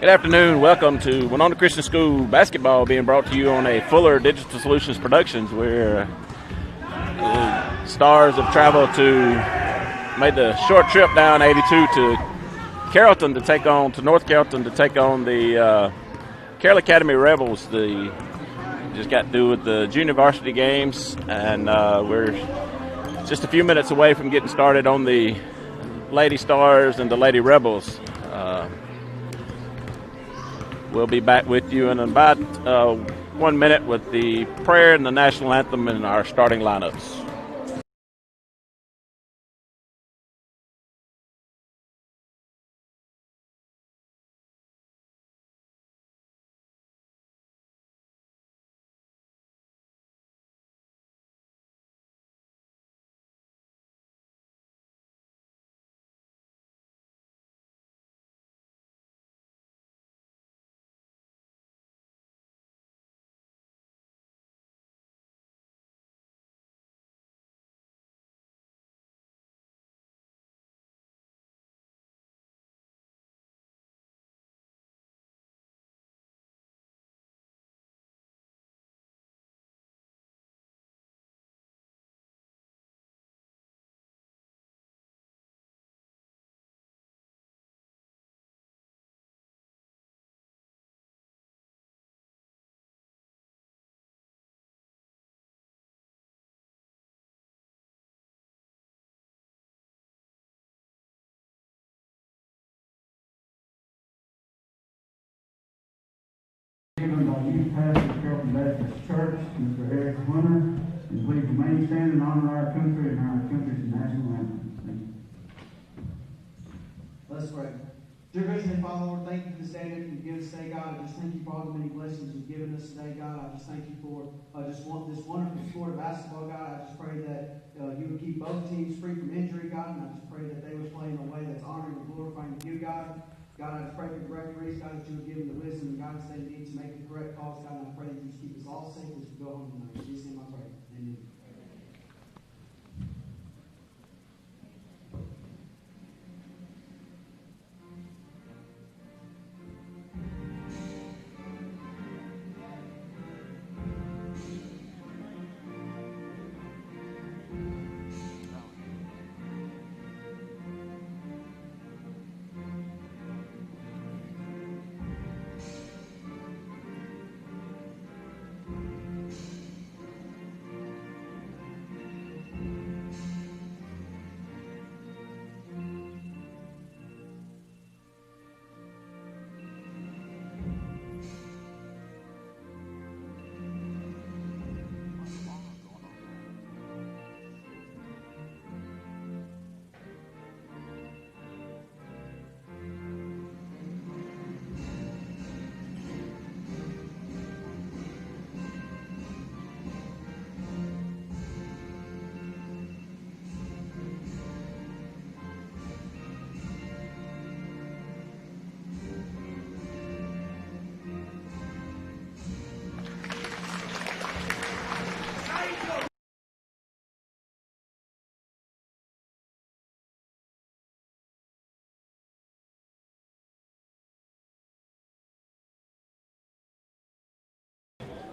Good afternoon. Welcome to Winona Christian School basketball, being brought to you on a Fuller Digital Solutions Productions, where the Stars have traveled made the short trip down 82 to Carrollton to North Carrollton to take on the Carroll Academy Rebels. Just got through with the junior varsity games, and we're just a few minutes away from getting started on the Lady Stars and the Lady Rebels. We'll be back with you in about 1 minute with the prayer and the national anthem and our starting lineups. Given by youth pastor of Carroll Baptist Church, Mr. Eric Hunter, and please remain standing and honor our country and our country's national anthem. Thank you. Let's pray. Dear Heavenly Father, Lord, thank you for this day that you give us today, God. I just thank you for all the many blessings you've given us today, God. I just thank you for this wonderful sport of basketball, God. I just pray that you would keep both teams free from injury, God, and I just pray that they would play in a way that's honoring and glorifying you, God. God, I just pray for the referees, God, that you would give them the wisdom and guidance they need to make the correct calls, God, and I pray that you just keep us all safe as we go home tonight. In Jesus' name I pray. Amen.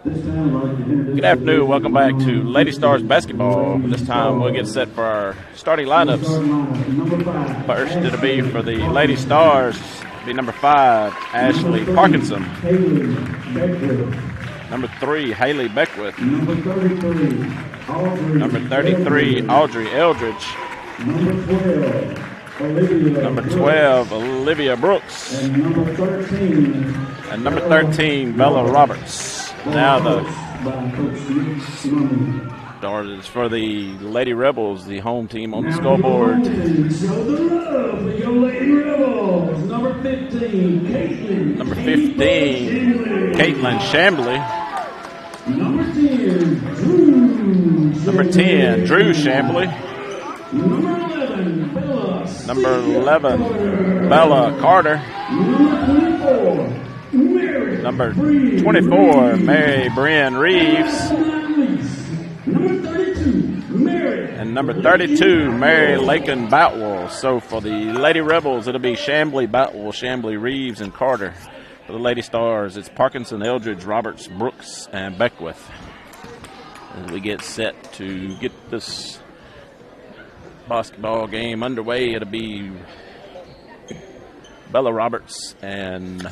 Good afternoon. Welcome back to Lady Stars basketball. This time we'll get set for our starting lineups. First, it'll be for the Lady Stars. It'll be number 5, Ashley Parkinson. Number 3, Haley Beckwith. Number 33, Audrey Eldridge. Number 12, Olivia Brooks. And number 13, Bella Roberts. Now the Stars for the Lady Rebels, the home team on the scoreboard. Show the love for your Lady Rebels. Number 15, Caitlin. Number 15, Caitlin Shambly. Number 10, Drew. Number 10, Drew Shambly. Number 11, Bella. Number 11, Bella Carter. Number 24, Mary. Number 24, Mary Bryn Reeves. Number 32, Mary. And number 32, Mary Lakin Boutwell. So for the Lady Rebels, it'll be Shambly, Boutwell, Shambly, Reeves, and Carter. For the Lady Stars, it's Parkinson, Eldridge, Roberts, Brooks, and Beckwith. As we get set to get this basketball game underway, it'll be Bella Roberts and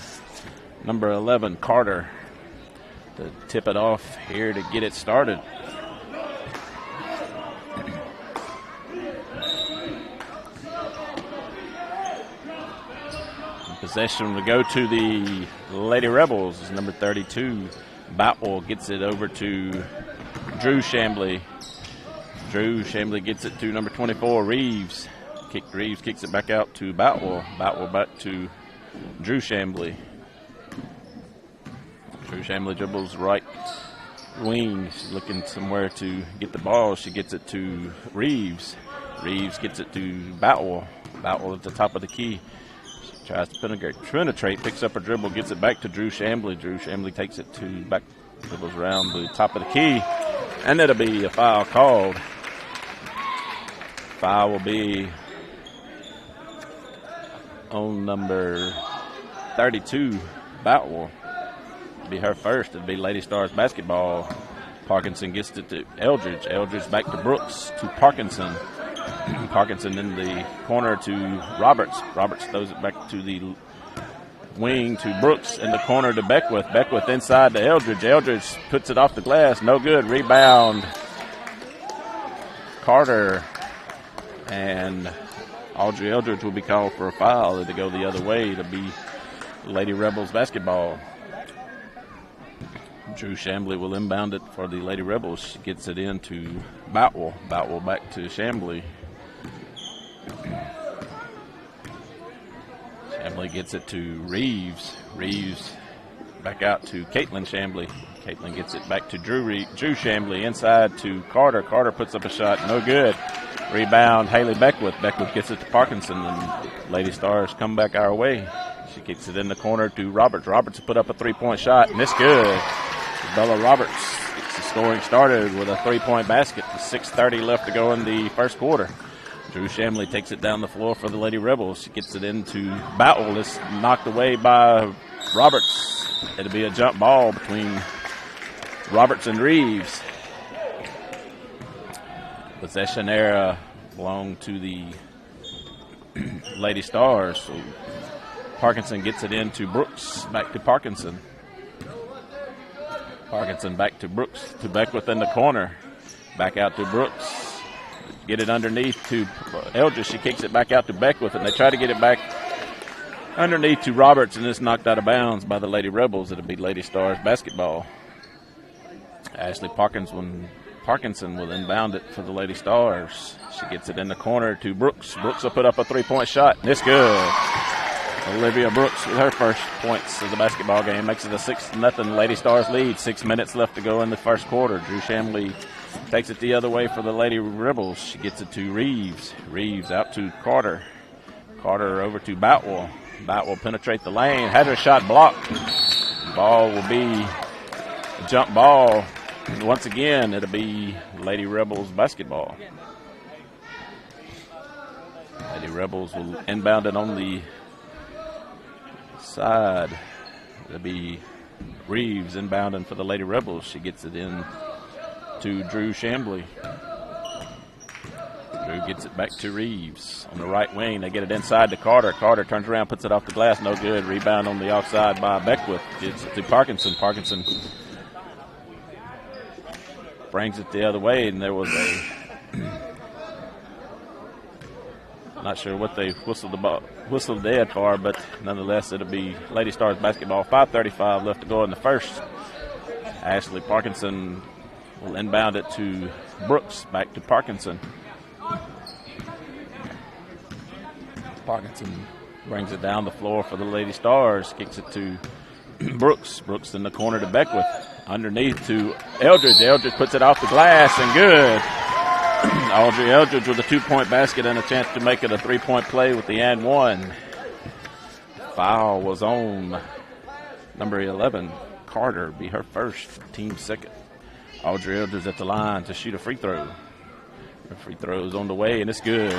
number 11, Carter, to tip it off here to get it started. Possession to go to the Lady Rebels is number 32. Boutwell gets it over to Drew Chambly. Drew Chambly gets it to number 24, Reeves. Reeves kicks it back out to Boutwell. Boutwell back to Drew Chambly. Drew Chambly dribbles right wing. She's looking somewhere to get the ball. She gets it to Reeves. Reeves gets it to Boutwell. Boutwell at the top of the key. Tries to penetrate, picks up a dribble, gets it back to Drew Chambly. Drew Chambly takes it to back, dribbles around the top of the key, and it'll be a foul called. Foul will be on number 32, Boutwell. It'll be her first. It'll be Lady Stars basketball. Parkinson gets it to Eldridge. Eldridge back to Brooks, to Parkinson. Parkinson in the corner to Roberts. Roberts throws it back to the wing to Brooks, in the corner to Beckwith. Beckwith inside to Eldridge. Eldridge puts it off the glass. No good. Rebound. Carter. And Audrey Eldridge will be called for a foul to go the other way to be Lady Rebels basketball. Drew Chambly will inbound it for the Lady Rebels. She gets it in to Boutwell. Boutwell back to Chambly. Chambly gets it to Reeves. Reeves back out to Caitlin Chambly. Caitlin gets it back to Drew Chambly inside to Carter. Carter puts up a shot. No good. Rebound, Haley Beckwith. Beckwith gets it to Parkinson, and Lady Stars come back our way. She kicks it in the corner to Roberts. Roberts put up a three-point shot, and it's good. Bella Roberts gets the scoring started with a three-point basket. 6:30 left to go in the first quarter. Drew Chambly takes it down the floor for the Lady Rebels. She gets it into Boutwell. It's knocked away by Roberts. It'll be a jump ball between Roberts and Reeves. Possession area belonged to the Lady Stars. So Parkinson gets it into Brooks. Back to Parkinson. Parkinson back to Brooks, to Beckwith in the corner. Back out to Brooks. Get it underneath to Eldridge. She kicks it back out to Beckwith, and they try to get it back underneath to Roberts, and it's knocked out of bounds by the Lady Rebels. It'll be Lady Stars basketball. Ashley Parkinson will inbound it for the Lady Stars. She gets it in the corner to Brooks. Brooks will put up a three-point shot, and it's good. Olivia Brooks with her first points of the basketball game makes it a 6-0 Lady Stars lead. 6 minutes left to go in the first quarter. Drew Chambly takes it the other way for the Lady Rebels. She gets it to Reeves. Reeves out to Carter. Carter over to Boutwell. Boutwell penetrate the lane. Had her shot blocked. Ball will be a jump ball. Once again, it'll be Lady Rebels basketball. Lady Rebels will inbound it on the side. It'll be Reeves inbounding for the Lady Rebels. She gets it in to Drew Chambly. Drew gets it back to Reeves on the right wing. They get it inside to Carter. Carter turns around, puts it off the glass. No good. Rebound on the offside by Beckwith. Gets it to Parkinson. Parkinson brings it the other way, and there was a not sure what they whistled dead for, but nonetheless it'll be Lady Stars basketball. 5:35 left to go in the first. Ashley Parkinson will inbound it to Brooks. Back to Parkinson. Parkinson brings it down the floor for the Lady Stars. Kicks it to Brooks. Brooks in the corner to Beckwith. Underneath to Eldridge. Eldridge puts it off the glass, and good. Audrey Eldridge with a 2-point basket and a chance to make it a 3-point play with the and one. Foul was on number 11, Carter. Be her first, team second. Audrey Eldridge at the line to shoot a free throw. Her free throw is on the way, and it's good.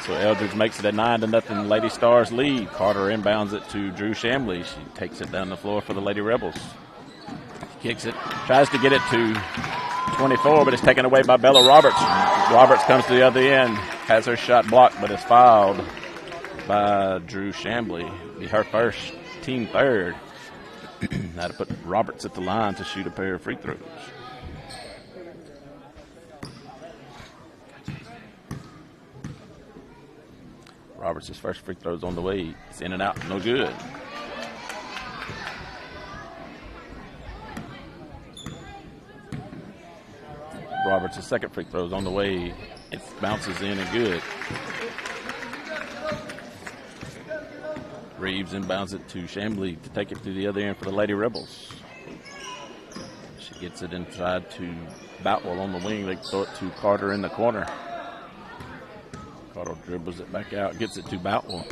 So Eldridge makes it a 9-0 Lady Stars lead. Carter inbounds it to Drew Chambly. She takes it down the floor for the Lady Rebels. Kicks it, tries to get it to 24, but it's taken away by Bella Roberts. Roberts comes to the other end, has her shot blocked, but is fouled by Drew Chambly. Be her first, team third. Now to put Roberts at the line to shoot a pair of free throws. Roberts' first free throw's on the way. It's in and out, no good. Roberts' second free throw's on the way. It bounces in and good. Reeves inbounds it to Chambly to take it to the other end for the Lady Rebels. She gets it inside to Boutwell on the wing. They throw it to Carter in the corner. Carter dribbles it back out, gets it to Boutwell.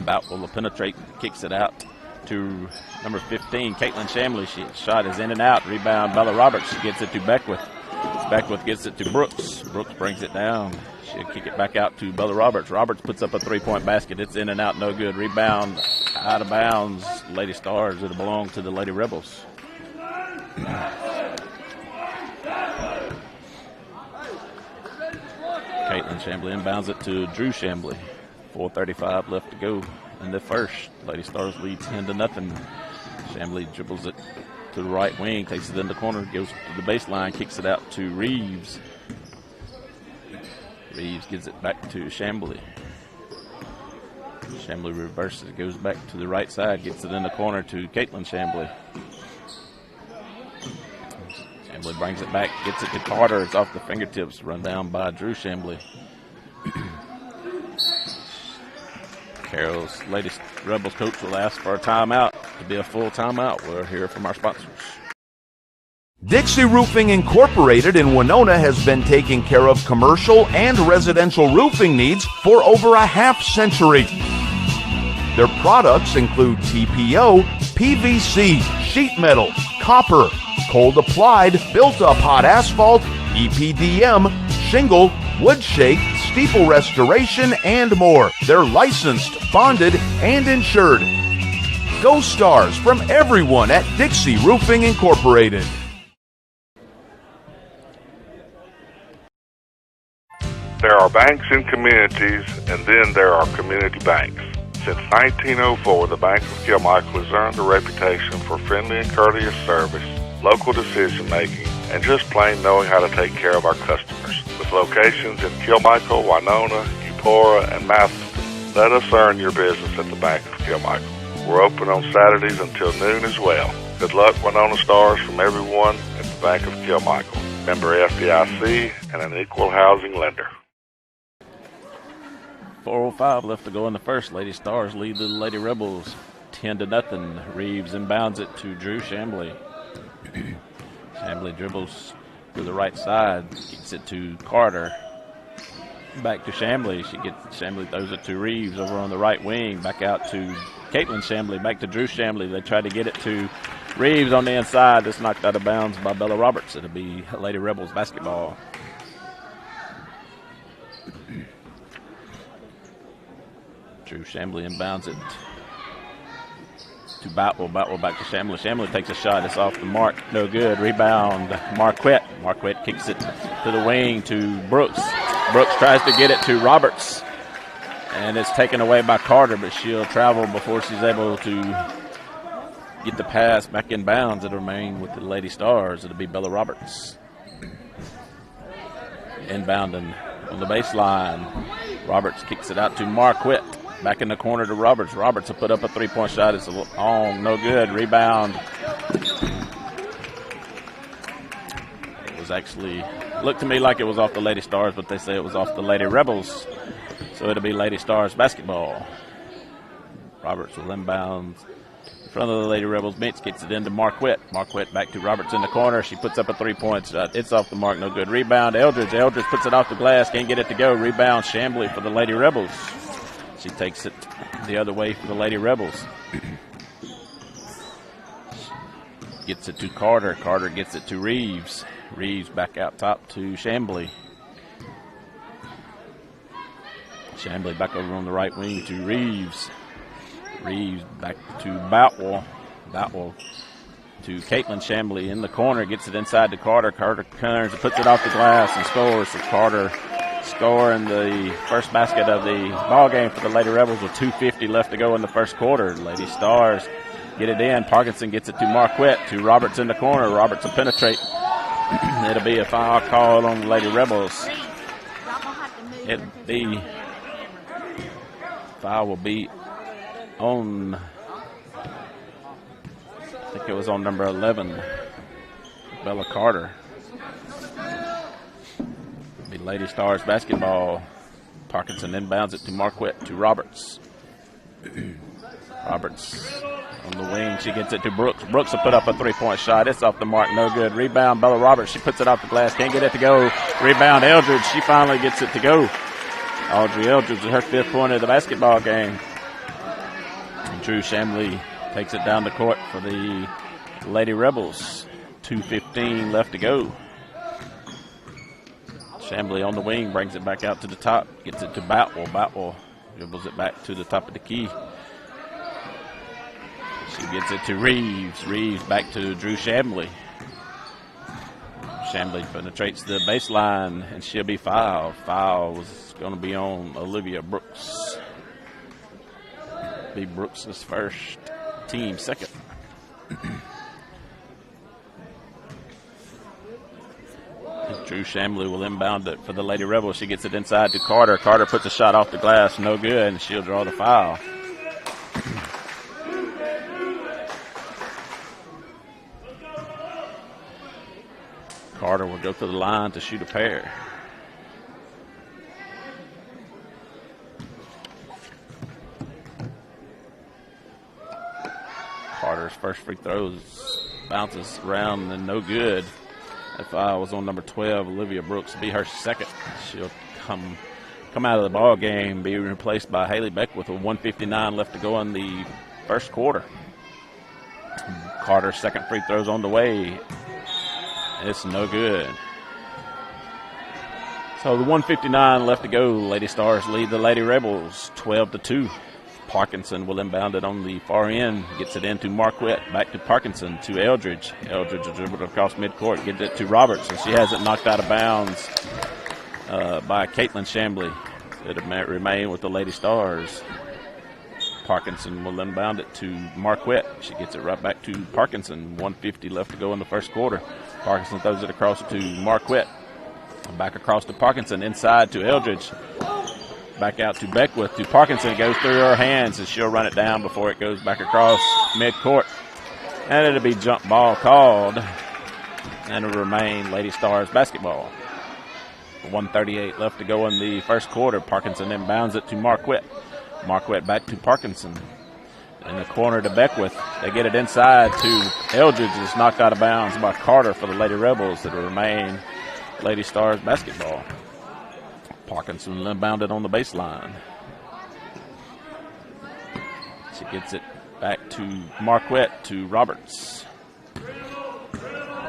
Boutwell will penetrate, kicks it out to number 15, Caitlin Chambly. Shot is in and out. Rebound, Bella Roberts. She gets it to Beckwith. Beckwith gets it to Brooks. Brooks brings it down. She'll kick it back out to Bella Roberts. Roberts puts up a three-point basket. It's in and out, no good. Rebound, out of bounds. Lady Stars. It'll belong to the Lady Rebels. Caitlin Chambly inbounds it to Drew Chambly. 4:35 left to go in the first. Lady Stars lead 10-0. Chambly dribbles it to the right wing, takes it in the corner, goes to the baseline, kicks it out to Reeves. Reeves gives it back to Chambly. Chambly reverses it, goes back to the right side, gets it in the corner to Caitlin Chambly. Chambly brings it back, gets it to Carter. It's off the fingertips, run down by Drew Chambly. Carroll's Lady Rebels coach will ask for a timeout to be a full timeout. We'll hear from our sponsors. Dixie Roofing Incorporated in Winona has been taking care of commercial and residential roofing needs for over a half-century. Their products include TPO, PVC, sheet metal, copper, cold-applied, built-up hot asphalt, EPDM, shingle, wood shake, steeple restoration, and more. They're licensed, bonded, and insured. Go Stars from everyone at Dixie Roofing Incorporated. There are banks in communities, and then there are community banks. Since 1904, the Bank of Kilmichael has earned a reputation for friendly and courteous service, local decision-making, and just plain knowing how to take care of our customers. With locations in Kilmichael, Winona, Eupora, and Matheson, let us earn your business at the Bank of Kilmichael. We're open on Saturdays until noon as well. Good luck, Winona Stars, from everyone at the Bank of Kilmichael. Member FDIC and an equal housing lender. 4:05 left to go in the first. Lady Stars lead the Lady Rebels 10-0. Reeves inbounds it to Drew Chambly. Chambly dribbles to the right side, gets it to Carter. Back to Chambly. Chambly throws it to Reeves over on the right wing. Back out to Caitlin Chambly. Back to Drew Chambly. They try to get it to Reeves on the inside. It's knocked out of bounds by Bella Roberts. It'll be Lady Rebels basketball. Drew Chambly inbounds it to Boutwell. Boutwell back to Chambly. Chambly takes a shot. It's off the mark. No good. Rebound, Marquette. Marquette kicks it to the wing to Brooks. Brooks tries to get it to Roberts. And it's taken away by Carter, but she'll travel before she's able to get the pass back in bounds. It'll remain with the Lady Stars. It'll be Bella Roberts. Inbounding on the baseline. Roberts kicks it out to Marquette. Back in the corner to Roberts. Roberts will put up a three-point shot. It's long, no good. Rebound. It was actually, looked to me like it was off the Lady Stars, but they say it was off the Lady Rebels. So it'll be Lady Stars basketball. Roberts will inbound in front of the Lady Rebels bench, gets it into Marquette. Marquette back to Roberts in the corner. She puts up a three-point shot. It's off the mark, no good. Rebound, Eldridge. Eldridge puts it off the glass, can't get it to go. Rebound, Chambly for the Lady Rebels. She takes it the other way for the Lady Rebels. Gets it to Carter. Carter gets it to Reeves. Reeves back out top to Chambly. Chambly back over on the right wing to Reeves. Reeves back to Boutwell. Boutwell to Caitlin Chambly in the corner. Gets it inside to Carter. Carter turns and puts it off the glass and scores. So Carter scoring the first basket of the ball game for the Lady Rebels with 2:50 left to go in the first quarter. Lady Stars get it in. Parkinson gets it to Marquette. To Roberts in the corner. Roberts will penetrate. It'll be a foul call on the Lady Rebels. Foul will be on, I think it was on number 11, Bella Carter. It'll be Lady Stars basketball. Parkinson inbounds it to Marquette, to Roberts. Roberts on the wing. She gets it to Brooks. Brooks will put up a three-point shot. It's off the mark. No good. Rebound, Bella Roberts. She puts it off the glass. Can't get it to go. Rebound, Eldridge. She finally gets it to go. Audrey Eldridge with her 5th point of the basketball game. And Drew Chambly takes it down the court for the Lady Rebels. 2:15 left to go. Chambly on the wing, brings it back out to the top. Gets it to Boutwell. Boutwell dribbles it back to the top of the key. She gets it to Reeves. Reeves back to Drew Chambly. Chambly penetrates the baseline, and she'll be fouled. Foul was going to be on Olivia Brooks. Be Brooks' first, team second. Drew Chambly will inbound it for the Lady Rebels. She gets it inside to Carter. Carter puts a shot off the glass, no good, and she'll draw the foul. Carter will go to the line to shoot a pair. Carter's first free throws bounces around and no good. That foul was on number 12, Olivia Brooks. Be her second. She'll come out of the ball game, be replaced by Haley Beckwith with 1:59 left to go in the first quarter. Carter's second free throw's on the way. It's no good. So the 1:59 left to go. Lady Stars lead the Lady Rebels 12-2. Parkinson will inbound it on the far end. Gets it into Marquette. Back to Parkinson to Eldridge. Eldridge will dribble it across midcourt. Gets it to Roberts, and she has it knocked out of bounds by Caitlin Chambly. It'll remain with the Lady Stars. Parkinson will inbound it to Marquette. She gets it right back to Parkinson. 1:50 left to go in the first quarter. Parkinson throws it across to Marquette. Back across to Parkinson. Inside to Eldridge. Back out to Beckwith. To Parkinson. It goes through her hands, and she'll run it down before it goes back across midcourt. And it'll be jump ball called. And it'll remain Lady Stars basketball. 1:38 left to go in the first quarter. Parkinson inbounds it to Marquette. Marquette back to Parkinson. In the corner to Beckwith. They get it inside to Eldridge. It's knocked out of bounds by Carter for the Lady Rebels. It'll remain Lady Stars basketball. Parkinson inbounded on the baseline. She gets it back to Marquette to Roberts.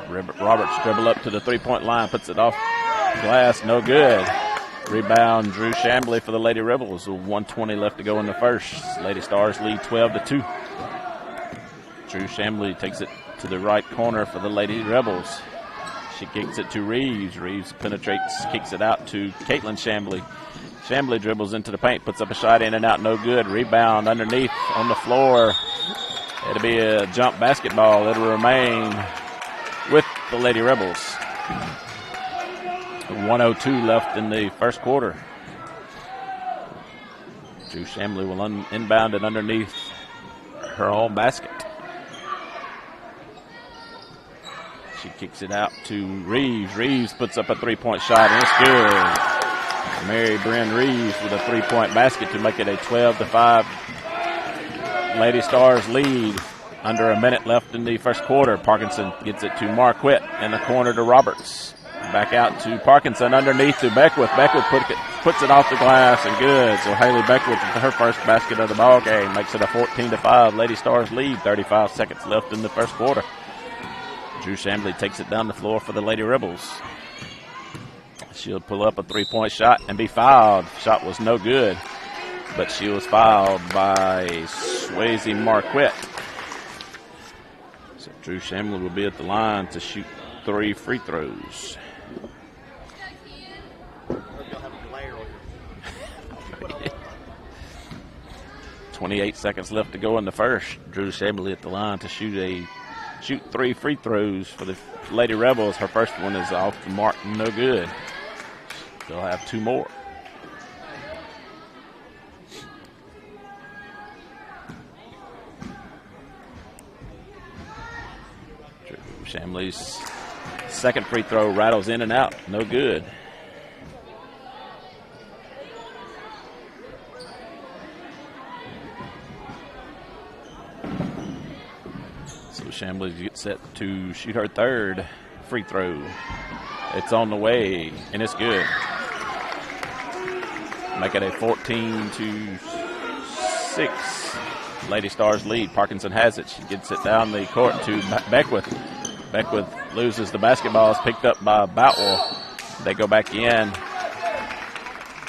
Roberts dribble up to the three-point line. Puts it off glass. No good. Rebound, Drew Chambly for the Lady Rebels. 1:20 left to go in the first. Lady Stars lead 12-2. Drew Chambly takes it to the right corner for the Lady Rebels. She kicks it to Reeves. Reeves penetrates, kicks it out to Caitlin Chambly. Chambly dribbles into the paint, puts up a shot in and out, no good. Rebound underneath on the floor. It'll be a jump basketball. It'll remain with the Lady Rebels. 1:02 left in the first quarter. Drew Chambly will inbound it underneath her own basket. She kicks it out to Reeves. Reeves puts up a three-point shot, and it's good. Mary Bryn Reeves with a three-point basket to make it a 12-5 Lady Stars lead. Under a minute left in the first quarter. Parkinson gets it to Marquette in the corner to Roberts. Back out to Parkinson underneath to Beckwith. Beckwith puts it off the glass and good. So Haley Beckwith with her first basket of the ball game makes it a 14-5 Lady Stars lead. 35 seconds left in the first quarter. Drew Chambly takes it down the floor for the Lady Rebels. She'll pull up a three-point shot and be fouled. Shot was no good, but she was fouled by Swayze Marquette. So Drew Shamley will be at the line to shoot 3 free throws. 28 seconds left to go in the first. Drew Shamley at the line to shoot 3 free throws for the Lady Rebels. Her first one is off the mark, no good. They'll have 2 more. Drew Shamley's second free throw rattles in and out, no good. Shamley gets set to shoot her third free throw. It's on the way, and it's good. Make it a 14-6 Lady Stars lead. Parkinson has it. She gets it down the court to Beckwith. Beckwith loses the basketball. It's picked up by Boutwell. They go back in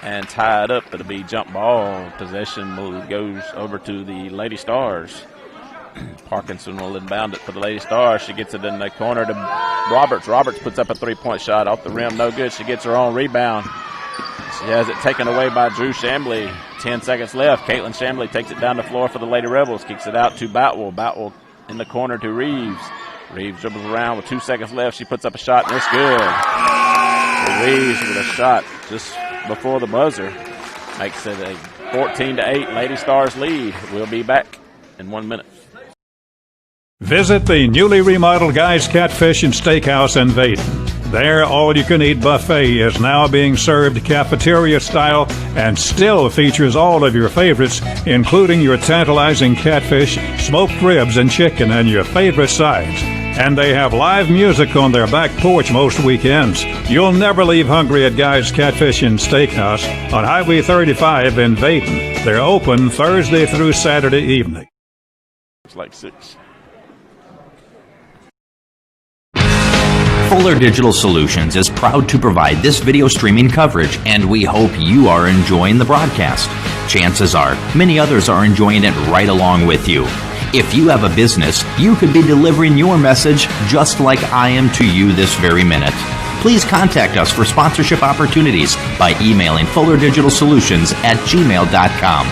and tie it up. It'll be jump ball. Possession goes over to the Lady Stars. Parkinson will inbound it for the Lady Stars. She gets it in the corner to Roberts. Roberts puts up a three-point shot off the rim. No good. She gets her own rebound. She has it taken away by Drew Shamley. 10 seconds left. Caitlin Shamley takes it down the floor for the Lady Rebels. Kicks it out to Boutwell. Boutwell in the corner to Reeves. Reeves dribbles around with 2 seconds left. She puts up a shot, and it's good. Reeves with a shot just before the buzzer. Makes it a 14-8 Lady Stars lead. We'll be back in 1 minute. Visit the newly remodeled Guy's Catfish and Steakhouse in Vaden. Their all-you-can-eat buffet is now being served cafeteria-style and still features all of your favorites, including your tantalizing catfish, smoked ribs, and chicken, and your favorite sides. And they have live music on their back porch most weekends. You'll never leave hungry at Guy's Catfish and Steakhouse on Highway 35 in Vaden. They're open Thursday through Saturday evening. It's like 6. Fuller Digital Solutions is proud to provide this video streaming coverage, and we hope you are enjoying the broadcast. Chances are, many others are enjoying it right along with you. If you have a business, you could be delivering your message just like I am to you this very minute. Please contact us for sponsorship opportunities by emailing fullerdigitalsolutions@gmail.com.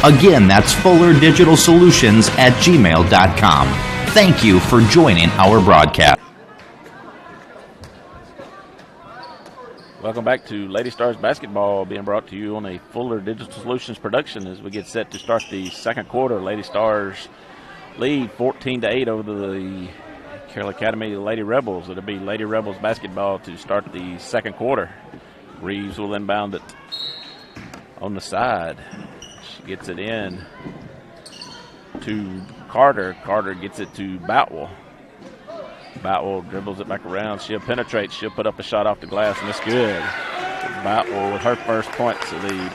Again, that's fullerdigitalsolutions@gmail.com. Thank you for joining our broadcast. Welcome back to Lady Stars basketball, being brought to you on a Fuller Digital Solutions production as we get set to start the second quarter. Lady Stars lead 14-8 over the Carroll Academy Lady Rebels. It'll be Lady Rebels basketball to start the second quarter. Reeves will inbound it on the side. She gets it in to Carter. Carter gets it to Boutwell. Boutwell dribbles it back around. She'll penetrate. She'll put up a shot off the glass, and it's good. Boutwell with her first points of the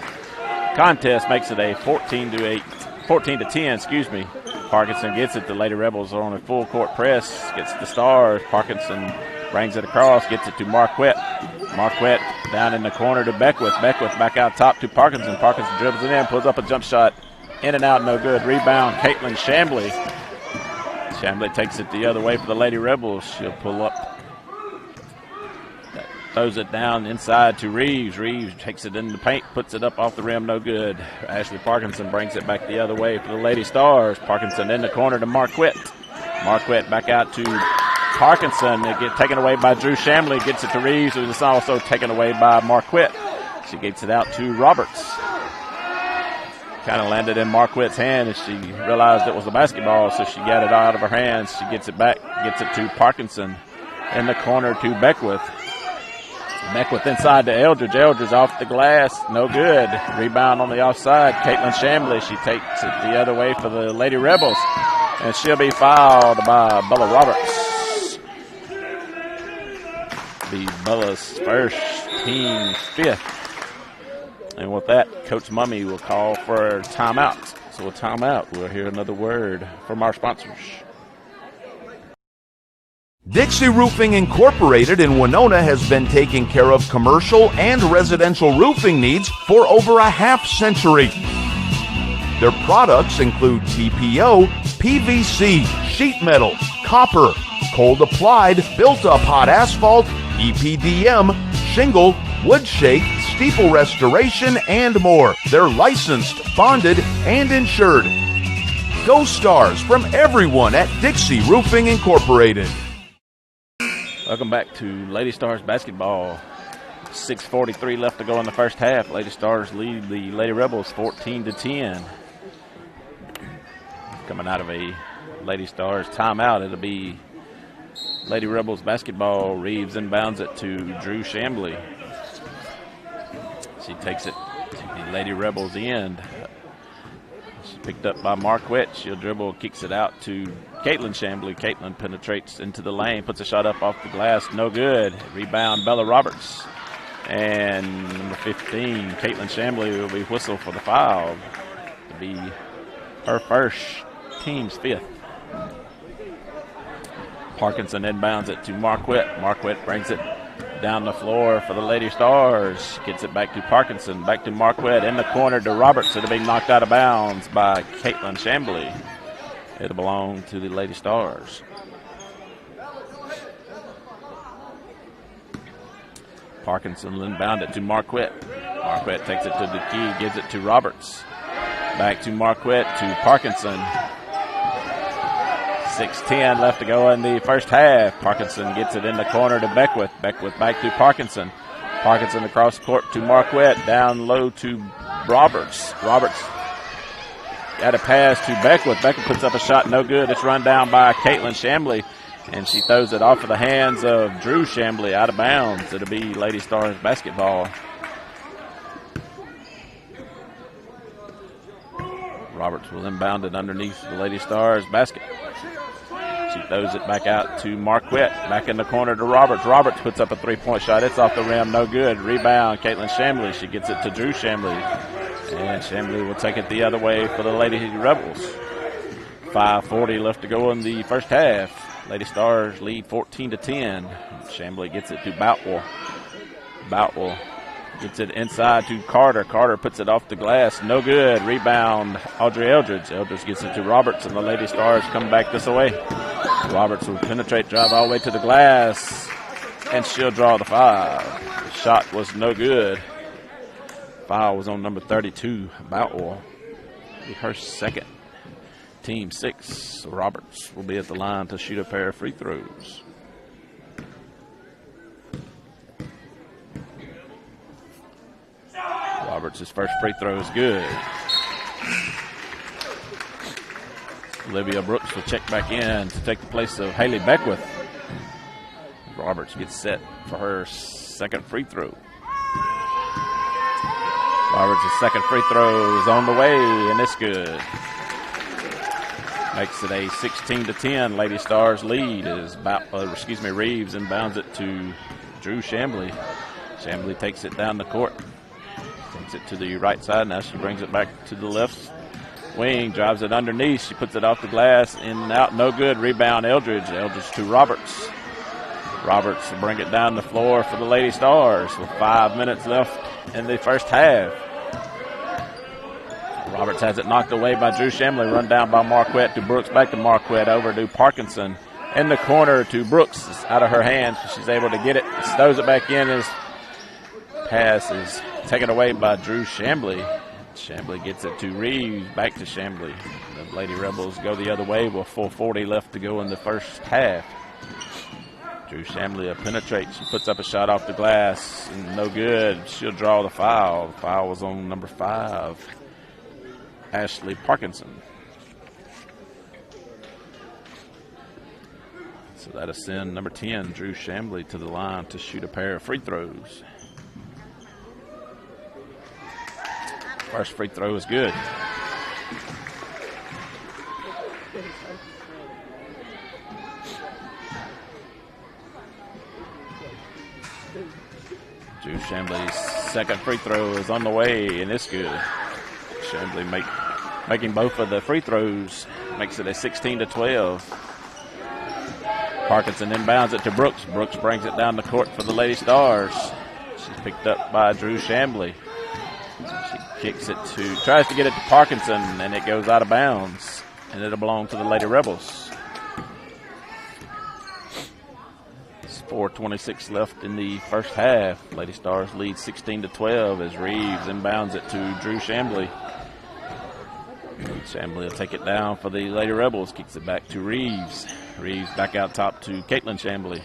contest makes it a 14-10, excuse me. Parkinson gets it. The Lady Rebels are on a full court press. Gets the Stars. Parkinson brings it across. Gets it to Marquette. Marquette down in the corner to Beckwith. Beckwith back out top to Parkinson. Parkinson dribbles it in. Pulls up a jump shot. In and out, no good. Rebound, Caitlin Shamley. Shamley takes it the other way for the Lady Rebels. She'll pull up. Throws it down inside to Reeves. Reeves takes it in the paint, puts it up off the rim, no good. Ashley Parkinson brings it back the other way for the Lady Stars. Parkinson in the corner to Marquette. Marquette back out to Parkinson. It gets taken away by Drew Shamley. Gets it to Reeves, who is also taken away by Marquette. She gets it out to Roberts. Kind of landed in Marquette's hand, and she realized it was a basketball, so she got it out of her hands. She gets it back, gets it to Parkinson in the corner to Beckwith. Beckwith inside to Eldridge. Eldridge off the glass, no good. Rebound on the offside. Caitlin Shamley, she takes it the other way for the Lady Rebels, and she'll be fouled by Bella Roberts. Be Bella's first, team fifth. And with that, Coach Mummy will call for a timeout. So a timeout. We'll hear another word from our sponsors. Dixie Roofing Incorporated in Winona has been taking care of commercial and residential roofing needs for over a half century. Their products include TPO, PVC, sheet metal, copper, cold applied, built up hot asphalt, EPDM, shingle, wood shake, steeple restoration, and more. They're licensed, bonded, and insured. Go Stars from everyone at Dixie Roofing Incorporated. Welcome back to Lady Stars basketball. 6:43 left to go in the first half. Lady Stars lead the Lady Rebels 14-10. Coming out of a Lady Stars timeout, it'll be Lady Rebels basketball. Reeves inbounds it to Drew Chambly. She takes it to the Lady Rebels end. She's picked up by Marquette. She'll dribble, kicks it out to Caitlin Chambly. Caitlin penetrates into the lane, puts a shot up off the glass, no good. Rebound, Bella Roberts. And number 15, Caitlin Chambly, will be whistled for the foul. To be her first, team's fifth. Parkinson inbounds it to Marquette. Marquette brings it down the floor for the Lady Stars. Gets it back to Parkinson, back to Marquette, in the corner to Roberts. It'll be knocked out of bounds by Caitlin Chambly. It'll belong to the Lady Stars. Parkinson inbound it to Marquette. Marquette takes it to the key, gives it to Roberts. Back to Marquette to Parkinson. 6:10 left to go in the first half. Parkinson gets it in the corner to Beckwith. Beckwith back to Parkinson. Parkinson across the court to Marquette. Down low to Roberts. Roberts got a pass to Beckwith. Beckwith puts up a shot, no good. It's run down by Caitlin Chambly, and she throws it off of the hands of Drew Chambly out of bounds. It'll be Lady Stars basketball. Roberts will inbound it underneath the Lady Stars basket. She throws it back out to Marquette. Back in the corner to Roberts. Roberts puts up a three-point shot. It's off the rim. No good. Rebound, Caitlin Chambly. She gets it to Drew Chambly. And Chambly will take it the other way for the Lady Rebels. 5:40 left to go in the first half. Lady Stars lead 14-10. Chambly gets it to Boutwell. Boutwell gets it inside to Carter. Carter puts it off the glass. No good. Rebound, Audrey Eldridge. Eldridge gets it to Roberts, and the Lady Stars come back this way. Roberts will penetrate, drive all the way to the glass, and she'll draw the foul. The shot was no good. Foul was on number 32, Boutwell. Be her second. Team 6. Roberts will be at the line to shoot a pair of free throws. Roberts' first free throw is good. Olivia Brooks will check back in to take the place of Haley Beckwith. Roberts gets set for her second free throw. Roberts' second free throw is on the way, and it's good. Makes it a 16-10 Lady Stars lead as Reeves inbounds it to Drew Chambly. Chambly takes it down the court. Takes it to the right side. Now she brings it back to the left wing, drives it underneath. She puts it off the glass, in and out, no good. Rebound, Eldridge. Eldridge to Roberts. Roberts will bring it down the floor for the Lady Stars with 5 minutes left in the first half. Roberts has it knocked away by Drew Chambly, run down by Marquette to Brooks, back to Marquette, over to Parkinson. In the corner to Brooks. It's out of her hands. She's able to get it, throws it back in. His pass is taken away by Drew Chambly. Chambly gets it to Reeves, back to Chambly. The Lady Rebels go the other way with 4:40 left to go in the first half. Drew Chambly will penetrate. She puts up a shot off the glass, and no good. She'll draw the foul. The foul was on number 5, Ashley Parkinson. So that'll send number 10, Drew Chambly, to the line to shoot a pair of free throws. First free throw is good. Drew Chambly's second free throw is on the way, and it's good. Chambly making both of the free throws makes it a 16-12. Parkinson inbounds it to Brooks. Brooks brings it down the court for the Lady Stars. She's picked up by Drew Chambly. She tries to get it to Parkinson, and it goes out of bounds. And it'll belong to the Lady Rebels. 4:26 left in the first half. Lady Stars lead 16-12 as Reeves inbounds it to Drew Chambly. Chambly will take it down for the Lady Rebels. Kicks it back to Reeves. Reeves back out top to Caitlin Chambly.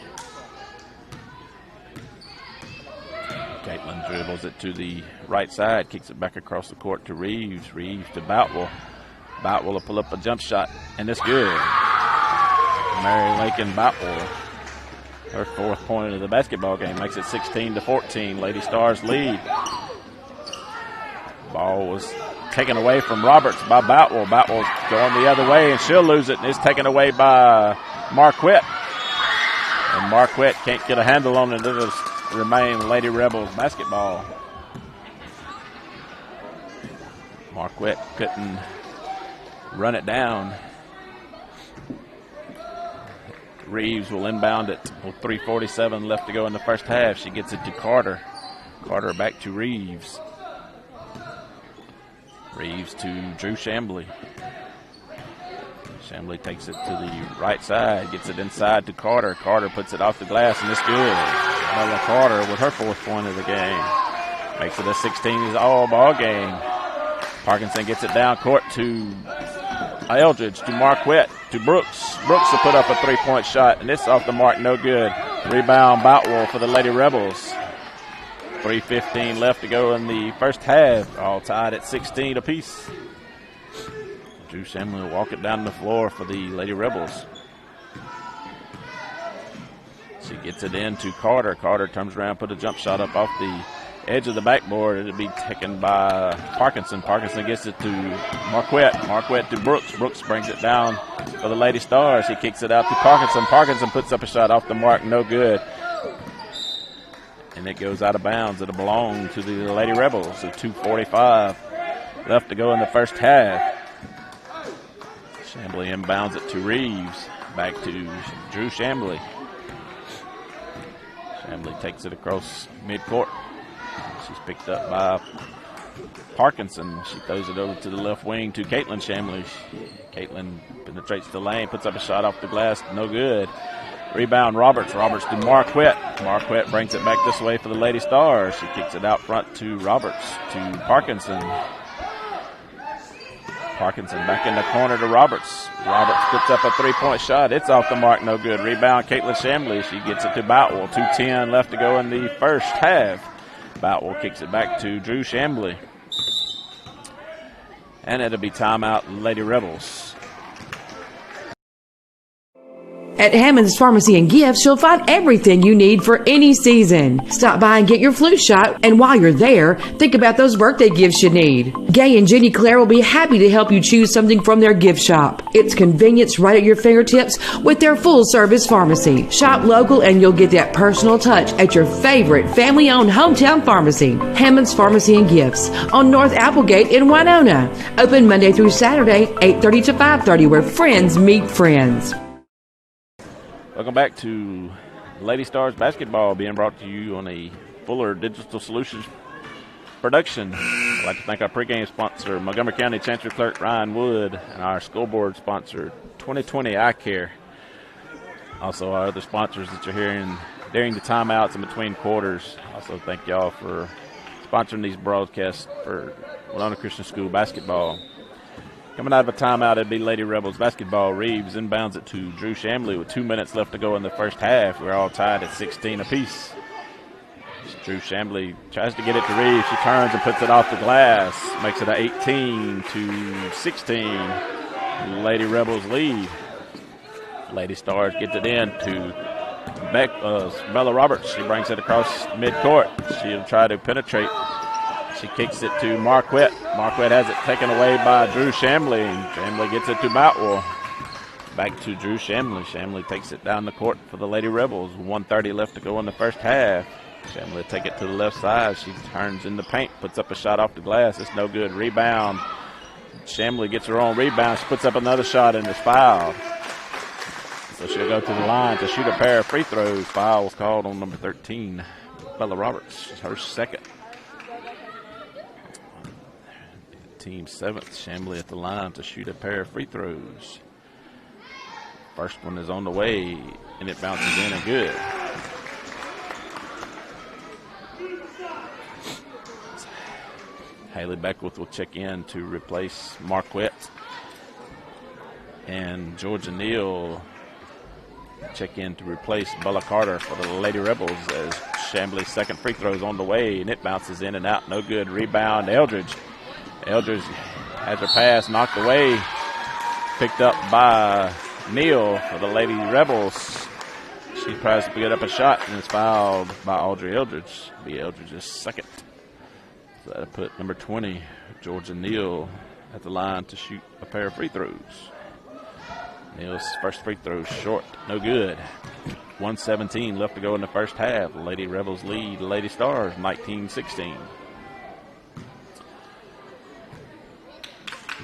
Caitlin dribbles it to the right side. Kicks it back across the court to Reeves. Reeves to Boutwell. Boutwell will pull up a jump shot, and it's good. Mary Lincoln Boutwell, her 4th point of the basketball game, makes it 16-14. Lady Stars lead. Ball was taken away from Roberts by Boutwell. Boutwell's going the other way, and she'll lose it, and it's taken away by Marquette. And Marquette can't get a handle on it. It'll remain Lady Rebels basketball. Marquette couldn't run it down. Reeves will inbound it with 3:47 left to go in the first half. She gets it to Carter. Carter back to Reeves. Reeves to Drew Chambly. Chambly takes it to the right side, gets it inside to Carter. Carter puts it off the glass, and it's good. Bella Carter with her 4th point of the game. Makes it a 16-all ball game. Parkinson gets it down court to Eldridge, to Marquette, to Brooks. Brooks will put up a 3-point shot, and it's off the mark, no good. Rebound Boutwell for the Lady Rebels. 3:15 left to go in the first half, all tied at 16 apiece. Drew Chambly will walk it down the floor for the Lady Rebels. She gets it in to Carter. Carter turns around, put a jump shot up off the edge of the backboard. It'll be taken by Parkinson. Parkinson gets it to Marquette. Marquette to Brooks. Brooks brings it down for the Lady Stars. He kicks it out to Parkinson. Parkinson puts up a shot off the mark, no good. And it goes out of bounds. It'll belong to the Lady Rebels. So 2:45 left to go in the first half. Chambly inbounds it to Reeves. Back to Drew Chambly. Chambly takes it across midcourt. She's picked up by Parkinson. She throws it over to the left wing to Caitlin Chambly. Caitlin penetrates the lane, puts up a shot off the glass, no good. Rebound Roberts. Roberts to Marquette. Marquette brings it back this way for the Lady Stars. She kicks it out front to Roberts, to Parkinson. Parkinson back in the corner to Roberts. Roberts puts up a 3-point shot. It's off the mark, no good. Rebound Caitlin Chambly. She gets it to Boutwell. 2:10 left to go in the first half. Boutwell kicks it back to Drew Chambly. And it'll be timeout, Lady Rebels. At Hammond's Pharmacy and Gifts, you'll find everything you need for any season. Stop by and get your flu shot, and while you're there, think about those birthday gifts you need. Gay and Jenny Claire will be happy to help you choose something from their gift shop. It's convenience right at your fingertips with their full-service pharmacy. Shop local and you'll get that personal touch at your favorite family-owned hometown pharmacy. Hammond's Pharmacy and Gifts on North Applegate in Winona. Open Monday through Saturday, 8:30 to 5:30, where friends meet friends. Welcome back to Lady Stars basketball, being brought to you on a Fuller Digital Solutions production. I'd like to thank our pregame sponsor, Montgomery County Chancery Clerk Ryan Wood, and our scoreboard sponsor, 2020 Eye Care. Also, our other sponsors that you're hearing during the timeouts and between quarters. Also, thank y'all for sponsoring these broadcasts for Winona Christian School basketball. Coming out of a timeout, it'd be Lady Rebels basketball. Reeves inbounds it to Drew Chambly with 2 minutes left to go in the first half. We're all tied at 16 apiece. Drew Chambly tries to get it to Reeves. She turns and puts it off the glass. Makes it an 18-16. Lady Rebels lead. Lady Stars gets it in to Bella Roberts. She brings it across midcourt. She'll try to penetrate. She kicks it to Marquette. Marquette has it taken away by Drew Chambly. Chambly gets it to Boutwell. Back to Drew Chambly. Chambly takes it down the court for the Lady Rebels. 1:30 left to go in the first half. Chambly take it to the left side. She turns in the paint, puts up a shot off the glass. It's no good. Rebound. Chambly gets her own rebound. She puts up another shot and is fouled. So she'll go to the line to shoot a pair of free throws. Foul was called on number 13, Bella Roberts, her second. Team 7th, Chamblee at the line to shoot a pair of free throws. First one is on the way, and it bounces in and good. Haley Beckwith will check in to replace Marquette. And Georgia Neal check in to replace Bella Carter for the Lady Rebels as Chamblee's second free throw is on the way, and it bounces in and out. No good. Rebound, Eldridge. Eldridge has her pass knocked away, picked up by Neal for the Lady Rebels. She tries to get up a shot and is fouled by Audrey Eldridge. Be Eldridge's second. So that'll put number 20, Georgia Neal, at the line to shoot a pair of free throws. Neal's first free throw short, no good. 1:17 left to go in the first half. Lady Rebels lead Lady Stars 19-16.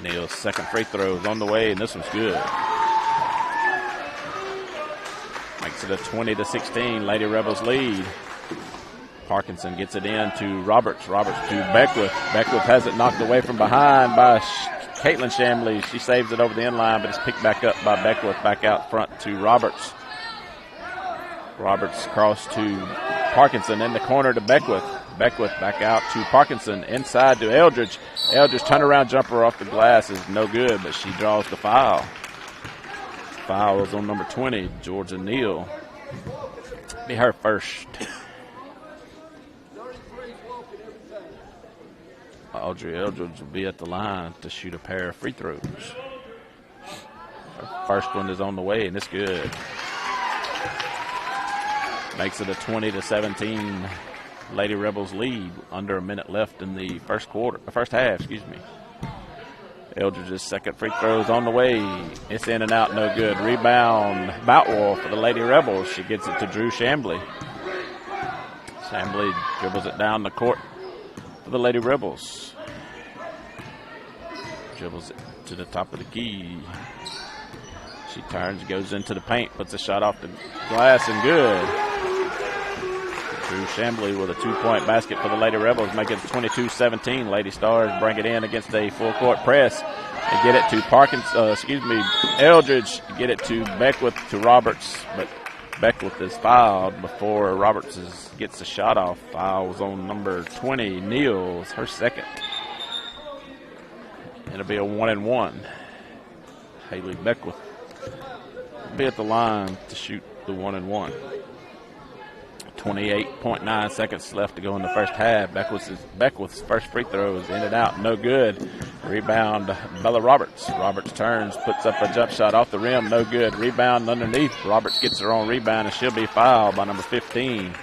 Neal's second free throw is on the way, and this one's good. Makes it a 20-16. Lady Rebels lead. Parkinson gets it in to Roberts. Roberts to Beckwith. Beckwith has it knocked away from behind by Caitlin Chamblee. She saves it over the end line, but it's picked back up by Beckwith back out front to Roberts. Roberts cross to Parkinson in the corner to Beckwith. Beckwith back out to Parkinson. Inside to Eldridge. Eldridge turnaround jumper off the glass is no good, but she draws the foul. Foul is on number 20, Georgia Neal. Be her first. Audrey Eldridge will be at the line to shoot a pair of free throws. Her first one is on the way, and it's good. Makes it a 20-17 Lady Rebels lead. Under a minute left in the first half. Eldridge's second free throw is on the way. It's in and out, no good. Rebound, Boutwell for the Lady Rebels. She gets it to Drew Chamblee. Chamblee dribbles it down the court for the Lady Rebels. Dribbles it to the top of the key. She turns, goes into the paint, puts a shot off the glass, and good. Drew Chamblee with a 2-point basket for the Lady Rebels, make it 22-17. Lady Stars bring it in against a full court press and get it to Eldridge, get it to Beckwith, to Roberts, but Beckwith is fouled before Roberts gets the shot off. Fouls on number 20, Neal's her second. It'll be a 1-and-1. Haley Beckwith will be at the line to shoot the 1-and-1. 28.9 seconds left to go in the first half. Beckwith's first free throw is in and out, no good. Rebound, Bella Roberts. Roberts turns, puts up a jump shot off the rim, no good. Rebound underneath. Roberts gets her own rebound, and she'll be fouled by number 15,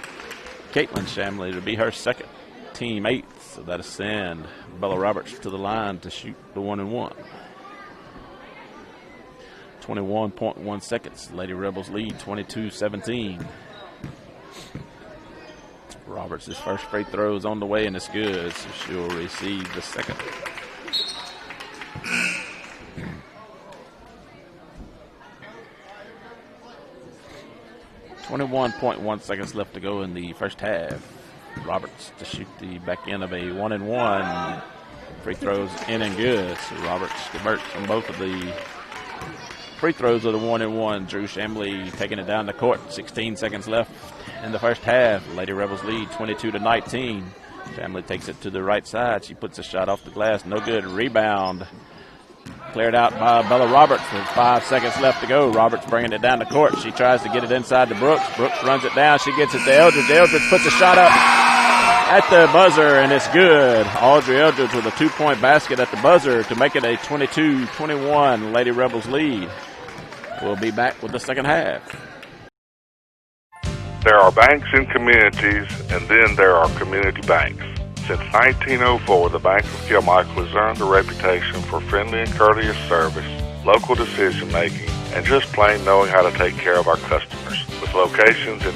Caitlin Chamblee. To be her second, team 8th. So that'll send Bella Roberts to the line to shoot the 1-and-1. 21.1 seconds. Lady Rebels lead 22-17. Roberts' first free throw is on the way, and it's good, so she'll receive the second. .1 seconds left to go in the first half. Roberts to shoot the back end of a 1-and-1. Free throws in and good, so Roberts converts on both of the free throws of the 1-and-1. Drew Chamblee taking it down the court. 16 seconds left in the first half. Lady Rebels lead 22-19. Chamblee takes it to the right side. She puts a shot off the glass. No good. Rebound cleared out by Bella Roberts with 5 seconds left to go. Roberts bringing it down the court. She tries to get it inside to Brooks. Brooks runs it down. She gets it to Eldridge. Eldridge puts a shot up at the buzzer, and it's good. Audrey Eldridge with a 2-point basket at the buzzer to make it a 22-21 Lady Rebels lead. We'll be back with the second half. There are banks in communities, and then there are community banks. Since 1904, the Bank of Kilmichael has earned a reputation for friendly and courteous service, local decision-making, and just plain knowing how to take care of our customers. With locations in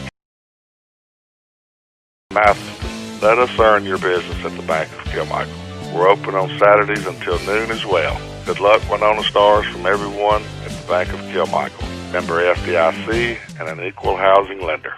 Matheson, let us earn your business at the Bank of Kilmichael. We're open on Saturdays until noon as well. Good luck, Winona Stars, from everyone at the Bank of Kilmichael. member FDIC, and an equal housing lender.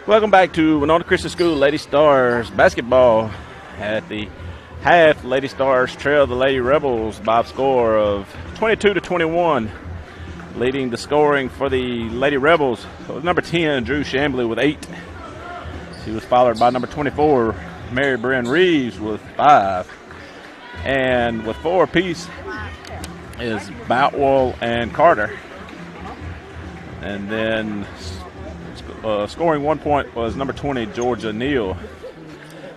Welcome back to Winona Christian School Lady Stars basketball. At the half, Lady Stars trail the Lady Rebels by a score of 22-21. Leading the scoring for the Lady Rebels was number 10, Drew Chambly, with 8. She was followed by number 24, Mary Bryn Reeves, with 5. And with 4 apiece is Boutwell and Carter. And then scoring 1 point was number 20, Georgia Neal.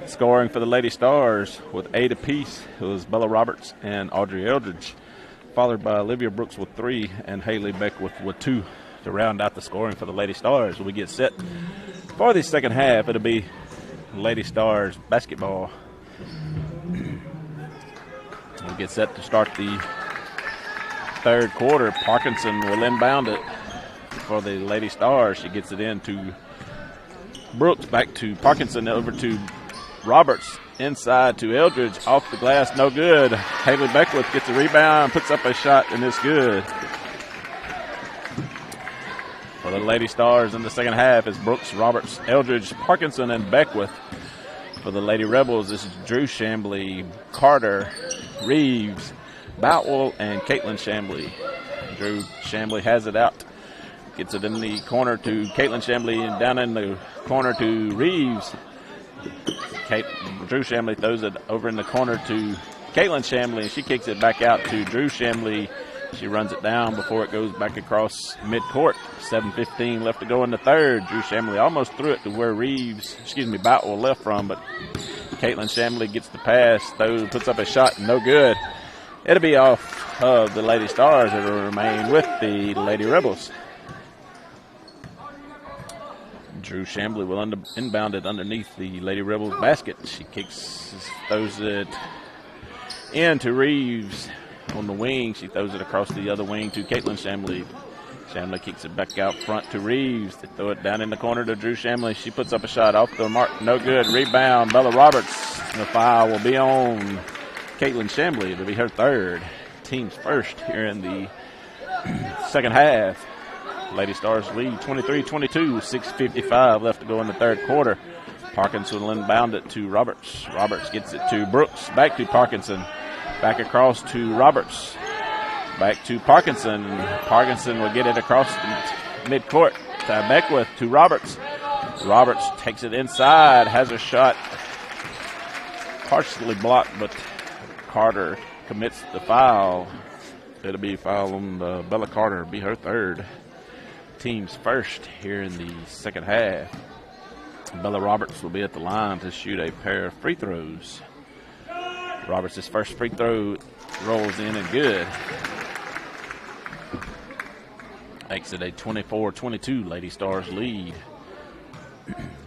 Scoring for the Lady Stars with 8 apiece was Bella Roberts and Audrey Eldridge, followed by Olivia Brooks with 3 and Haley Beckwith with 2 to round out the scoring for the Lady Stars. When we get set for the second half, it'll be Lady Stars basketball. We get set to start the third quarter. Parkinson will inbound it for the Lady Stars. She gets it in to Brooks, back to Parkinson, over to Roberts, inside to Eldridge, off the glass, no good. Haley Beckwith gets a rebound, puts up a shot, and it's good. For the Lady Stars in the second half is Brooks, Roberts, Eldridge, Parkinson, and Beckwith. For the Lady Rebels, this is Drew Chambly, Carter, Reeves, Boutwell, and Caitlin Chambly. Drew Chambly has it out. Gets it in the corner to Caitlin Chambly, and down in the corner to Reeves. Drew Chambly throws it over in the corner to Caitlin Chambly, and she kicks it back out to Drew Chambly. She runs it down before it goes back across midcourt. 7:15 left to go in the third. Drew Chambly almost threw it to where Boutwell left from, but Caitlin Chambly gets the pass, puts up a shot, no good. It'll be off of the Lady Stars. It'll remain with the Lady Rebels. Drew Chambly will inbound it underneath the Lady Rebels basket. She throws it into Reeves on the wing. She throws it across the other wing to Caitlin Chambly. Chambly kicks it back out front to Reeves. They throw it down in the corner to Drew Chambly. She puts up a shot off the mark. No good. Rebound, Bella Roberts. The foul will be on Caitlin Chambly. It'll be her third. Team's first here in the second half. Lady Stars lead 23-22 with 6:55 left to go in the third quarter. Parkinson will inbound it to Roberts. Roberts gets it to Brooks. Back to Parkinson. Back across to Roberts. Back to Parkinson. Parkinson will get it across midcourt to Beckwith to Roberts. Roberts takes it inside, has a shot partially blocked, but Carter commits the foul. It'll be a foul on Bella Carter. It'll be her third. Team's first here in the second half. Bella Roberts will be at the line to shoot a pair of free throws. Roberts' first free throw rolls in and good. Makes it a 24-22 Lady Stars lead.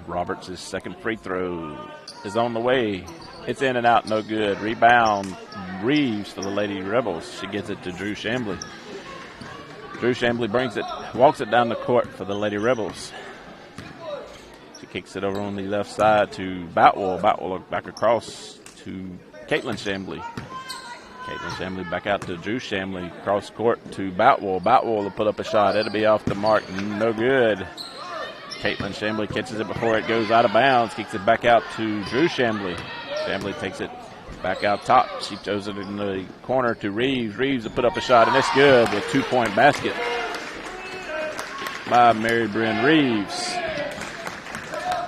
Roberts' second free throw is on the way. It's in and out, no good. Rebound, Reeves for the Lady Rebels. She gets it to Drew Chambly. Drew Chambly walks it down the court for the Lady Rebels. She kicks it over on the left side to Boutwell. Boutwell back across to Caitlin Chambly. Caitlin Chambly back out to Drew Chambly. Cross court to Boutwell. Boutwell will put up a shot. It'll be off the mark. No good. Caitlin Chambly catches it before it goes out of bounds. Kicks it back out to Drew Chambly. Chambly takes it back out top. She throws it in the corner to Reeves. Reeves will put up a shot, and it's good with 2-point basket by Mary Bryn Reeves.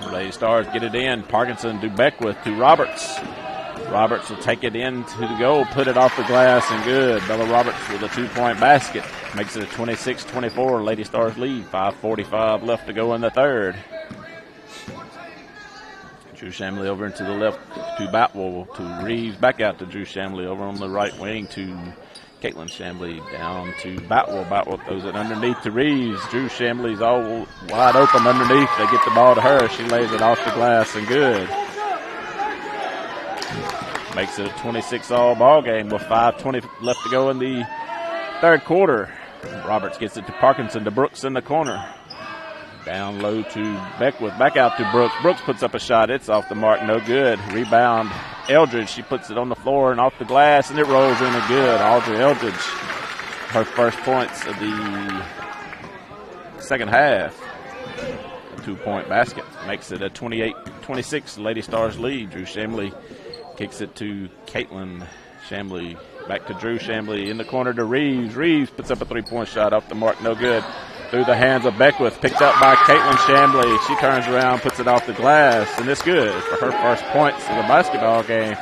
The Lady Stars get it in. Parkinson to Beckwith to Roberts. Roberts will take it in to the goal, put it off the glass, and good. Bella Roberts with a 2-point basket. Makes it a 26-24 Lady Stars lead. 5:45 left to go in the third. Drew Chambly over into the left to Boutwell to Reeves. Back out to Drew Chambly over on the right wing to Caitlin Chambly. Down to Boutwell. Boutwell throws it underneath to Reeves. Drew Chambly's all wide open underneath. They get the ball to her. She lays it off the glass and good. Makes it a 26-all ball game with 5:20 left to go in the third quarter. Roberts gets it to Parkinson to Brooks in the corner. Down low to Beckwith. Back out to Brooks. Brooks puts up a shot. It's off the mark. No good. Rebound, Eldridge. She puts it on the floor and off the glass, and it rolls in and good. Audrey Eldridge, her first points of the second half. 2-point basket. Makes it a 28-26 Lady Stars lead. Drew Shamley kicks it to Caitlin Shamley. Back to Drew Shamley in the corner to Reeves. Reeves puts up a 3-point shot off the mark. No good. Through the hands of Beckwith. Picked up by Caitlin Shamley. She turns around, puts it off the glass, and it's good for her first points of the basketball game.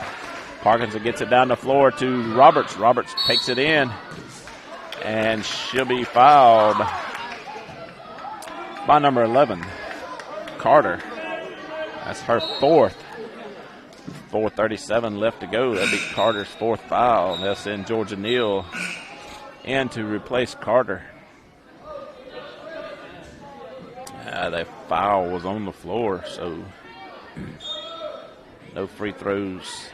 Parkinson gets it down the floor to Roberts. Roberts takes it in, and she'll be fouled by number 11, Carter. That's her fourth. 4:37 left to go. That'd be Carter's fourth foul. They'll send Georgia Neal in to replace Carter. That foul was on the floor, so no free throws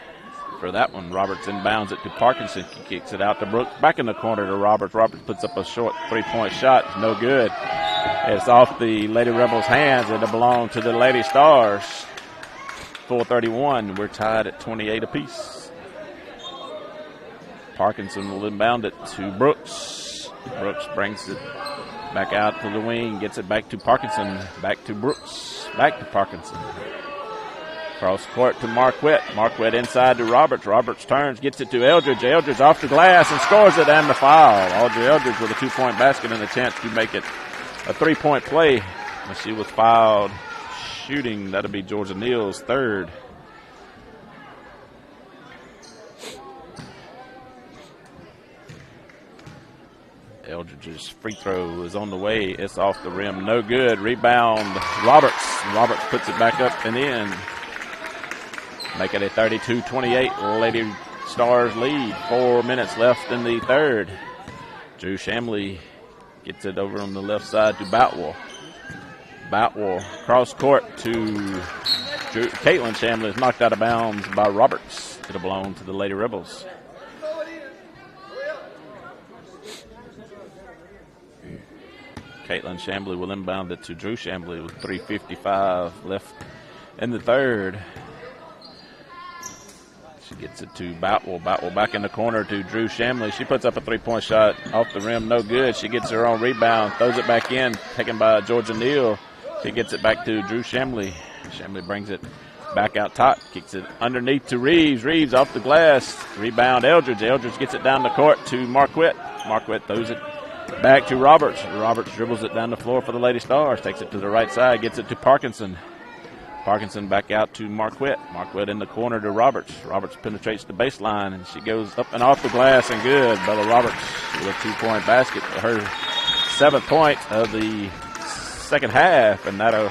for that one. Roberts inbounds it to Parkinson. He kicks it out to Brooks. Back in the corner to Roberts. Roberts puts up a short 3-point shot. It's no good. It's off the Lady Rebels' hands, and it belonged to the Lady Stars. 4:31. We're tied at 28 apiece. Parkinson will inbound it to Brooks. Brooks brings it back out to the wing, gets it back to Parkinson, back to Brooks, back to Parkinson. Cross court to Marquette. Marquette inside to Roberts. Roberts turns, gets it to Eldridge. Eldridge off the glass and scores it, and the foul. Audrey Eldridge with a 2-point basket and a chance to make it a 3-point play. When she was fouled shooting, that'll be Georgia Neal's third. Eldridge's free throw is on the way. It's off the rim. No good. Rebound, Roberts. Roberts puts it back up and in. Make it a 32-28 Lady Stars lead. 4 minutes left in the third. Drew Shamley gets it over on the left side to Boutwell. Boutwell cross court to Caitlin Shamley. Is knocked out of bounds by Roberts. It'll belong to the Lady Rebels. Caitlin Shamley will inbound it to Drew Shamley with 3:55 left in the third. She gets it to Boutwell. Boutwell back in the corner to Drew Shamley. She puts up a 3-point shot off the rim. No good. She gets her own rebound. Throws it back in. Taken by Georgia Neal. She gets it back to Drew Shamley. Shamley brings it back out top. Kicks it underneath to Reeves. Reeves off the glass. Rebound Eldridge. Eldridge gets it down the court to Marquette. Marquette throws it back to Roberts. Roberts dribbles it down the floor for the Lady Stars. Takes it to the right side. Gets it to Parkinson. Parkinson back out to Marquette. Marquette in the corner to Roberts. Roberts penetrates the baseline, and she goes up and off the glass and good. Bella Roberts with a 2-point basket for her 7th point of the second half, and that'll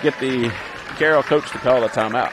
get the Carroll coach to call a timeout.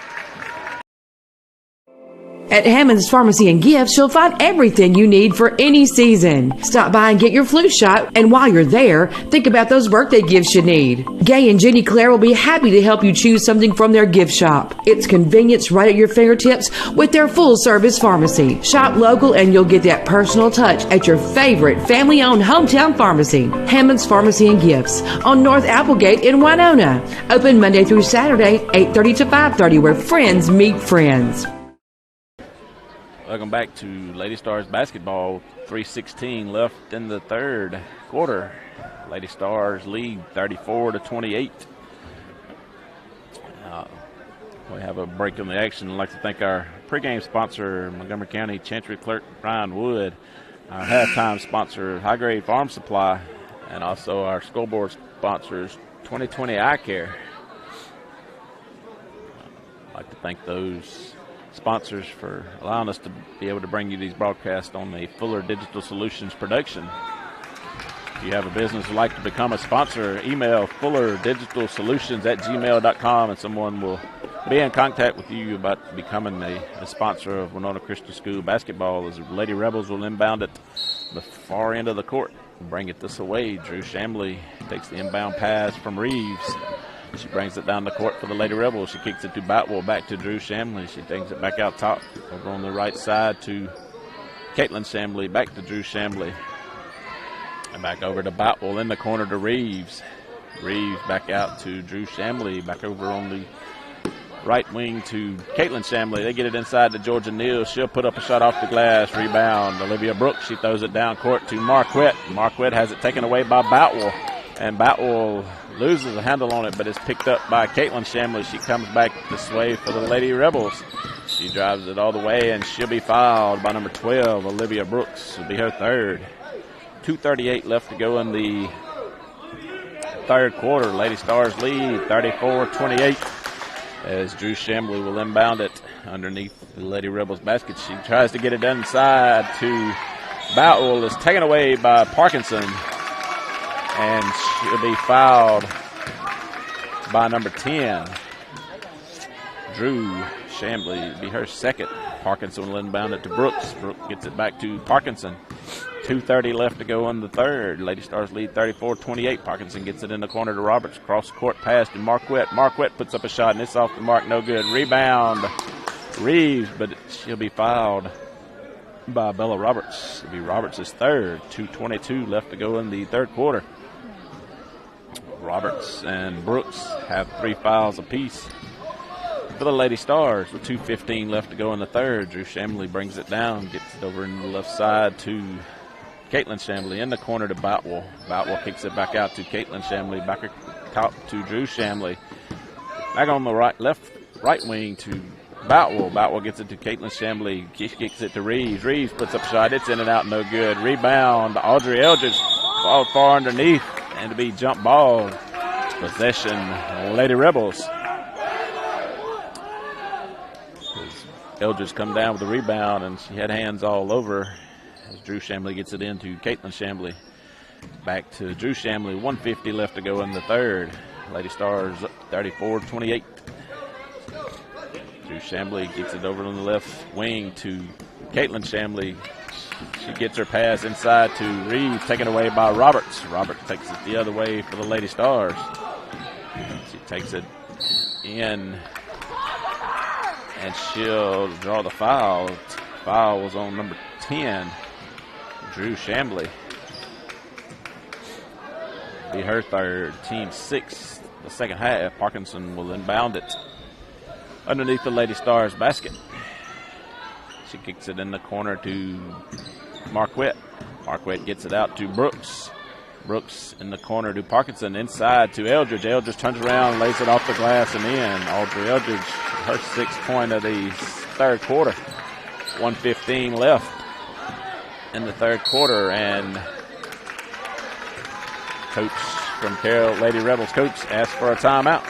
At Hammond's Pharmacy and Gifts, you'll find everything you need for any season. Stop by and get your flu shot, and while you're there, think about those birthday gifts you need. Gay and Jenny Claire will be happy to help you choose something from their gift shop. It's convenience right at your fingertips with their full-service pharmacy. Shop local and you'll get that personal touch at your favorite family-owned hometown pharmacy. Hammond's Pharmacy and Gifts on North Applegate in Winona. Open Monday through Saturday, 8:30 to 5:30, where friends meet friends. Welcome back to Lady Stars basketball. 3:16 left in the third quarter. Lady Stars lead 34-28. We have a break in the action. I'd like to thank our pregame sponsor, Montgomery County Chancery Clerk Brian Wood, our halftime sponsor, High Grade Farm Supply, and also our scoreboard sponsors, 2020 Eye Care. I'd like to thank those sponsors for allowing us to be able to bring you these broadcasts on the Fuller Digital Solutions production. If you have a business who'd like to become a sponsor, email fullerdigitalsolutions@gmail.com, and someone will be in contact with you about becoming a sponsor of Winona Christian School basketball, as the Lady Rebels will inbound it the far end of the court and bring it this way. Drew Shamley takes the inbound pass from Reeves. She brings it down the court for the Lady Rebels. She kicks it to Boutwell, back to Drew Shamley. She takes it back out top over on the right side to Caitlin Shamley, back to Drew Shamley. And back over to Boutwell in the corner to Reeves. Reeves back out to Drew Shamley, back over on the right wing to Caitlin Shamley. They get it inside to Georgia Neal. She'll put up a shot off the glass. Rebound, Olivia Brooks. She throws it down court to Marquette. Marquette has it taken away by Boutwell. And Boutwell loses the handle on it, but it's picked up by Caitlin Shamley. She comes back this way for the Lady Rebels. She drives it all the way, and she'll be fouled by number 12, Olivia Brooks. Will be her third. 2:38 left to go in the third quarter. Lady Stars lead 34-28 as Drew Shamley will inbound it underneath the Lady Rebels basket. She tries to get it inside to Boutwell. Is taken away by Parkinson, and she'll be fouled by number 10. Drew Shamley will be her second. Parkinson will inbound it to Brooks. Brooks gets it back to Parkinson. 2:30 left to go in the third. Lady Stars lead 34-28. Parkinson gets it in the corner to Roberts. Cross court pass to Marquette. Marquette puts up a shot, and it's off the mark. No good. Rebound Reeves, but she'll be fouled by Bella Roberts. It'll be Roberts' third. 2:22 left to go in the third quarter. Roberts and Brooks have 3 fouls apiece for the Lady Stars with 2:15 left to go in the third. Drew Shamley brings it down, gets it over in the left side to Caitlin Shamley in the corner to Boutwell. Boutwell kicks it back out to Caitlin Shamley, back top to Drew Shamley. Back on the right wing to Boutwell. Boutwell gets it to Caitlin Shamley. She kicks it to Reeves. Reeves puts up a shot. It's in and out, no good. Rebound, Audrey Eldridge falls far underneath, and to be jump ball. Possession, Lady Rebels. Eldridge come down with the rebound, and she had hands all over as Drew Shamley gets it into Caitlin Shamley. Back to Drew Shamley. 1:50 left to go in the third. Lady Stars up 34-28. Drew Shamley gets it over on the left wing to Caitlin Shamley. She gets her pass inside to Reeves, taken away by Roberts. Roberts takes it the other way for the Lady Stars. She takes it in, and she'll draw the foul. Foul was on number 10, Drew Shamley. Be her third, team 6, the second half. Parkinson will inbound it underneath the Lady Stars basket. She kicks it in the corner to Marquette. Marquette gets it out to Brooks. Brooks in the corner to Parkinson, inside to Eldridge. Eldridge turns around, lays it off the glass and in. Audrey Eldridge, her 6th point of the third quarter. 1:15 left in the third quarter, and coach from Carroll, Lady Rebels coach, asked for a timeout.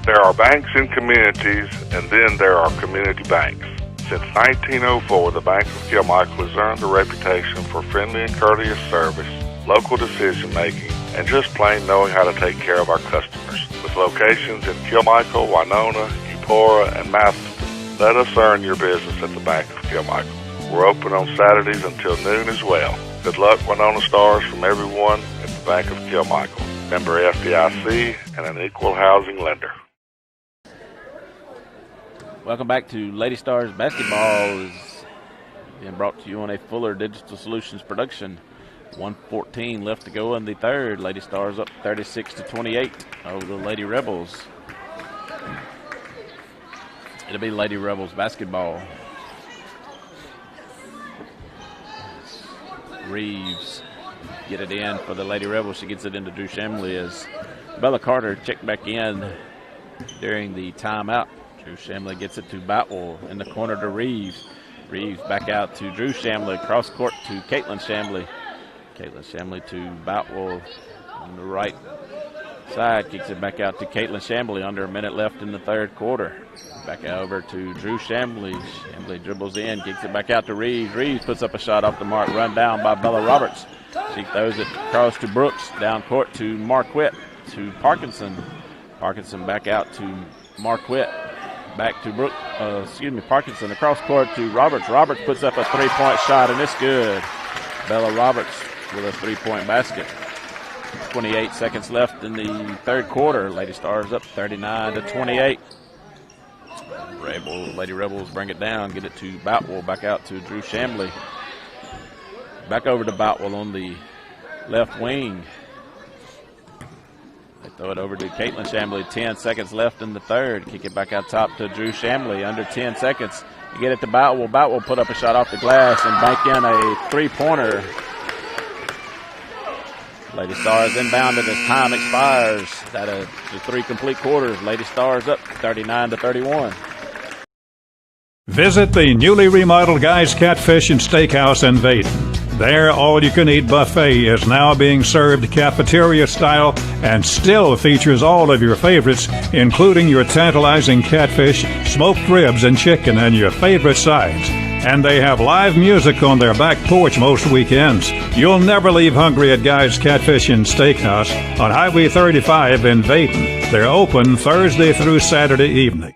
There are banks in communities, and then there are community banks. Since 1904, the Bank of Kilmichael has earned a reputation for friendly and courteous service, local decision-making, and just plain knowing how to take care of our customers. With locations in Kilmichael, Winona, Eupora, and Matheson, let us earn your business at the Bank of Kilmichael. We're open on Saturdays until noon as well. Good luck, Winona Stars, from everyone at the Bank of Kilmichael. Member FDIC and an equal housing lender. Welcome back to Lady Stars Basketball, is being brought to you on a Fuller Digital Solutions production. 1:14 left to go in the third. Lady Stars up 36-28 over the Lady Rebels. It'll be Lady Rebels basketball. Reeves get it in for the Lady Rebels. She gets it into Drew Shamley as Bella Carter checked back in during the timeout. Drew Shamley gets it to Boutwell in the corner to Reeves. Reeves back out to Drew Shamley. Cross court to Caitlin Shamley. Caitlin Shamley to Boutwell on the right side. Kicks it back out to Caitlin Shamley. Under a minute left in the third quarter. Back over to Drew Shamley. Shamley dribbles in. Kicks it back out to Reeves. Reeves puts up a shot off the mark. Run down by Bella Roberts. She throws it across to Brooks. Down court to Marquette. To Parkinson. Parkinson back out to Marquette. Back to Parkinson across court to Roberts. Roberts puts up a 3-point shot, and it's good. Bella Roberts with a 3-point basket. 28 seconds left in the third quarter. Lady Stars up 39-28. Lady Rebels bring it down, get it to Boutwell, back out to Drew Shamley. Back over to Boutwell on the left wing. They throw it over to Caitlin Shamley. 10 seconds left in the third. Kick it back out top to Drew Shamley. Under 10 seconds. They get it to Boutwell. Boutwell put up a shot off the glass and bank in a three-pointer. Lady Stars inbounded as time expires. That is the 3 complete quarters. Lady Stars up 39-31. Visit the newly remodeled Guy's Catfish and Steakhouse in Vaden. Their all-you-can-eat buffet is now being served cafeteria style and still features all of your favorites, including your tantalizing catfish, smoked ribs, and chicken, and your favorite sides. And they have live music on their back porch most weekends. You'll never leave hungry at Guy's Catfish and Steakhouse on Highway 35 in Vaden. They're open Thursday through Saturday evening.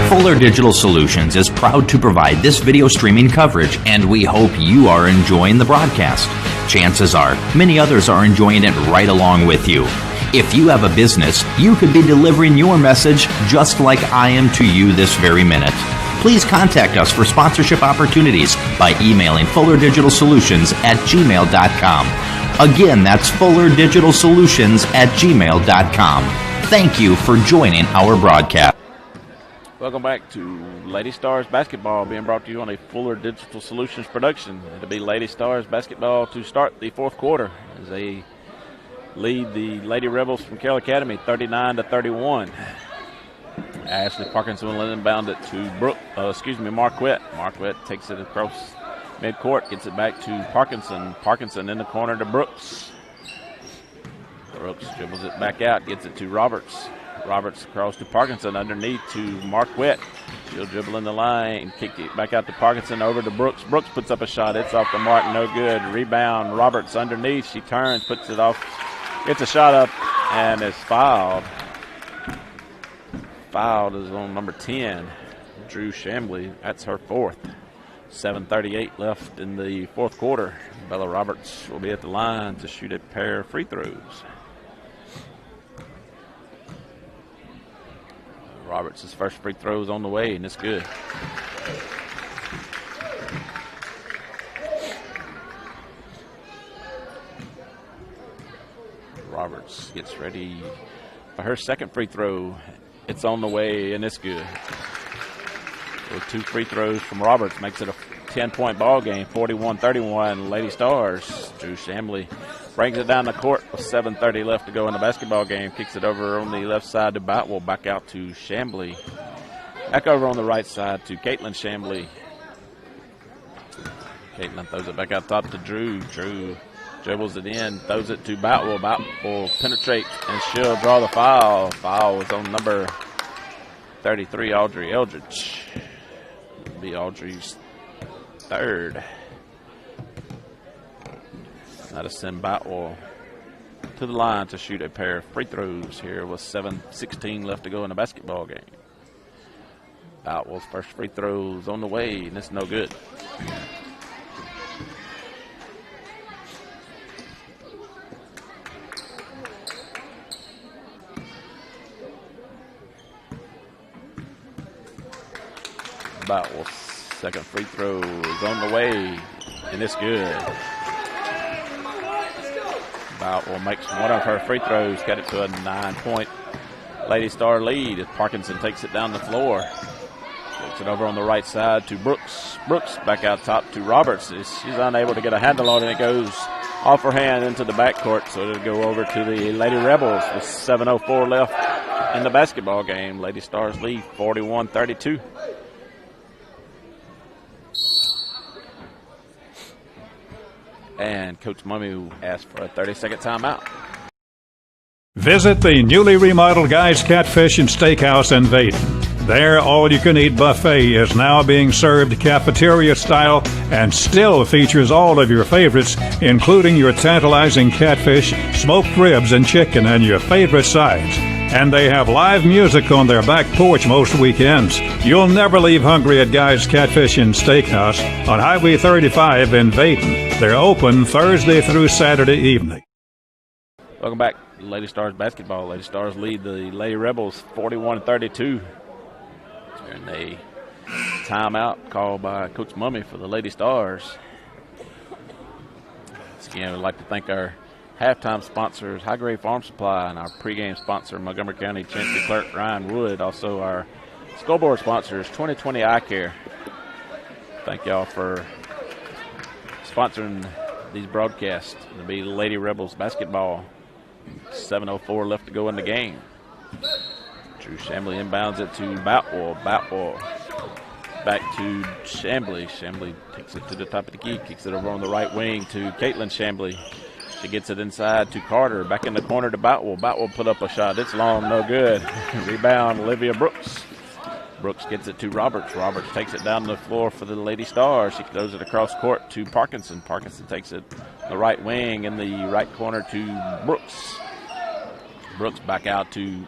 Fuller Digital Solutions is proud to provide this video streaming coverage, and we hope you are enjoying the broadcast. Chances are, many others are enjoying it right along with you. If you have a business, you could be delivering your message just like I am to you this very minute. Please contact us for sponsorship opportunities by emailing fullerdigitalsolutions@gmail.com. Again, that's fullerdigitalsolutions@gmail.com. Thank you for joining our broadcast. Welcome back to Lady Stars basketball, being brought to you on a Fuller Digital Solutions production. It'll be Lady Stars basketball to start the fourth quarter as they lead the Lady Rebels from Carroll Academy 39-31. Ashley Parkinson will inbound it to Marquette. Marquette takes it across midcourt, gets it back to Parkinson. Parkinson in the corner to Brooks. Brooks dribbles it back out, gets it to Roberts. Roberts across to Parkinson, underneath to Marquette. She'll dribble in the line, kick it back out to Parkinson, over to Brooks. Brooks puts up a shot. It's off the mark, no good. Rebound, Roberts underneath. She turns, puts it off, gets a shot up, and is fouled. Fouled is on number 10, Drew Shambly. That's her fourth. 7:38 left in the fourth quarter. Bella Roberts will be at the line to shoot a pair of free throws. Roberts' first free throw is on the way, and it's good. Roberts gets ready for her second free throw. It's on the way, and it's good. With 2 free throws from Roberts makes it a 10-point ball game, 41-31, Lady Stars. Drew Shambly brings it down the court with 7:30 left to go in the basketball game. Kicks it over on the left side to Boutwell, back out to Shambly. Back over on the right side to Caitlin Shambly. Caitlin throws it back out top to Drew. Drew dribbles it in, throws it to Boutwell. Boutwell penetrates, and she'll draw the foul. Foul was on number 33, Audrey Eldridge. It'll be Audrey's third. That'll send Boutwell to the line to shoot a pair of free throws here with 7:16 left to go in the basketball game. Boutwell's first free throw's on the way, and it's no good. Boutwell's second free throw is on the way, and it's good. Boutwell makes one of her free throws, got it to a 9-point Lady Star lead as Parkinson takes it down the floor. Takes it over on the right side to Brooks. Brooks back out top to Roberts. She's unable to get a handle on it. It goes off her hand into the backcourt, so it'll go over to the Lady Rebels with 7:04 left in the basketball game. Lady Stars lead 41-32. And Coach Mummy asked for a 30-second timeout. Visit the newly remodeled Guy's Catfish and Steakhouse in Vaden. Their all-you-can-eat buffet is now being served cafeteria style and still features all of your favorites, including your tantalizing catfish, smoked ribs, and chicken, and your favorite sides. And they have live music on their back porch most weekends. You'll never leave hungry at Guy's Catfish and Steakhouse on Highway 35 in Vaden. They're open Thursday through Saturday evening. Welcome back to Lady Stars basketball. Lady Stars lead the Lady Rebels 41-32. And a timeout called by Coach Mummy for the Lady Stars. Once again, we'd like to thank our halftime sponsors, High Grade Farm Supply, and our pregame sponsor, Montgomery County Chancery Clerk Ryan Wood. Also our scoreboard sponsors, 2020 Eye Care. Thank y'all for sponsoring these broadcasts. It'll be Lady Rebels basketball. 7:04 left to go in the game. Drew Chambly inbounds it to Boutwell. Boutwell back to Chambly. Chambly takes it to the top of the key, kicks it over on the right wing to Caitlin Chambly. She gets it inside to Carter. Back in the corner to Boutwell. Boutwell put up a shot. It's long, no good. Rebound, Olivia Brooks. Brooks gets it to Roberts. Roberts takes it down the floor for the Lady Stars. She throws it across court to Parkinson. Parkinson takes it the right wing in the right corner to Brooks. Brooks back out to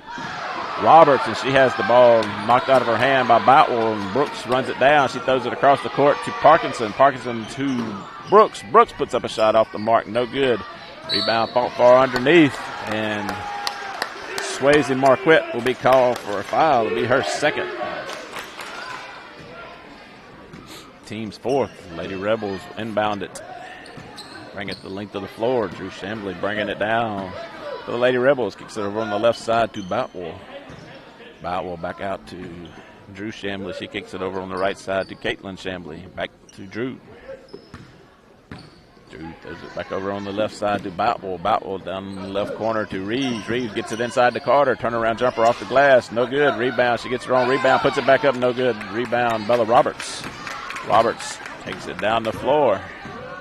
Roberts, and she has the ball knocked out of her hand by Boutwell, and Brooks runs it down. She throws it across the court to Parkinson. Parkinson to Brooks. Brooks puts up a shot off the mark. No good. Rebound fought far underneath, and Swayze Marquette will be called for a foul. It'll be her second. Team's fourth. Lady Rebels inbound it. Bring it the length of the floor. Drew Chambly bringing it down for the Lady Rebels. Kicks it over on the left side to Boutwell. Boutwell back out to Drew Chambly. She kicks it over on the right side to Caitlin Chambly. Back to Drew. Drew throws it back over on the left side to Boutwell. Boutwell down in the left corner to Reeves. Reeves gets it inside to Carter. Turnaround jumper off the glass. No good. Rebound. She gets her own rebound. Puts it back up. No good. Rebound. Bella Roberts. Roberts takes it down the floor.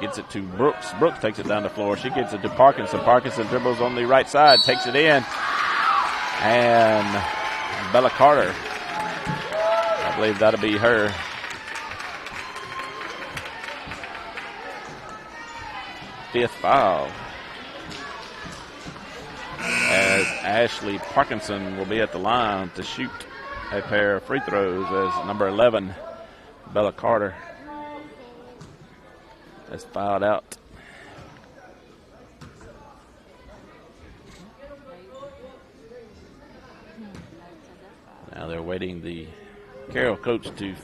Gets it to Brooks. Brooks takes it down the floor. She gets it to Parkinson. Parkinson dribbles on the right side. Takes it in. And Bella Carter. I believe that'll be her fifth foul, as Ashley Parkinson will be at the line to shoot a pair of free throws as number 11, Bella Carter, has fouled out. Now they're waiting the Carroll coach to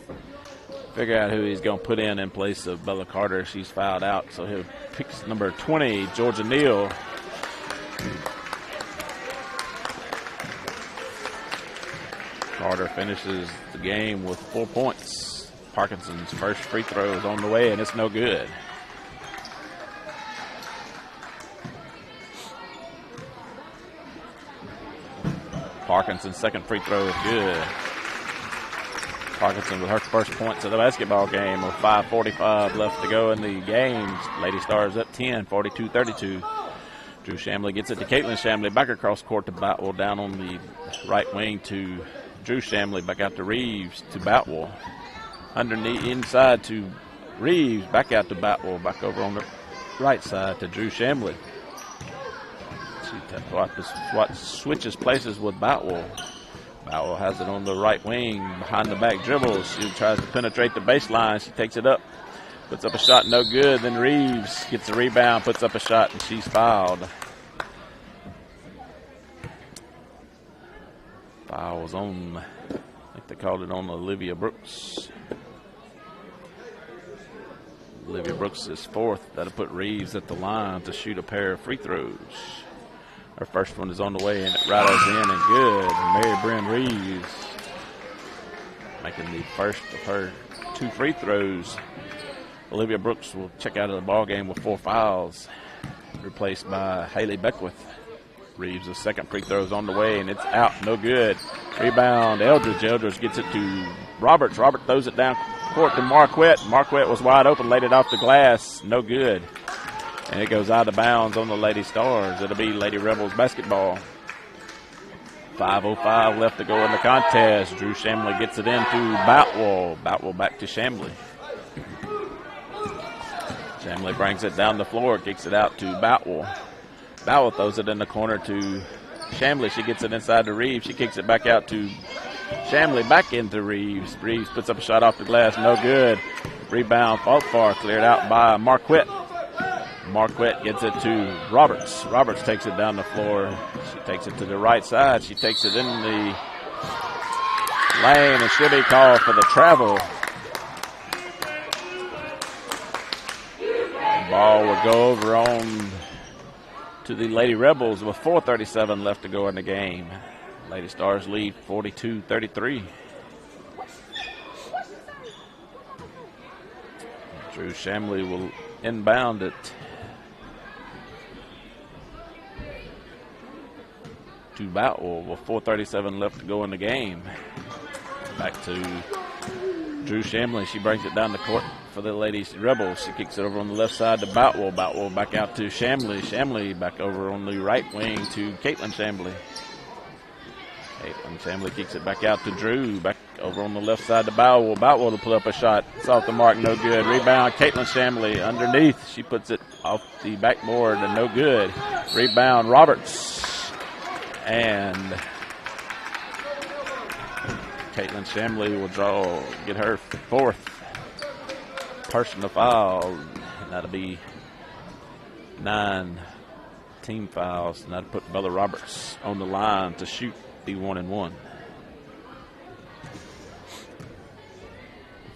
figure out who he's going to put in place of Bella Carter. She's fouled out, so he'll pick number 20, Georgia Neal. Carter finishes the game with 4 points. Parkinson's first free throw is on the way, and it's no good. Parkinson's second free throw is good. Parkinson with her first points of the basketball game with 5:45 left to go in the game. Lady Stars up 10, 42-32. Drew Chambly gets it to Caitlin Chambly. Back across court to Boutwell. Down on the right wing to Drew Chambly. Back out to Reeves to Boutwell. Underneath inside to Reeves. Back out to Boutwell. Back over on the right side to Drew Chambly. What switches places with Boutwell. Boutwell has it on the right wing, behind the back dribbles. She tries to penetrate the baseline. She takes it up, puts up a shot, no good. Then Reeves gets a rebound, puts up a shot, and she's fouled. Foul was on, I think they called it on Olivia Brooks. Olivia Brooks is fourth. That'll put Reeves at the line to shoot a pair of free throws. Her first one is on the way, and it rattles in and good. Mary Bryn Reeves making the first of her 2 free throws. Olivia Brooks will check out of the ball game with 4 fouls, replaced by Haley Beckwith. Reeves' second free throw is on the way, and it's out, no good. Rebound, Eldridge. Eldridge gets it to Roberts. Robert throws it down court to Marquette. Marquette was wide open, laid it off the glass, no good. And it goes out of bounds on the Lady Stars. It'll be Lady Rebels basketball. 5:05 left to go in the contest. Drew Chambly gets it into Boutwell. Boutwell back to Chambly. Chambly brings it down the floor, kicks it out to Boutwell. Boutwell throws it in the corner to Chambly. She gets it inside to Reeves. She kicks it back out to Chambly, back into Reeves. Reeves puts up a shot off the glass, no good. Rebound, fought far, cleared out by Marquette. Marquette gets it to Roberts. Roberts takes it down the floor. She takes it to the right side. She takes it in the lane and should be called for the travel. The ball will go over on to the Lady Rebels with 4:37 left to go in the game. Lady Stars lead 42-33. Drew Shamley will inbound it to Boutwell with 4:37 left to go in the game. Back to Drew Shamley. She brings it down the court for the Ladies Rebels. She kicks it over on the left side to Boutwell. Boutwell back out to Shamley. Shamley back over on the right wing to Caitlin Shamley. Caitlin Shamley kicks it back out to Drew. Back over on the left side to Boutwell. Boutwell to pull up a shot. It's off the mark, no good. Rebound, Caitlin Shamley underneath. She puts it off the backboard and no good. Rebound, Roberts. And Caitlin Shamley will get her fourth personal foul. That'll be 9 team fouls. And that'll put Bella Roberts on the line to shoot the 1-and-1.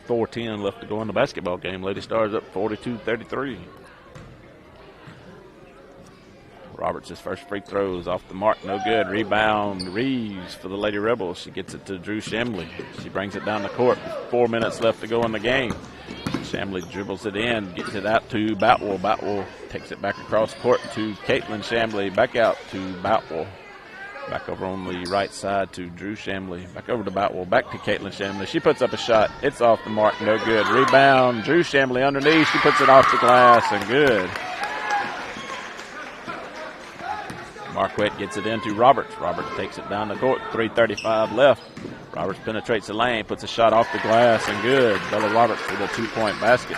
4:10 left to go in the basketball game. Lady Stars up 42-33. Roberts' first free throws off the mark, no good. Rebound, Reeves for the Lady Rebels. She gets it to Drew Shamley. She brings it down the court. 4 minutes left to go in the game. Shamley dribbles it in, gets it out to Boutwell. Boutwell takes it back across court to Caitlin Shamley. Back out to Boutwell. Back over on the right side to Drew Shamley. Back over to Boutwell. Back to Caitlin Shamley. She puts up a shot. It's off the mark, no good. Rebound, Drew Shamley underneath. She puts it off the glass and good. Marquette gets it into Roberts. Roberts takes it down the court. 3:35 left. Roberts penetrates the lane, puts a shot off the glass and good. Bella Roberts with a 2-point basket.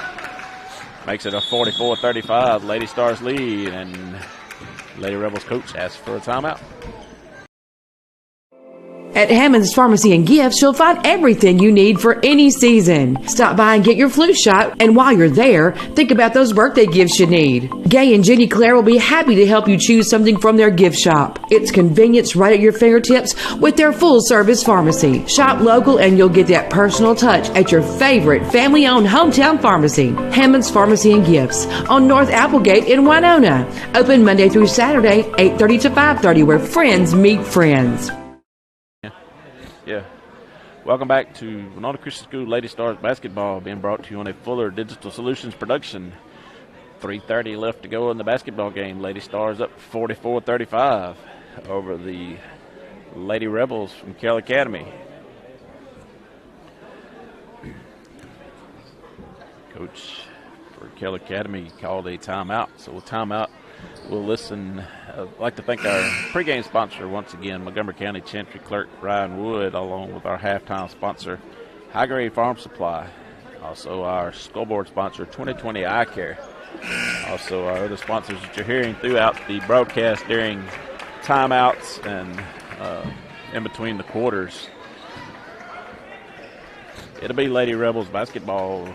Makes it a 44-35. Lady Stars lead, and Lady Rebels coach asks for a timeout. At Hammond's Pharmacy and Gifts, you'll find everything you need for any season. Stop by and get your flu shot, and while you're there, think about those birthday gifts you need. Gay and Jenny Claire will be happy to help you choose something from their gift shop. It's convenience right at your fingertips with their full-service pharmacy. Shop local and you'll get that personal touch at your favorite family-owned hometown pharmacy. Hammond's Pharmacy and Gifts on North Applegate in Winona. Open Monday through Saturday, 8:30 to 5:30, where friends meet friends. Yeah. Welcome back to Winona Christian School Lady Stars basketball, being brought to you on a Fuller Digital Solutions production. 3:30 left to go in the basketball game. Lady Stars up 44-35 over the Lady Rebels from Carroll Academy. Coach for Carroll Academy called a timeout. So a timeout. We'll listen. I'd like to thank our pregame sponsor once again, Montgomery County Chantry Clerk Ryan Wood, along with our halftime sponsor, High Grade Farm Supply. Also our scoreboard sponsor, 2020 Eye Care. Also our other sponsors that you're hearing throughout the broadcast during timeouts and in between the quarters. It'll be Lady Rebels basketball,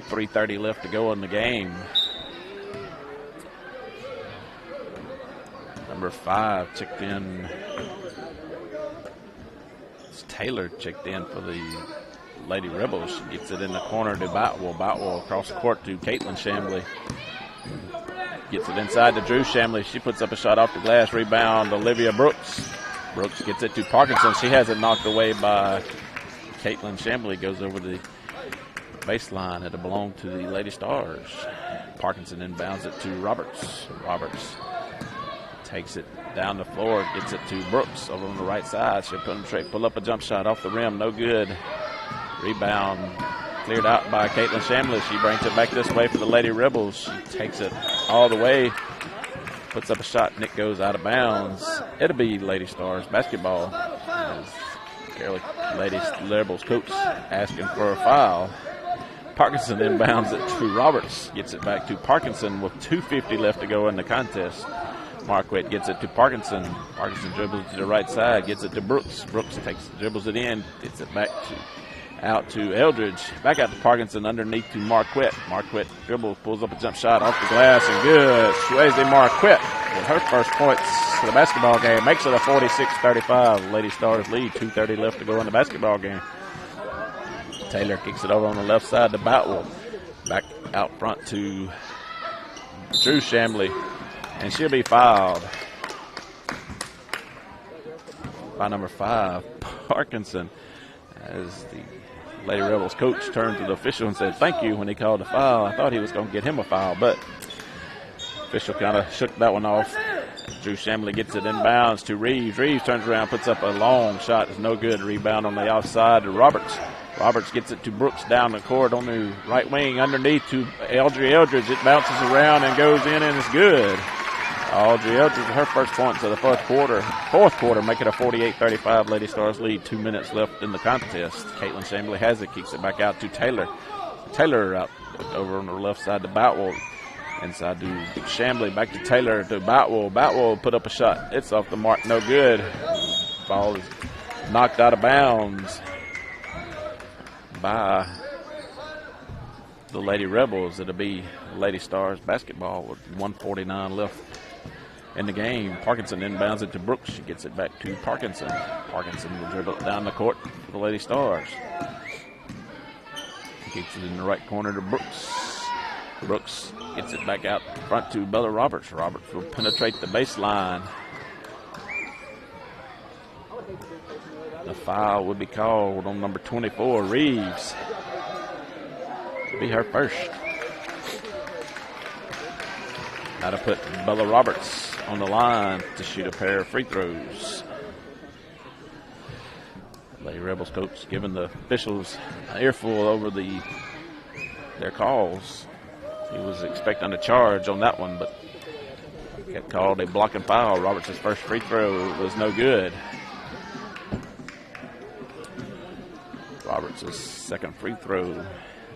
3:30 left to go in the game. Number 5 checked in. It's Taylor checked in for the Lady Rebels. She gets it in the corner to Boutwell. Boutwell across the court to Caitlin Shamley. Gets it inside to Drew Shamley. She puts up a shot off the glass. Rebound, Olivia Brooks. Brooks gets it to Parkinson. She has it knocked away by Caitlin Shamley. Goes over the baseline. It'll belong to the Lady Stars. Parkinson inbounds it to Roberts. Roberts takes it down the floor, gets it to Brooks over on the right side. She'll penetrate, pull up a jump shot off the rim, no good. Rebound cleared out by Caitlin Shamley. She brings it back this way for the Lady Rebels. She takes it all the way, puts up a shot, and it goes out of bounds. It'll be Lady Stars basketball. As Carroll Lady Rebels coach asking for a foul. Parkinson inbounds it to Roberts, gets it back to Parkinson with 2:50 left to go in the contest. Marquette gets it to Parkinson. Parkinson dribbles to the right side, gets it to Brooks. Brooks dribbles it in, gets it back out to Eldridge. Back out to Parkinson, underneath to Marquette. Marquette dribbles, pulls up a jump shot off the glass, and good. Swayze Marquette with her first points for the basketball game. Makes it a 46-35. Lady Stars lead, 2:30 left to go in the basketball game. Taylor kicks it over on the left side to Boutwell. Back out front to Drew Shamley. And she'll be fouled by number 5, Parkinson, as the Lady Rebels coach turned to the official and said thank you when he called the foul. I thought he was going to get him a foul, but official kind of shook that one off. Drew Shamley gets it inbounds to Reeves. Reeves turns around, puts up a long shot. It's no good. Rebound on the outside to Roberts. Roberts gets it to Brooks down the court on the right wing underneath to Audrey Eldridge. It bounces around and goes in, and it's good. Audrey Eldridge, her first points of the fourth quarter, make it a 48-35 Lady Stars lead. 2 minutes left in the contest. Caitlin Shamley has it, kicks it back out to Taylor. Taylor out over on the left side to Boutwell. Inside to Shamley, back to Taylor to Boutwell. Boutwell put up a shot. It's off the mark, no good. Ball is knocked out of bounds by the Lady Rebels. It'll be Lady Stars basketball with 1:49 left in the game. Parkinson inbounds it to Brooks. She gets it back to Parkinson. Parkinson will dribble it down the court for the Lady Stars. Gets it in the right corner to Brooks. Brooks gets it back out front to Bella Roberts. Roberts will penetrate the baseline. The foul would be called on number 24, Reeves. It'll be her first. That'll put Bella Roberts on the line to shoot a pair of free throws. Lady Rebels coach giving the officials an earful over their calls. He was expecting a charge on that one, but got called a blocking foul. Roberts' first free throw was no good. Roberts' second free throw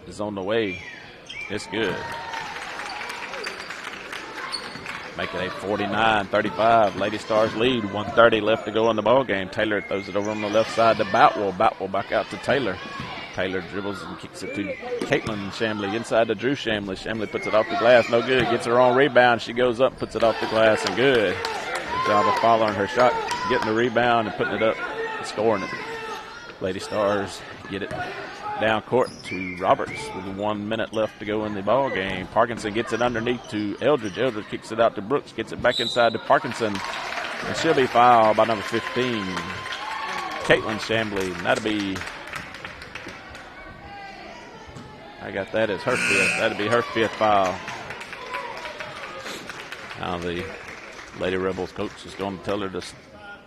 is on the way. It's good. Make it a 49-35 Lady Stars lead. 1:30 left to go in the ball game. Taylor throws it over on the left side to Boutwell. Boutwell back out to Taylor. Taylor dribbles and kicks it to Caitlin Shamley inside to Drew Shamley. Shamley puts it off the glass. No good. Gets her own rebound. She goes up, puts it off the glass, and good. Good job of following her shot, getting the rebound and putting it up and scoring it. Lady Stars get it down court to Roberts with 1 minute left to go in the ball game. Parkinson gets it underneath to Eldridge. Eldridge kicks it out to Brooks. Gets it back inside to Parkinson. And she'll be fouled by number 15, Caitlin Shamley. And that'll be... I got that as her fifth. That'd be her fifth foul. Now the Lady Rebels coach is going to tell her to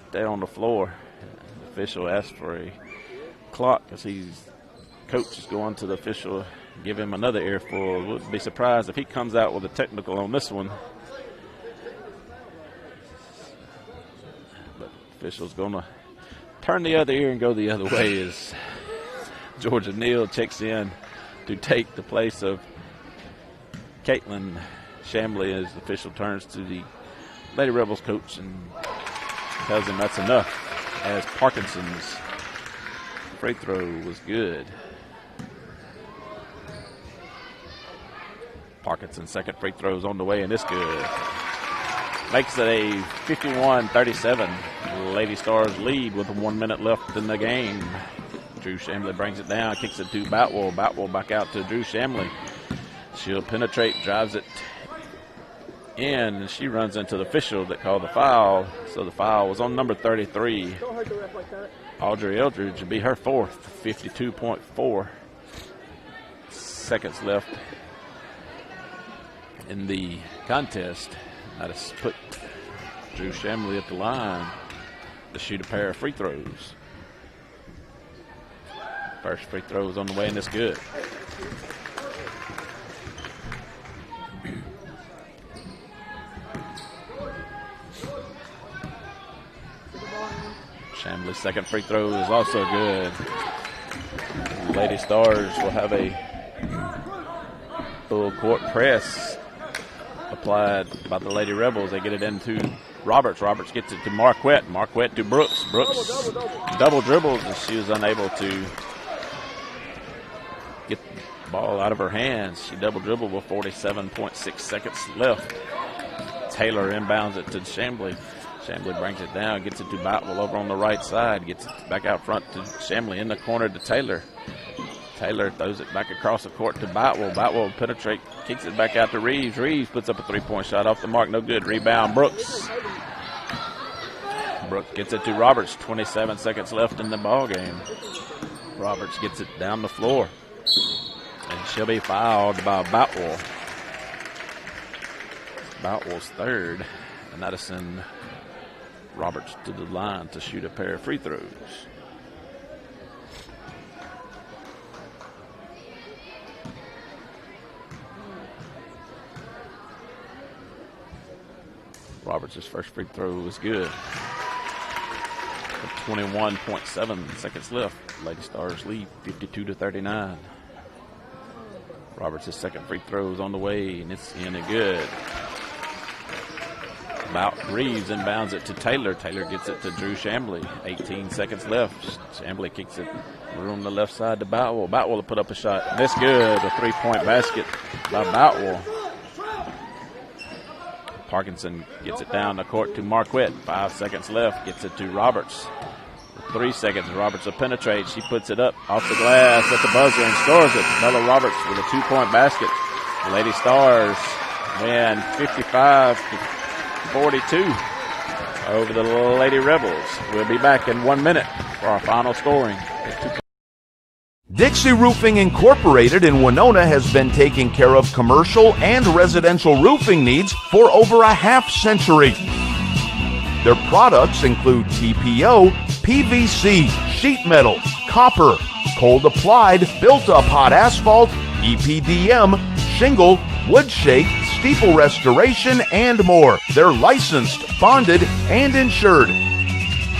stay on the floor. The official asked for a clock as coach is going to the official, give him another earful. Wouldn't be surprised if he comes out with a technical on this one. But the official's going to turn the other ear and go the other way as Georgia Neal checks in to take the place of Caitlin Shamley as the official turns to the Lady Rebels coach and tells him that's enough, as Parkinson's free throw was good. Parkinson's second free throw is on the way, and it's good. Makes it a 51-37 Lady Stars lead with 1 minute left in the game. Drew Shamley brings it down, kicks it to Boutwell. Boutwell back out to Drew Shamley. She'll penetrate, drives it in, and she runs into the official that called the foul. So the foul was on number 33. Audrey Eldridge will be her fourth. 52.4 seconds left in the contest. That has put Drew Shamley at the line to shoot a pair of free throws. First free throw is on the way, and it's good. Shamley's second free throw is also good. Lady Stars will have a full court press applied by the Lady Rebels. They get it into Roberts. Roberts gets it to Marquette. Marquette to Brooks. Brooks double dribbles, and she was unable to get the ball out of her hands. She double dribbled with 47.6 seconds left. Taylor inbounds it to Shamley. Shamley brings it down, gets it to Boutwell over on the right side, gets it back out front to Shamley in the corner to Taylor. Taylor throws it back across the court to Boutwell. Boutwell penetrate, kicks it back out to Reeves. Reeves puts up a three-point shot off the mark. No good. Rebound, Brooks. Brooks gets it to Roberts. 27 seconds left in the ball game. Roberts gets it down the floor. And she'll be fouled by Boutwell. Boutwell's third. And that'll send Roberts to the line to shoot a pair of free throws. Roberts' first free throw was good. 21.7 seconds left. Lady Stars lead 52-39. Roberts' second free throw is on the way, and it's in and good. Reeves inbounds it to Taylor. Taylor gets it to Drew Chambly. 18 seconds left. Chambly kicks it on the left side to Boutwell. Boutwell will put up a shot. That's good. A three-point basket by Boutwell. Parkinson gets it down the court to Marquette. 5 seconds left. Gets it to Roberts. 3 seconds. Roberts will penetrate. She puts it up off the glass at the buzzer and scores it. Bella Roberts with a 2-point basket. The Lady Stars win 55-42 over the Lady Rebels. We'll be back in 1 minute for our final scoring. Dixie Roofing Incorporated in Winona has been taking care of commercial and residential roofing needs for over a half century. Their products include TPO, PVC, sheet metal, copper, cold applied, built up hot asphalt, EPDM, shingle, wood shake, steeple restoration, and more. They're licensed, bonded, and insured.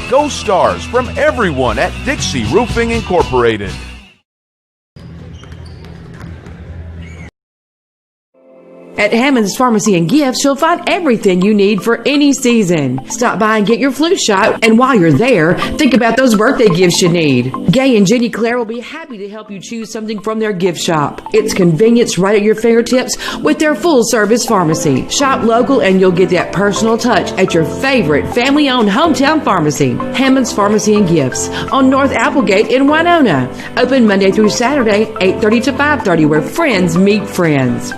Go Stars from everyone at Dixie Roofing Incorporated. At Hammond's Pharmacy and Gifts, you'll find everything you need for any season. Stop by and get your flu shot, and while you're there, think about those birthday gifts you need. Gay and Jenny Claire will be happy to help you choose something from their gift shop. It's convenience right at your fingertips with their full-service pharmacy. Shop local and you'll get that personal touch at your favorite family-owned hometown pharmacy. Hammond's Pharmacy and Gifts on North Applegate in Winona. Open Monday through Saturday, 8:30 to 5:30, where friends meet friends.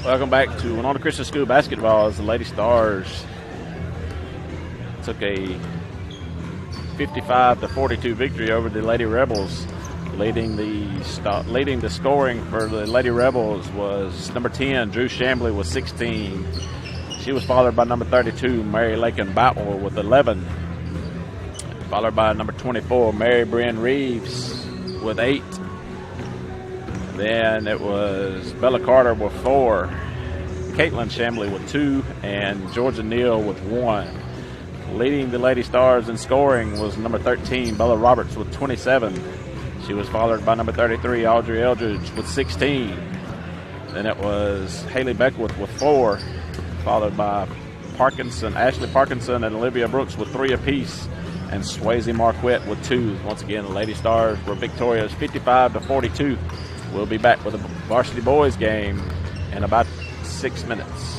Welcome back to Winona Christian School basketball as the Lady Stars took a 55-42 victory over the Lady Rebels. Leading the scoring for the Lady Rebels was number 10, Drew Chambly, with 16. She was followed by number 32, Mary Lakin Boutwell, with 11. Followed by number 24, Mary Bryn Reeves, with 8. Then it was Bella Carter with 4, Caitlin Chambly with 2, and Georgia Neal with 1. Leading the Lady Stars in scoring was number 13, Bella Roberts, with 27. She was followed by number 33, Audrey Eldridge, with 16. Then it was Haley Beckwith with 4, followed by Ashley Parkinson and Olivia Brooks with 3 apiece, and Swayze Marquette with 2. Once again, the Lady Stars were victorious 55-42. We'll be back with a varsity boys game in about 6 minutes.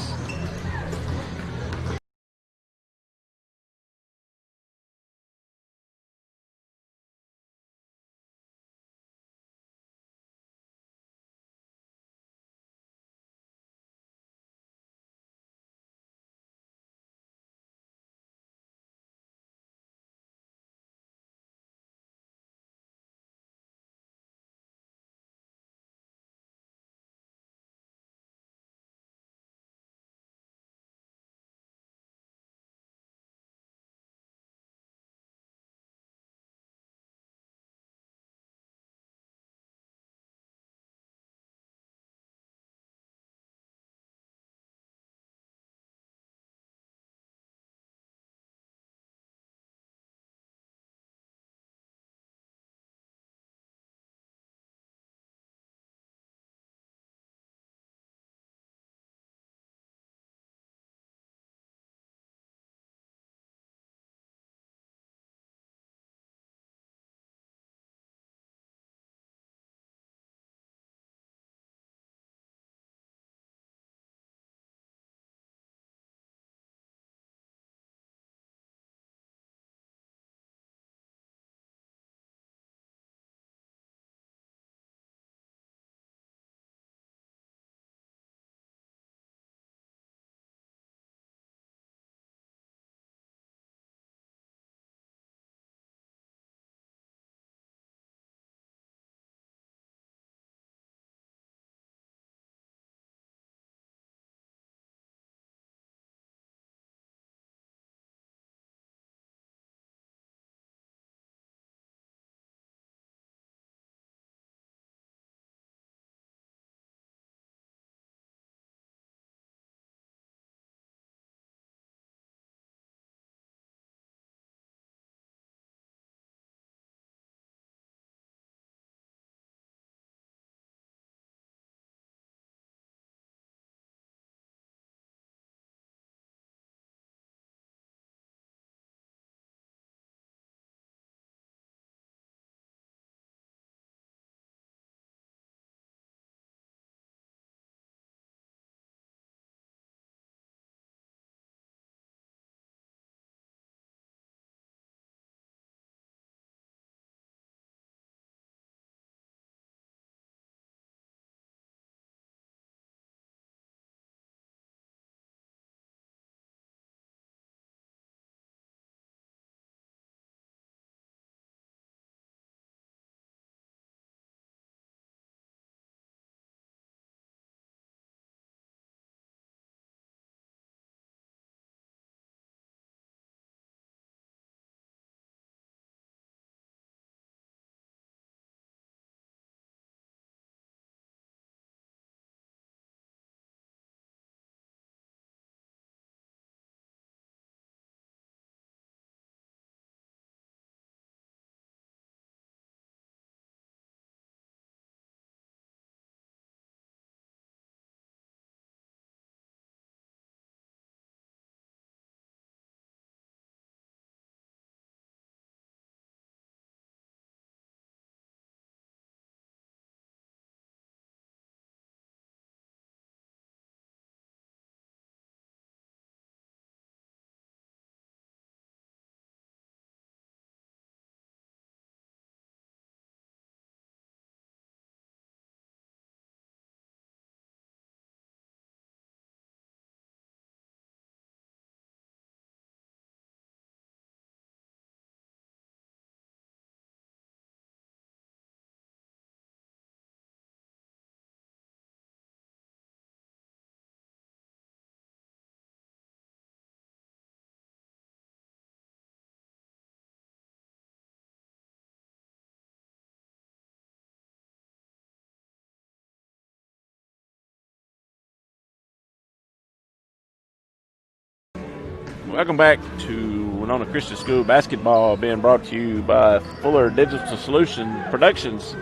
Welcome back to Winona Christian School basketball, being brought to you by Fuller Digital Solution Productions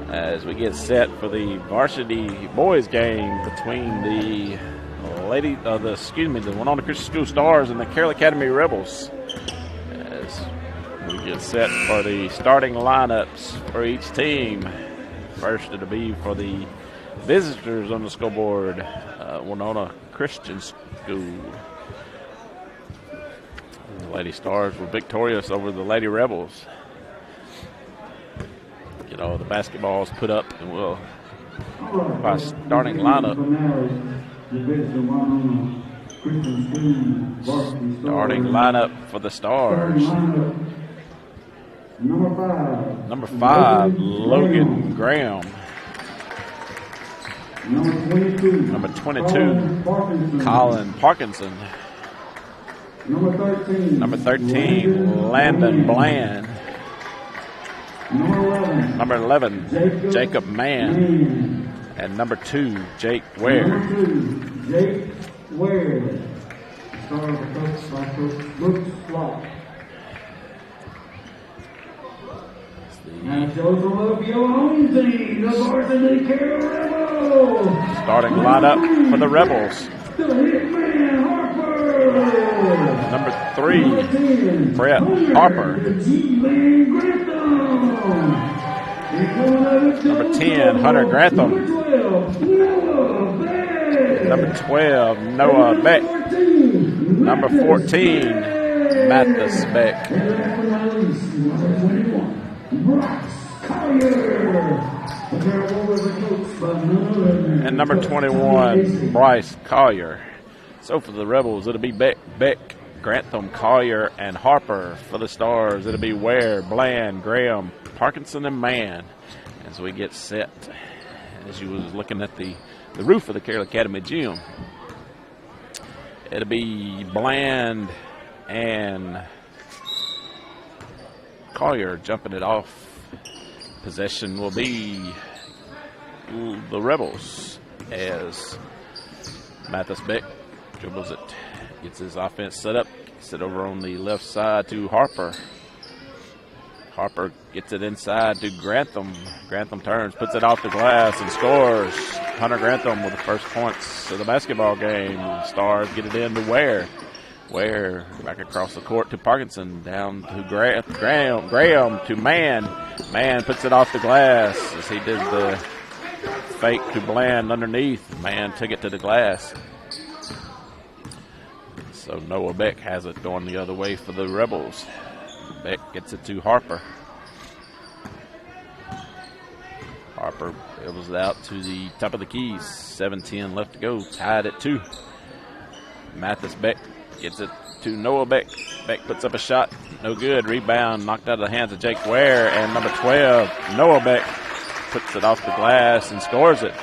as we get set for the varsity boys game between the Winona Christian School Stars and the Carroll Academy Rebels. As we get set for the starting lineups for each team. First, it'll be for the visitors on the scoreboard, Winona Christian School. The Lady Stars were victorious over the Lady Rebels. Get all the basketballs put up, and we'll by starting lineup. Starting lineup for the Stars. Number 5, Logan Graham. Number 22, Colin Parkinson. Number 13, Landon Bland. Number 11, Jacob Mann. And number 2, Jake Ware. Starting lineup for the Rebels. Number 3, Brett Harper. Number 10, Hunter Grantham. Number 12, Noah Beck. Number 14, Mathis Beck. And number 21, Bryce Collier. So for the Rebels, it'll be Beck, Grantham, Collier, and Harper. For the Stars, it'll be Ware, Bland, Graham, Parkinson, and Mann. As we get set, as you was looking at the roof of the Carroll Academy gym, it'll be Bland and Collier jumping it off. Possession will be the Rebels as Mathis Beck dribbles it, gets his offense set up, gets it over on the left side to Harper. Harper gets it inside to Grantham. Grantham turns, puts it off the glass, and scores. Hunter Grantham with the first points of the basketball game. Stars get it in to Ware. Ware back across the court to Parkinson, down to Graham to Mann. Mann puts it off the glass as he did the fake to Bland underneath. Mann took it to the glass. So Noah Beck has it going the other way for the Rebels. Beck gets it to Harper. Harper dribbles it out to the top of the keys. 7:10 left to go. Tied at 2. Mathis Beck gets it to Noah Beck. Beck puts up a shot. No good. Rebound knocked out of the hands of Jake Ware. And number 12, Noah Beck, puts it off the glass and scores it.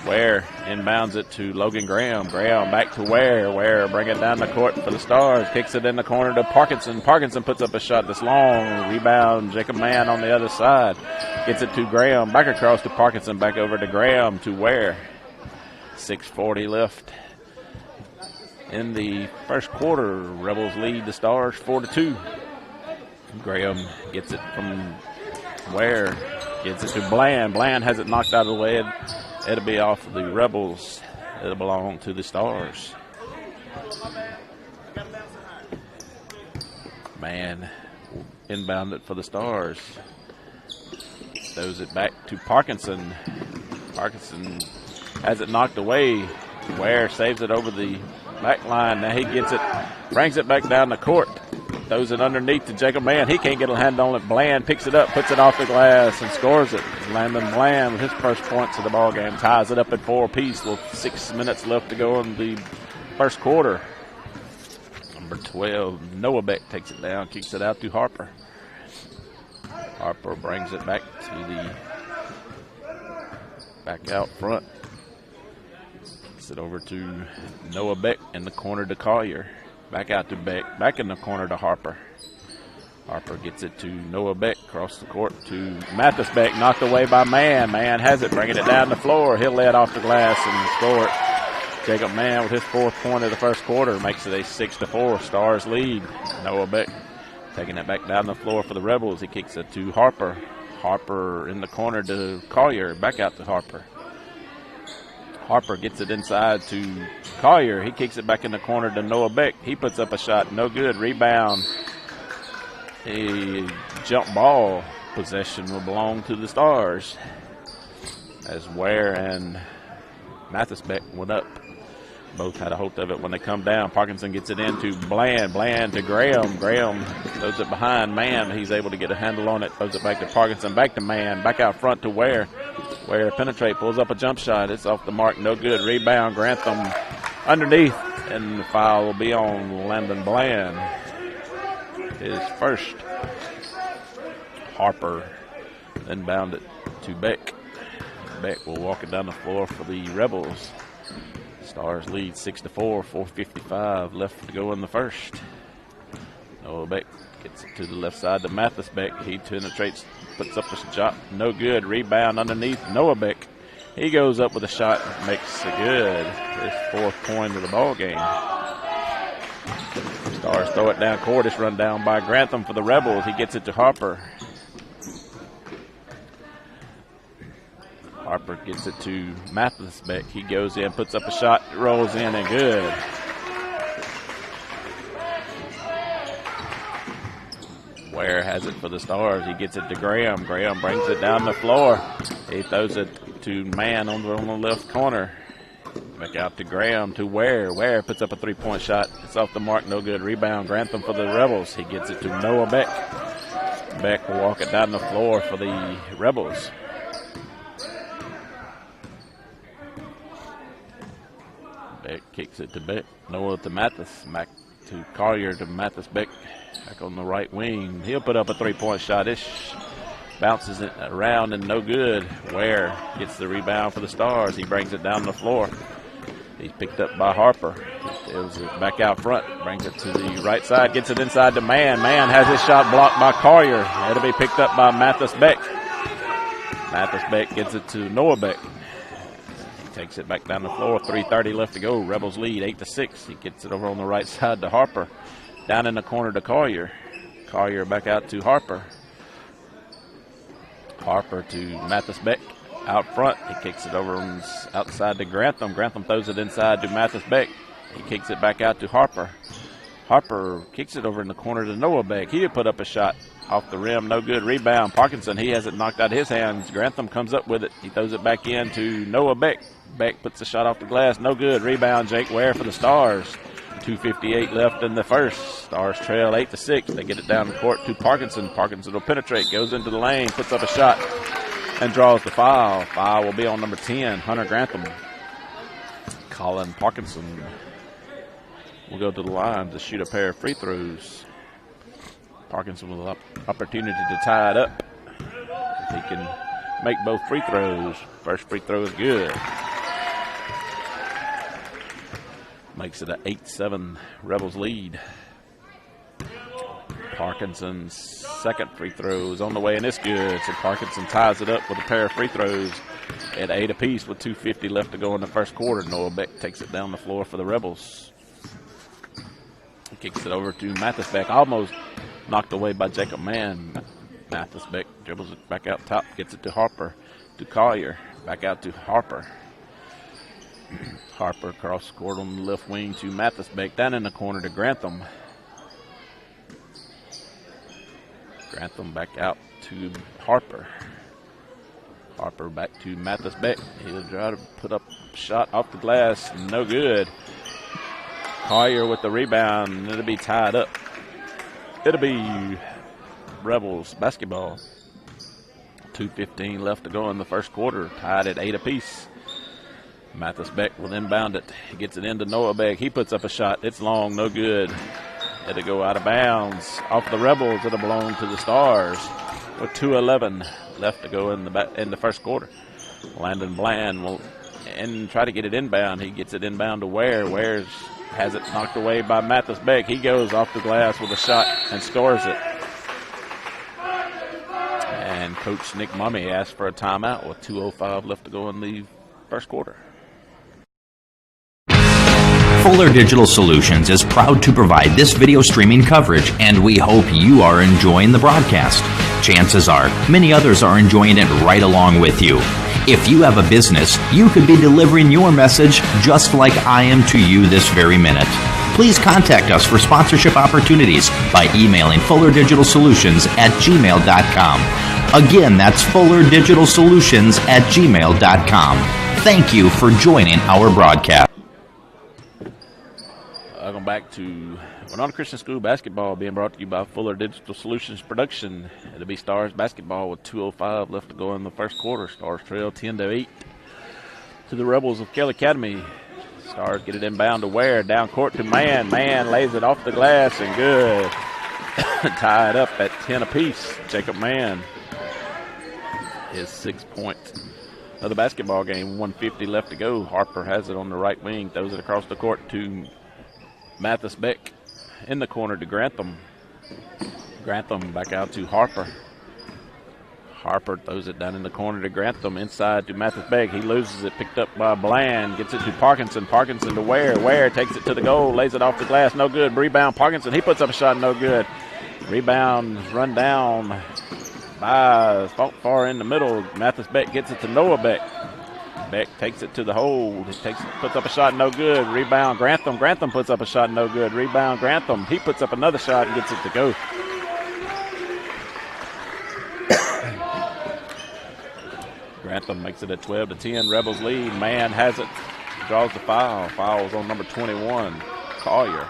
Ware inbounds it to Logan Graham. Graham back to Ware. Ware bring it down the court for the Stars. Kicks it in the corner to Parkinson. Parkinson puts up a shot that's long. Rebound, Jacob Mann on the other side. Gets it to Graham. Back across to Parkinson. Back over to Graham to Ware. 6:40 left in the first quarter. Rebels lead the Stars 4-2. Graham gets it from Ware. Gets it to Bland. Bland has it knocked out of the way. It'll be off of the Rebels. It'll belong to the Stars. Mann inbound it for the Stars. Throws it back to Parkinson. Parkinson has it knocked away. Ware saves it over the back line. Now he gets it, brings it back down the court. Throws it underneath to Jacob Mann. He can't get a hand on it. Bland picks it up, puts it off the glass, and scores it. Landon Bland with his first points of the ball game ties it up at 4 apiece with 6 minutes left to go in the first quarter. Number 12, Noah Beck takes it down, kicks it out to Harper. Harper brings it back to the back out front. Kicks it over to Noah Beck in the corner to Collier. Back out to Beck. Back in the corner to Harper. Harper gets it to Noah Beck. Across the court to Mathis Beck. Knocked away by Mann. Mann has it. Bringing it down the floor. He'll lay it off the glass and score it. Jacob Mann with his 4th point of the first quarter makes it a 6-4 Stars lead. Noah Beck taking it back down the floor for the Rebels. He kicks it to Harper. Harper in the corner to Collier. Back out to Harper. Harper gets it inside to Collier. He kicks it back in the corner to Noah Beck. He puts up a shot. No good. Rebound. A jump ball possession will belong to the Stars as Ware and Mathis Beck went up. Both had a hold of it when they come down. Parkinson gets it into Bland. Bland to Graham. Graham throws it behind Mann. He's able to get a handle on it. Throws it back to Parkinson. Back to Mann. Back out front to Ware. Ware penetrate. Pulls up a jump shot. It's off the mark. No good. Rebound. Grantham underneath. And the foul will be on Landon Bland. His first. Harper then bound it to Beck. Beck will walk it down the floor for the Rebels. Stars lead 6-4, 4:55 left to go in the first. Noah Beck gets it to the left side to Mathis Beck. He penetrates, puts up a shot. No good. Rebound underneath Noah Beck. He goes up with a shot, makes it good. His 4th point of the ball game. Stars throw it down court. It's run down by Grantham for the Rebels. He gets it to Harper. Harper gets it to Mathis Beck. He goes in, puts up a shot, rolls in, and good. Ware has it for the Stars. He gets it to Graham. Graham brings it down the floor. He throws it to Mann on the left corner. Back out to Graham to Ware. Ware puts up a 3-point shot. It's off the mark, no good. Rebound, Grantham for the Rebels. He gets it to Noah Beck. Beck will walk it down the floor for the Rebels. Beck kicks it to Beck. Noah to Mathis. Back to Collier to Mathis Beck. Back on the right wing. He'll put up a 3-point shot. It bounces it around and no good. Ware gets the rebound for the Stars. He brings it down the floor. He's picked up by Harper. He throws it back out front. Brings it to the right side. Gets it inside to Mann. Mann has his shot blocked by Collier. It'll be picked up by Mathis Beck. Mathis Beck gets it to Noah Beck. Takes it back down the floor. 3:30 left to go. Rebels lead 8-6. He gets it over on the right side to Harper. Down in the corner to Collier. Collier back out to Harper. Harper to Mathis Beck out front. He kicks it over on outside to Grantham. Grantham throws it inside to Mathis Beck. He kicks it back out to Harper. Harper kicks it over in the corner to Noah Beck. He had put up a shot off the rim. No good. Rebound. Parkinson, he has it knocked out of his hands. Grantham comes up with it. He throws it back in to Noah Beck. Beck puts the shot off the glass. No good. Rebound, Jake Ware for the Stars. 2:58 left in the first. Stars trail 8-6. They get it down the court to Parkinson. Parkinson will penetrate. Goes into the lane. Puts up a shot and draws the foul. Foul will be on number 10, Hunter Grantham. Colin Parkinson will go to the line to shoot a pair of free throws. Parkinson with an opportunity to tie it up. If he can make both free throws. First free throw is good. Makes it an 8-7 Rebels lead. Parkinson's second free throw is on the way, and it's good. So Parkinson ties it up with a pair of free throws at 8 apiece with 2:50 left to go in the first quarter. Noah Beck takes it down the floor for the Rebels. He kicks it over to Mathis Beck, almost knocked away by Jacob Mann. Mathis Beck dribbles it back out top, gets it to Harper, to Collier, back out to Harper. Harper cross court on the left wing to Mathis Beck, down in the corner to Grantham. Grantham back out to Harper. Harper back to Mathis Beck. He'll try to put up a shot off the glass, no good. Collier with the rebound, it'll be tied up. It'll be Rebels basketball. 2:15 left to go in the first quarter, tied at 8 apiece. Mathis Beck will inbound it. He gets it into Noah Beck. He puts up a shot. It's long, no good. It'll go out of bounds. Off the Rebels, it'll belong to the Stars with 2:11 left to go in the first quarter. Landon Bland will try to get it inbound. He gets it inbound to Ware. Ware has it knocked away by Mathis Beck. He goes off the glass with a shot and scores it. And Coach Nick Mummy asked for a timeout with 2:05 left to go in the first quarter. Fuller Digital Solutions is proud to provide this video streaming coverage, and we hope you are enjoying the broadcast. Chances are, many others are enjoying it right along with you. If you have a business, you could be delivering your message just like I am to you this very minute. Please contact us for sponsorship opportunities by emailing fullerdigitalsolutions@gmail.com. Again, that's fullerdigitalsolutions@gmail.com. Thank you for joining our broadcast. Welcome back to Winona Christian School basketball, being brought to you by Fuller Digital Solutions Production. It'll be Stars basketball with 2:05 left to go in the first quarter. Stars trail 10-8 to the Rebels of Kell Academy. Stars get it inbound to Ware, down court to Mann. Mann lays it off the glass and good. Tied up at 10 apiece. Jacob Mann, his 6th point of the basketball game. 1:50 left to go. Harper has it on the right wing, throws it across the court to Mathis Beck. In the corner to Grantham. Grantham back out to Harper. Harper throws it down in the corner to Grantham. Inside to Mathis Beck. He loses it. Picked up by Bland. Gets it to Parkinson. Parkinson to Ware. Ware takes it to the goal. Lays it off the glass. No good. Rebound Parkinson. He puts up a shot. No good. Rebound run down by far in the middle. Mathis Beck gets it to Noah Beck. Beck takes it to the hole. Puts up a shot, no good. Rebound Grantham. Grantham puts up a shot, no good. Rebound Grantham. He puts up another shot and gets it to go. Grantham makes it a 12-10. Rebels lead. Mann has it. Draws the foul. Foul's on number 21, Collier.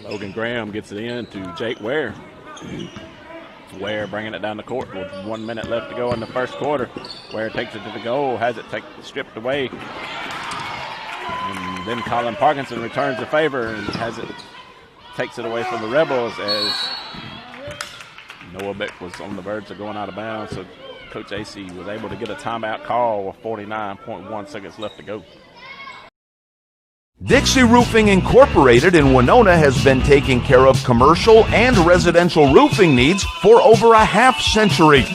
Logan Graham gets it in to Jake Ware. Ware bringing it down the court with 1 minute left to go in the first quarter. Ware takes it to the goal, has it stripped away. And then Colin Parkinson returns the favor and takes it away from the Rebels as Noah Beck was on the verge of going out of bounds. So Coach AC was able to get a timeout call with 49.1 seconds left to go. Dixie Roofing Incorporated in Winona has been taking care of commercial and residential roofing needs for over a half-century.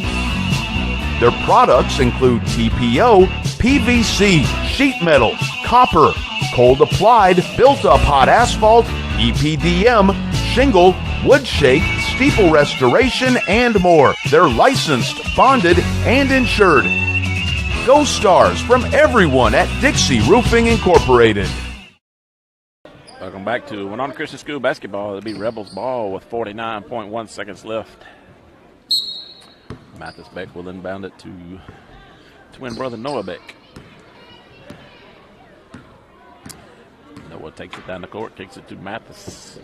Their products include TPO, PVC, sheet metal, copper, cold applied, built-up hot asphalt, EPDM, shingle, wood shake, steeple restoration, and more. They're licensed, bonded, and insured. Go Stars from everyone at Dixie Roofing Incorporated. Welcome back to Winona Christian School basketball. It'll be Rebels ball with 49.1 seconds left. Mathis Beck will inbound it to twin brother Noah Beck. Noah takes it down the court, kicks it to Mathis.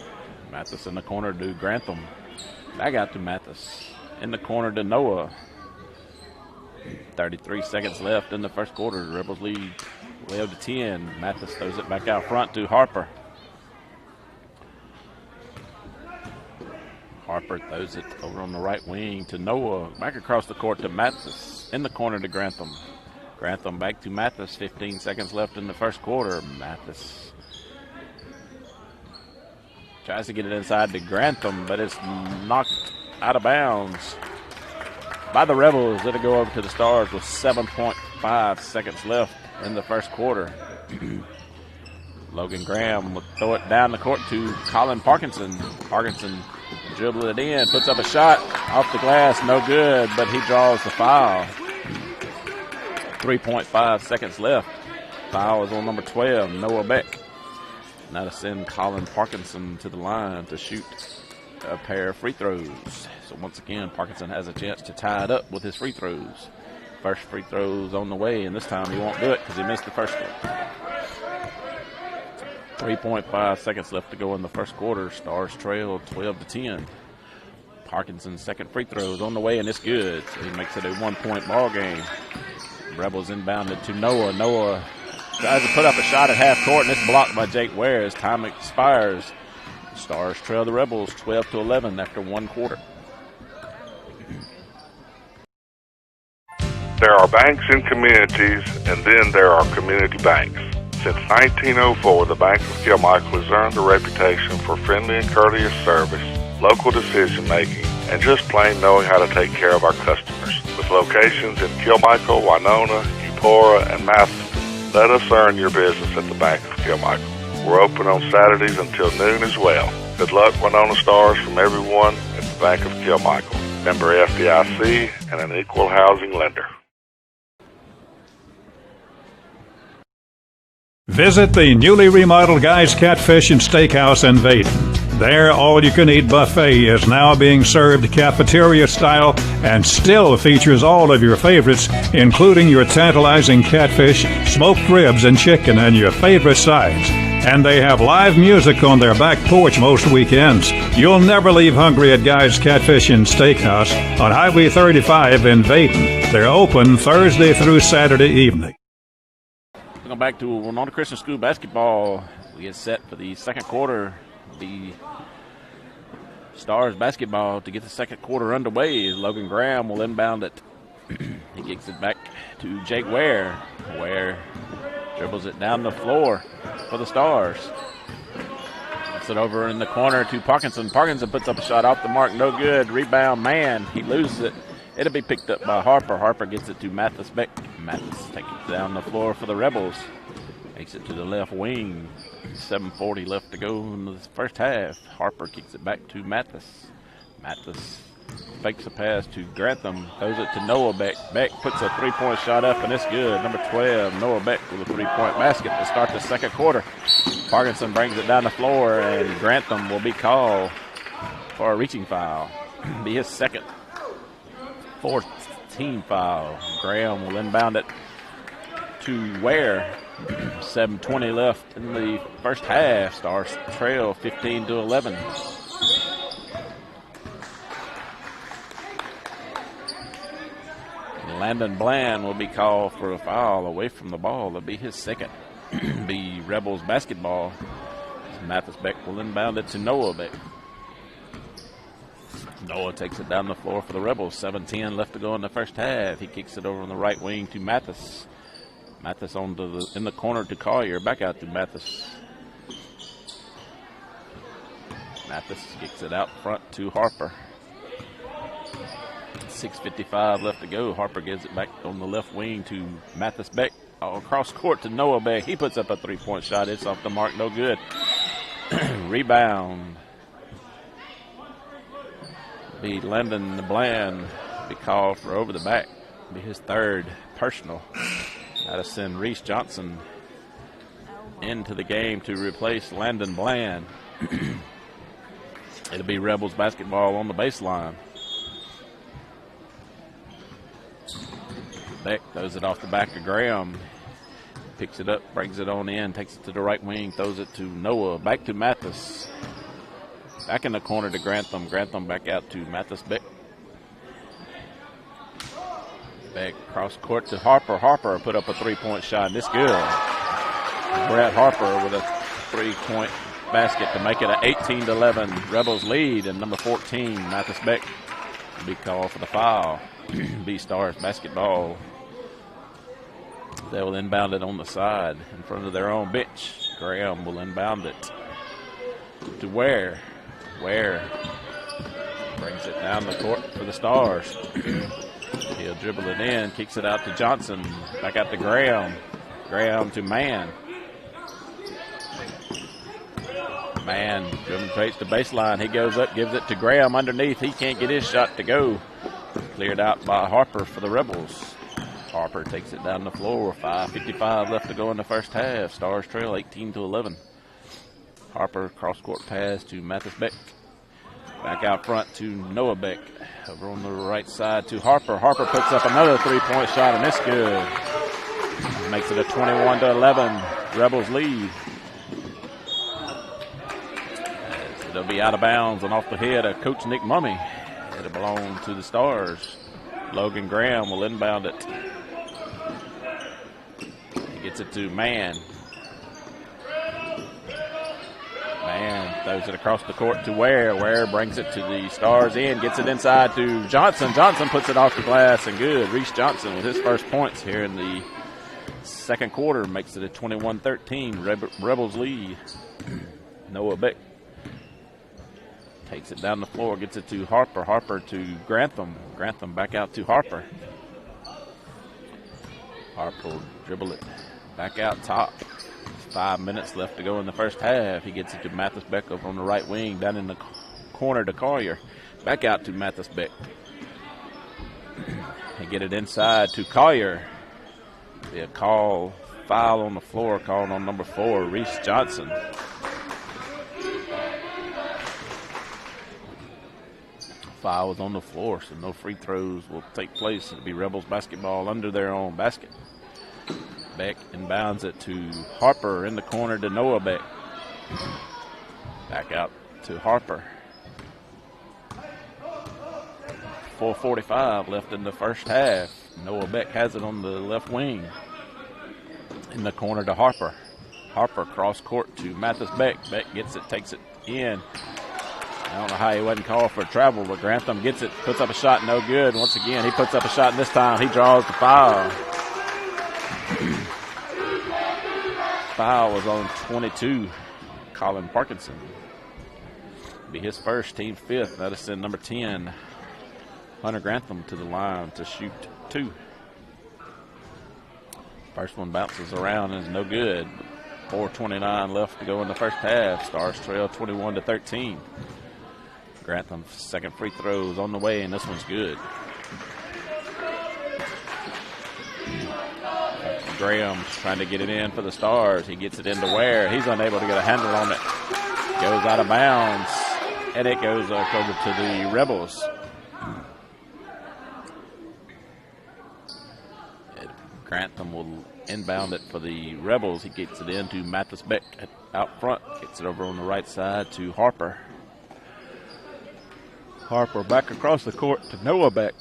Mathis in the corner to Grantham. Back out to Mathis. In the corner to Noah. 33 seconds left in the first quarter. The Rebels lead 12-10. Mathis throws it back out front to Harper. Harper throws it over on the right wing to Noah. Back across the court to Mathis. In the corner to Grantham. Grantham back to Mathis. 15 seconds left in the first quarter. Mathis tries to get it inside to Grantham, but it's knocked out of bounds by the Rebels. It'll go over to the Stars with 7.5 seconds left in the first quarter. Logan Graham will throw it down the court to Colin Parkinson. Parkinson dribbling it in, puts up a shot off the glass, no good, but he draws the foul. 3.5 seconds left. Foul is on number 12, Noah Beck. Now to send Colin Parkinson to the line to shoot a pair of free throws. So once again, Parkinson has a chance to tie it up with his free throws. First free throws on the way, and this time he won't do it because he missed the first one. 3.5 seconds left to go in the first quarter. Stars trail 12-10. Parkinson's second free throw is on the way, and it's good. So he makes it a 1-point ball game. Rebels inbounded to Noah. Noah tries to put up a shot at half court, and it's blocked by Jake Ware as time expires. Stars trail the Rebels 12-11 after one quarter. There are banks in communities, and then there are community banks. Since 1904, the Bank of Kilmichael has earned a reputation for friendly and courteous service, local decision-making, and just plain knowing how to take care of our customers. With locations in Kilmichael, Winona, Eupora, and Matheson, let us earn your business at the Bank of Kilmichael. We're open on Saturdays until noon as well. Good luck, Winona Stars, from everyone at the Bank of Kilmichael. Member FDIC and an equal housing lender. Visit the newly remodeled Guy's Catfish and Steakhouse in Vaden. Their all-you-can-eat buffet is now being served cafeteria style and still features all of your favorites, including your tantalizing catfish, smoked ribs, and chicken, and your favorite sides. And they have live music on their back porch most weekends. You'll never leave hungry at Guy's Catfish and Steakhouse on Highway 35 in Vaden. They're open Thursday through Saturday evening. Going back to Winona Christian School basketball. We get set for the second quarter. The Stars basketball to get the second quarter underway. Logan Graham will inbound it. He kicks it back to Jake Ware. Ware dribbles it down the floor for the Stars. Puts it over in the corner to Parkinson. Parkinson puts up a shot off the mark. No good. Rebound, man. He loses it. It'll be picked up by Harper. Harper gets it to Mathis Beck. Mathis takes it down the floor for the Rebels. Takes it to the left wing. 7:40 left to go in the first half. Harper kicks it back to Mathis. Mathis fakes a pass to Grantham. Throws it to Noah Beck. Beck puts a three-point shot up, and it's good. Number 12, Noah Beck with a three-point basket to start the second quarter. Parkinson brings it down the floor, and Grantham will be called for a reaching foul. Be his second, fourth team foul. Graham will inbound it to Ware. 7:20 left in the first half. Stars trail 15-11. Landon Bland will be called for a foul away from the ball. That'll be his second. Be Rebels basketball. Mathis Beck will inbound it to Noah Beck. Noah takes it down the floor for the Rebels. 7:10 left to go in the first half. He kicks it over on the right wing to Mathis. Mathis in the corner to Collier. Back out to Mathis. Mathis kicks it out front to Harper. 6:55 left to go. Harper gives it back on the left wing to Mathis Beck. Across court to Noah Beck. He puts up a three-point shot. It's off the mark. No good. Rebound. Be Landon Bland. Be called for over the back. Be his third personal. That'll send Reese Johnson into the game to replace Landon Bland. It'll be Rebels basketball on the baseline. Beck throws it off the back of Graham. Picks it up, brings it on in, takes it to the right wing, throws it to Noah. Back to Mathis. Back in the corner to Grantham. Grantham back out to Mathis Beck. Beck cross court to Harper. Harper put up a three-point shot, and it's good. Brett Harper with a three-point basket to make it an 18-11 Rebels lead, and number 14, Mathis Beck, will be called for the foul. B-Stars basketball. They will inbound it on the side in front of their own bench. Graham will inbound it to Ware. Ware brings it down the court for the Stars. He'll dribble it in, kicks it out to Johnson. Back out to Graham. Graham to Mann. Mann penetrates the baseline. He goes up, gives it to Graham underneath. He can't get his shot to go. Cleared out by Harper for the Rebels. Harper takes it down the floor. 5:55 left to go in the first half. Stars trail 18-11. Harper cross-court pass to Mathis Beck. Back out front to Noah Beck. Over on the right side to Harper. Harper puts up another three-point shot, and it's good. Makes it a 21-11 Rebels lead. As it'll be out of bounds and off the head of Coach Nick Mummy. It'll belong to the Stars. Logan Graham will inbound it. He gets it to Mann. Mann throws it across the court to Ware. Ware brings it to the Stars in, gets it inside to Johnson. Johnson puts it off the glass and good. Reese Johnson with his first points here in the second quarter makes it a 21-13. Rebels lead. Noah Beck takes it down the floor, gets it to Harper. Harper to Grantham. Grantham back out to Harper. Harper will dribble it back out top. 5 minutes left to go in the first half. He gets it to Mathis Beck over on the right wing, down in the corner to Collier. Back out to Mathis Beck. They get it inside to Collier. Be a foul on the floor, called on number 4, Reese Johnson. Foul is on the floor, so no free throws will take place. It'll be Rebels basketball under their own basket. Beck inbounds it to Harper in the corner to Noah Beck. Back out to Harper. 4:45 left in the first half. Noah Beck has it on the left wing. In the corner to Harper. Harper cross court to Mathis Beck. Beck gets it, takes it in. I don't know how he wasn't called for travel, but Grantham gets it, puts up a shot, no good. Once again, he puts up a shot, and this time he draws the foul. Foul was on 22, Colin Parkinson. Be his first, team 5th. That'll send number 10, Hunter Grantham, to the line to shoot 2. First one bounces around and is no good. 4:29 left to go in the first half. Stars trail 21-13. Grantham's second free throw is on the way, and this one's good. Graham's trying to get it in for the Stars. He gets it into Ware. He's unable to get a handle on it. Goes out of bounds, and it goes over to the Rebels. Grantham will inbound it for the Rebels. He gets it into Mathis Beck out front. Gets it over on the right side to Harper. Harper back across the court to Noah Beck.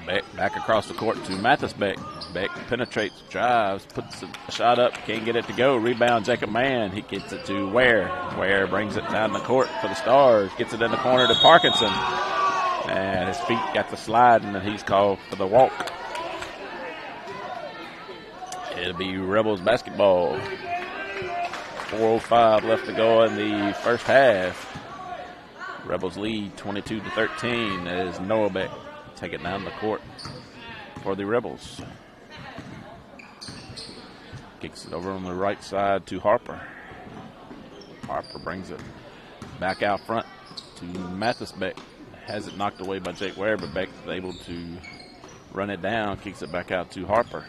Beck back across the court to Mathis Beck. Beck penetrates, drives, puts a shot up, can't get it to go. Rebound Jacob Mann. He gets it to Ware. Ware brings it down the court for the Stars. Gets it in the corner to Parkinson. And his feet got the slide, and he's called for the walk. It'll be Rebels basketball. 4:05 left to go in the first half. Rebels lead 22-13 as Noah Beck take it down the court for the Rebels. Kicks it over on the right side to Harper. Harper brings it back out front to Mathis Beck. Has it knocked away by Jake Ware, but Beck is able to run it down. Kicks it back out to Harper.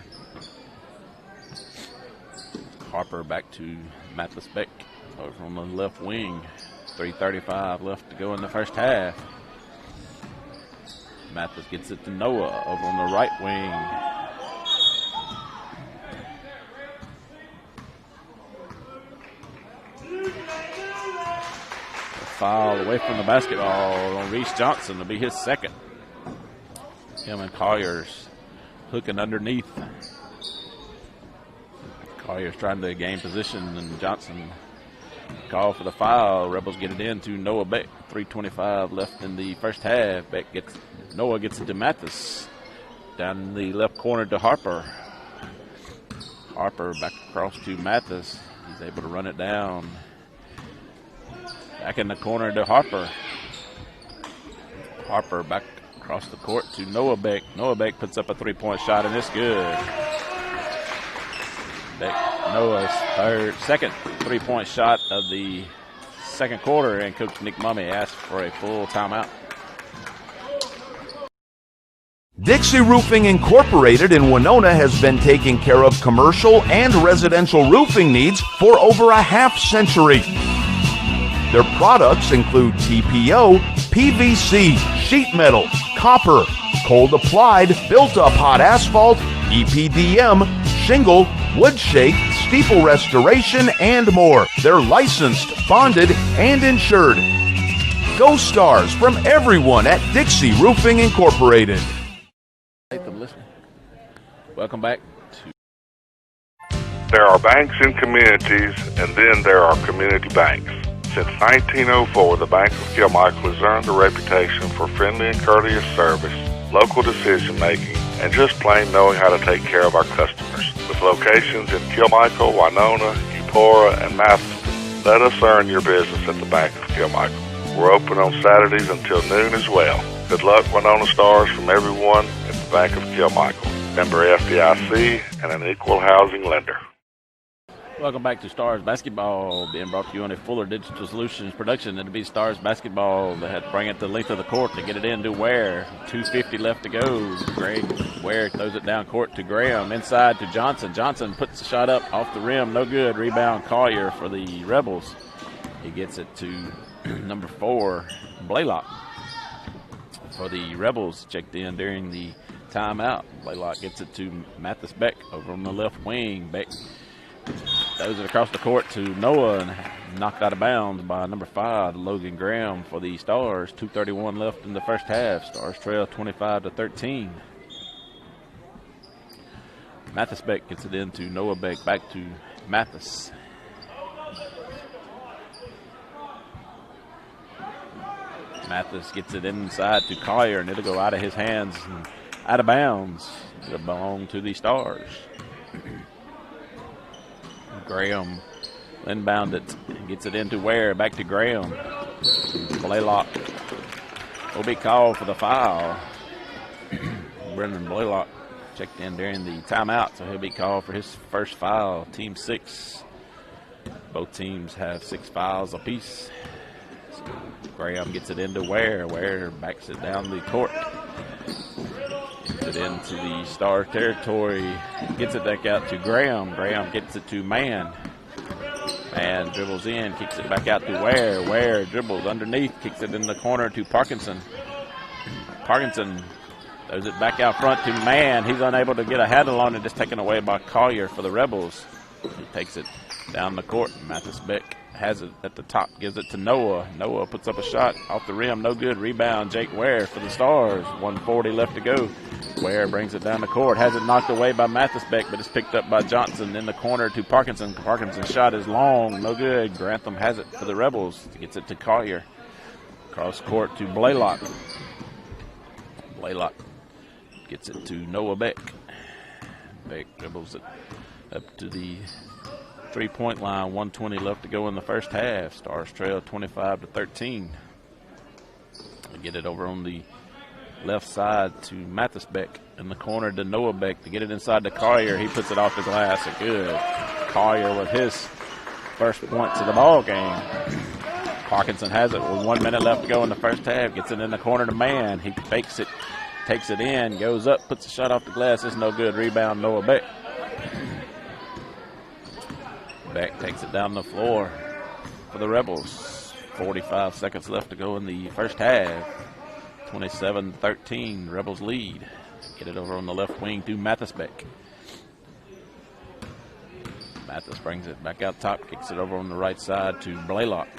Harper back to Mathis Beck over on the left wing. 3:35 left to go in the first half. Mathis gets it to Noah over on the right wing. A foul away from the basketball on Reese Johnson will be his second. Him and Collier's hooking underneath. Collier's trying to gain position, and Johnson call for the foul. Rebels get it in to Noah Beck. 3:25 left in the first half. Noah gets it to Mathis. Down in the left corner to Harper. Harper back across to Mathis. He's able to run it down. Back in the corner to Harper. Harper back across the court to Noah Beck. Noah Beck puts up a 3-point shot, and it's good. Noah's second 3-point shot of the second quarter, and Coach Nick Mummy asked for a full timeout. Dixie Roofing Incorporated in Winona has been taking care of commercial and residential roofing needs for over a half-century. Their products include TPO, PVC, sheet metal, copper, cold applied, built-up hot asphalt, EPDM, shingle, wood shake, steeple restoration, and more. They're licensed, bonded, and insured. Go Stars from everyone at Dixie Roofing Incorporated. Welcome back to. There are banks in communities, and then there are community banks. Since 1904, the Bank of Kilmichael has earned a reputation for friendly and courteous service, local decision-making, and just plain knowing how to take care of our customers. With locations in Kilmichael, Winona, Eupora, and Matheson, let us earn your business at the Bank of Kilmichael. We're open on Saturdays until noon as well. Good luck, Winona Stars, from everyone at the Bank of Kilmichael. Member FDIC and an equal housing lender. Welcome back to Stars Basketball, being brought to you on a Fuller Digital Solutions production. It'll be Stars Basketball. They had to bring it the length of the court to get it in to Ware. 2:50 left to go. Greg Ware throws it down court to Graham. Inside to Johnson. Johnson puts the shot up off the rim. No good. Rebound Collier for the Rebels. He gets it to number 4, Blaylock. For the Rebels, checked in during the timeout. Blaylock gets it to Mathis Beck over on the left wing. Beck throws it across the court to Noah and knocked out of bounds by number 5, Logan Graham for the Stars. 2:31 left in the first half. Stars trail 25-13. Mathis Beck gets it into Noah Beck, back to Mathis. Mathis gets it inside to Collier, and it'll go out of his hands and out of bounds. It'll belong to the Stars. Graham inbound it, gets it into Ware, back to Graham. Blaylock will be called for the foul. Brendan Blaylock checked in during the timeout, so he'll be called for his first foul. Team 6. Both teams have 6 fouls apiece. So Graham gets it into Ware. Ware backs it down the court. Gets it into the Star territory. Gets it back out to Graham. Graham gets it to Mann. Mann dribbles in, kicks it back out to Ware. Ware dribbles underneath, kicks it in the corner to Parkinson. Parkinson throws it back out front to Mann. He's unable to get a handle on it, just taken away by Collier for the Rebels. He takes it down the court. Mathis Beck has it at the top, gives it to Noah. Noah puts up a shot off the rim, no good. Rebound, Jake Ware for the Stars. 1:40 left to go. Ware brings it down the court, has it knocked away by Mathis Beck, but it's picked up by Johnson in the corner to Parkinson. Parkinson's shot is long, no good. Grantham has it for the Rebels, gets it to Collier. Cross court to Blaylock. Blaylock gets it to Noah Beck. Beck dribbles it up to the three-point line. 1:20 left to go in the first half. Stars trail 25-13. We get it over on the left side to Mathis Beck. In the corner to Noah Beck to get it inside to Collier. He puts it off the glass. A good. Collier with his first points of the ball game. Parkinson has it with 1 minute left to go in the first half. Gets it in the corner to Mann. He fakes it, takes it in, goes up, puts a shot off the glass. It's no good. Rebound Noah Beck. Beck takes it down the floor for the Rebels. 45 seconds left to go in the first half. 27-13, Rebels lead. Get it over on the left wing to Mathis Beck. Mathis brings it back out top, kicks it over on the right side to Blaylock.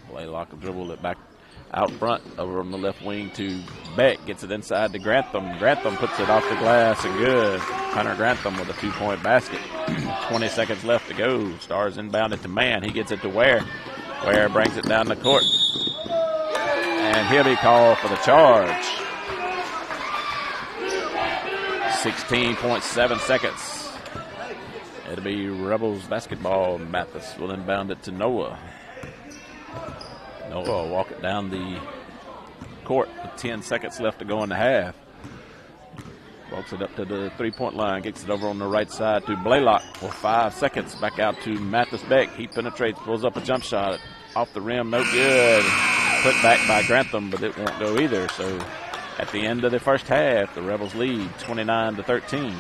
Blaylock will dribble it back out front over on the left wing to Beck. Gets it inside to Grantham. Grantham puts it off the glass and good. Hunter Grantham with a 2-point basket. 20 seconds left to go. Stars inbounded to Mann. He gets it to Ware. Ware brings it down the court. And he'll be called for the charge. 16.7 seconds. It'll be Rebels basketball. Mathis will inbound it to Noah. Noah will walk it down the court with 10 seconds left to go in the half. Walks it up to the three-point line. Gets it over on the right side to Blaylock for 5 seconds. Back out to Mathis Beck. He penetrates, pulls up a jump shot off the rim. No good. Put back by Grantham, but it won't go either. So at the end of the first half, the Rebels lead 29-13.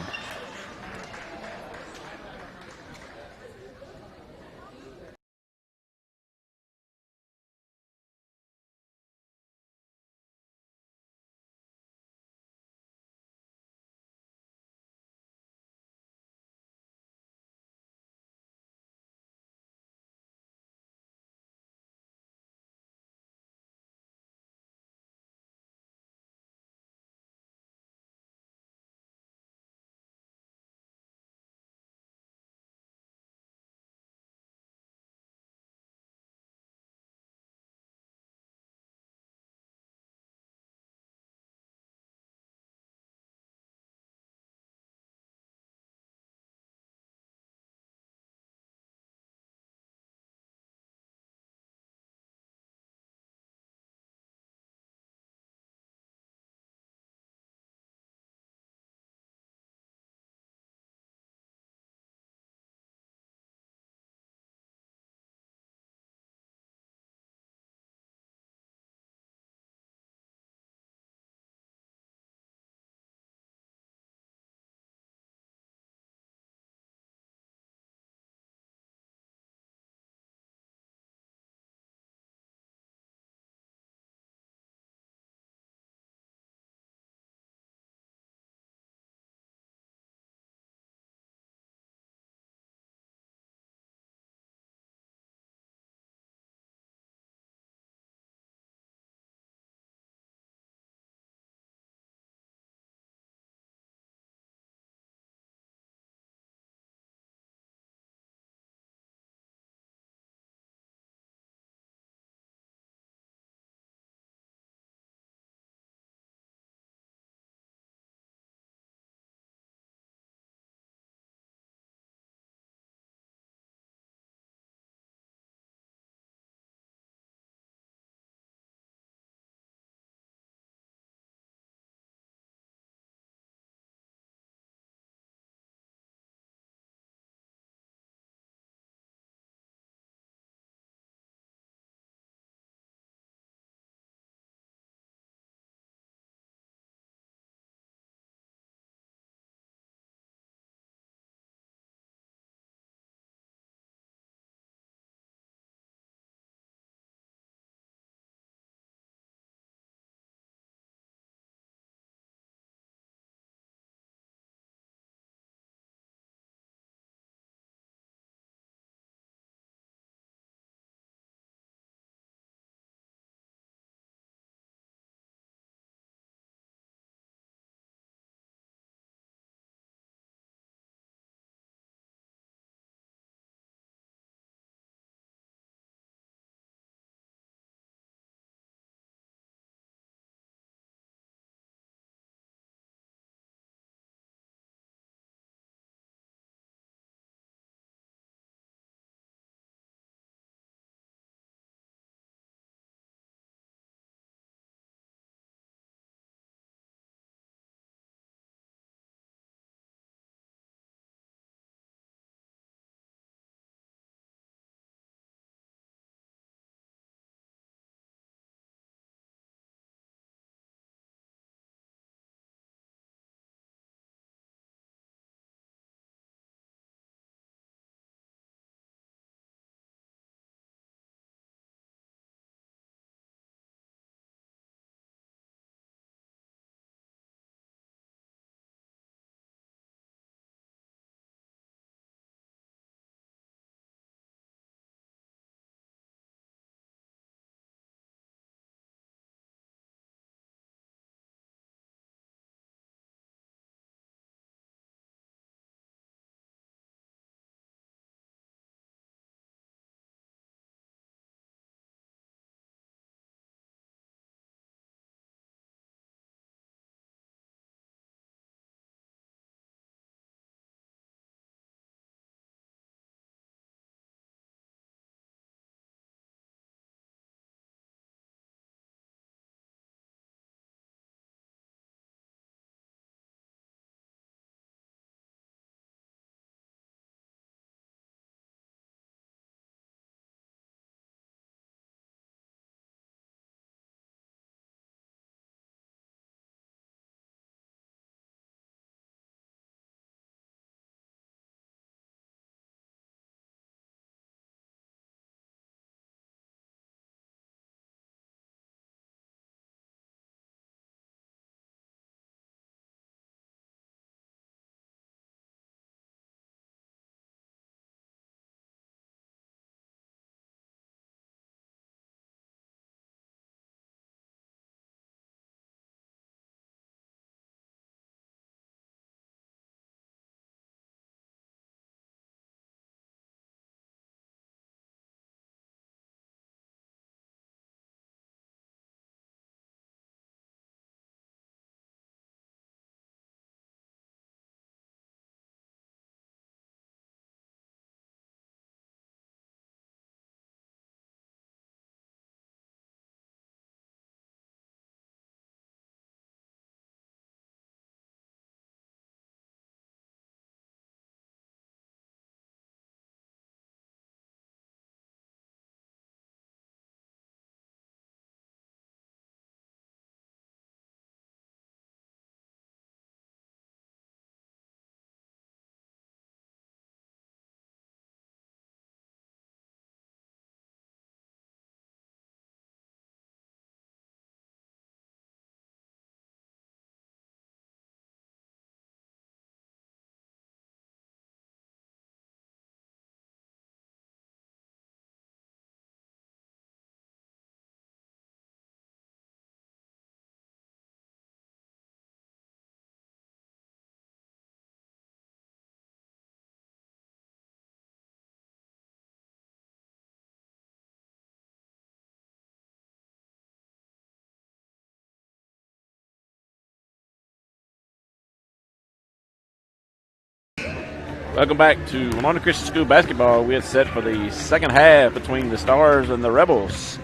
Welcome back to Winona Christian School basketball. We had set for the second half between the Stars and the Rebels.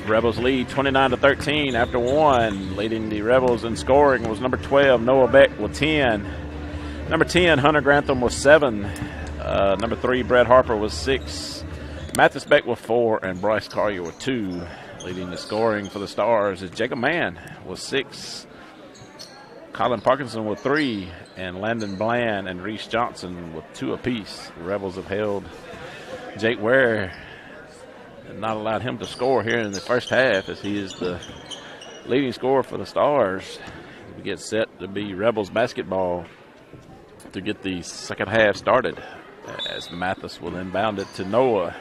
Rebels lead 29-13 after one. Leading the Rebels in scoring was number 12, Noah Beck, with 10. Number 10, Hunter Grantham, with 7. Number 3, Brett Harper, with 6. Mathis Beck with 4, and Bryce Collier with 2. Leading the scoring for the Stars is Jacob Mann with 6. Colin Parkinson with 3, and Landon Bland and Reese Johnson with 2 apiece. The Rebels have held Jake Ware and not allowed him to score here in the first half, as he is the leading scorer for the Stars. We get set to be Rebels basketball to get the second half started, as Mathis will inbound it to Noah.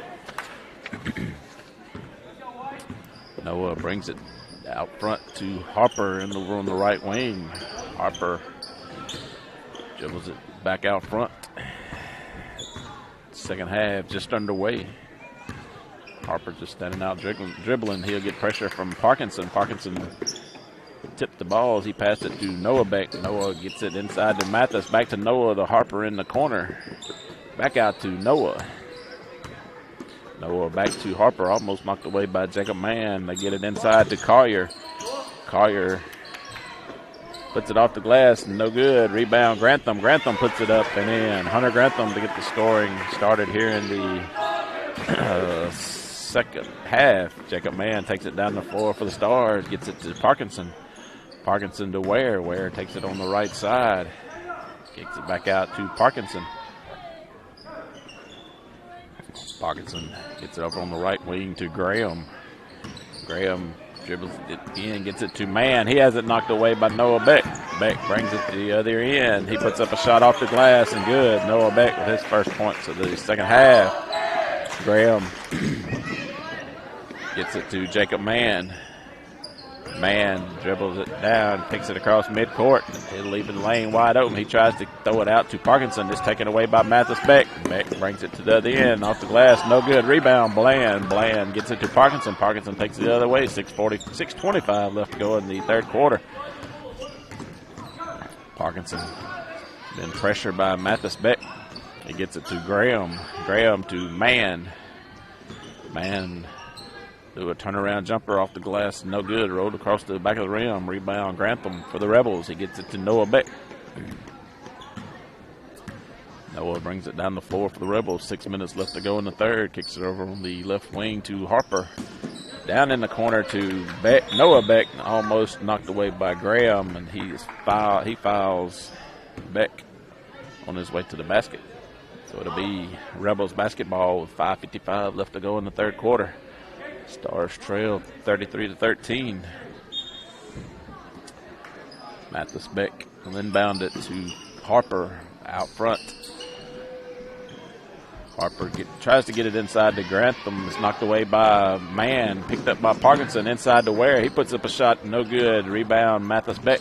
Noah brings it out front to Harper over on the right wing. Harper dribbles it back out front. Second half just underway. Harper just standing out dribbling. He'll get pressure from Parkinson. Parkinson tipped the ball as he passed it to Noah Beck. Noah gets it inside to Mathis. Back to Noah, the Harper in the corner. Back out to Noah. Noah back to Harper, almost knocked away by Jacob Mann. They get it inside to Collier. Collier puts it off the glass, no good. Rebound, Grantham. Grantham puts it up and in. Hunter Grantham to get the scoring started here in the second half. Jacob Mann takes it down the floor for the Stars, gets it to Parkinson. Parkinson to Ware. Ware takes it on the right side. Kicks it back out to Parkinson. Parkinson gets it over on the right wing to Graham. Graham dribbles it in, gets it to Mann. He has it knocked away by Noah Beck. Beck brings it to the other end. He puts up a shot off the glass and good. Noah Beck with his first points of the second half. Graham gets it to Jacob Mann. Mann dribbles it down, kicks it across midcourt. He'll leave the lane wide open. He tries to throw it out to Parkinson, just taken away by Mathis Beck. Beck brings it to the other end, off the glass, no good. Rebound, Bland. Bland gets it to Parkinson. Parkinson takes it the other way. 6:25 left to go in the third quarter. Parkinson been pressured by Mathis Beck. He gets it to Graham. Graham to Mann. Mann do a turnaround jumper off the glass, no good. Rolled across the back of the rim. Rebound, Grantham for the Rebels. He gets it to Noah Beck. Noah brings it down the floor for the Rebels. 6 minutes left to go in the third. Kicks it over on the left wing to Harper. Down in the corner to Beck. Noah Beck, almost knocked away by Graham, and he fouls Beck on his way to the basket. So it'll be Rebels basketball with 5:55 left to go in the third quarter. Stars trail 33-13. Mathis Beck will inbound it to Harper out front. Harper tries to get it inside to Grantham. It's knocked away by Mann. Picked up by Parkinson inside to Ware. He puts up a shot, no good. Rebound, Mathis Beck.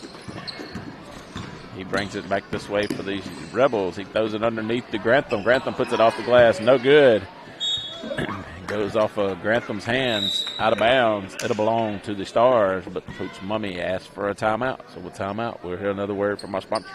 He brings it back this way for the Rebels. He throws it underneath to Grantham. Grantham puts it off the glass, no good. Goes off of Grantham's hands, out of bounds. It'll belong to the Stars, but Coach Mummy asked for a timeout. So with timeout, we'll hear another word from our sponsor.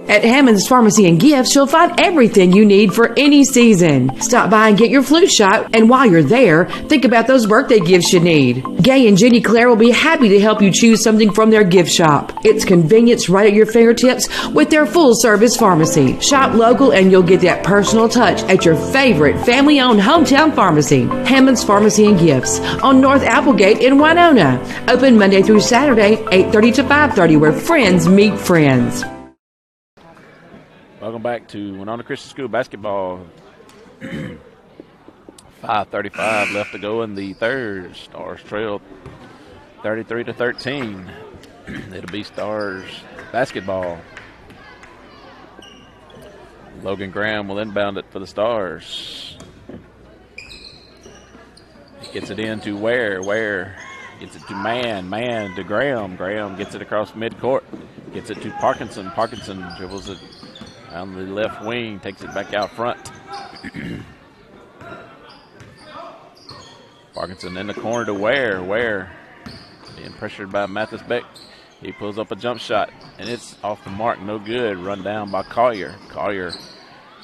At Hammond's Pharmacy and Gifts, you'll find everything you need for any season. Stop by and get your flu shot, and while you're there, think about those birthday gifts you need. Gay and Jenny Claire will be happy to help you choose something from their gift shop. It's convenience right at your fingertips with their full-service pharmacy. Shop local and you'll get that personal touch at your favorite family-owned hometown pharmacy. Hammond's Pharmacy and Gifts on North Applegate in Winona. Open Monday through Saturday, 8:30 to 5:30, where friends meet friends. Welcome back to Winona Christian School basketball. 5:35 left to go in the third. Stars trail 33-13. It'll be Stars basketball. Logan Graham will inbound it for the Stars. He gets it in to Ware. Ware gets it to Mann. Mann to Graham. Graham gets it across midcourt. Gets it to Parkinson. Parkinson dribbles it on the left wing, takes it back out front. Parkinson in the corner to Ware. Ware being pressured by Mathis Beck. He pulls up a jump shot, and it's off the mark, no good. Run down by Collier. Collier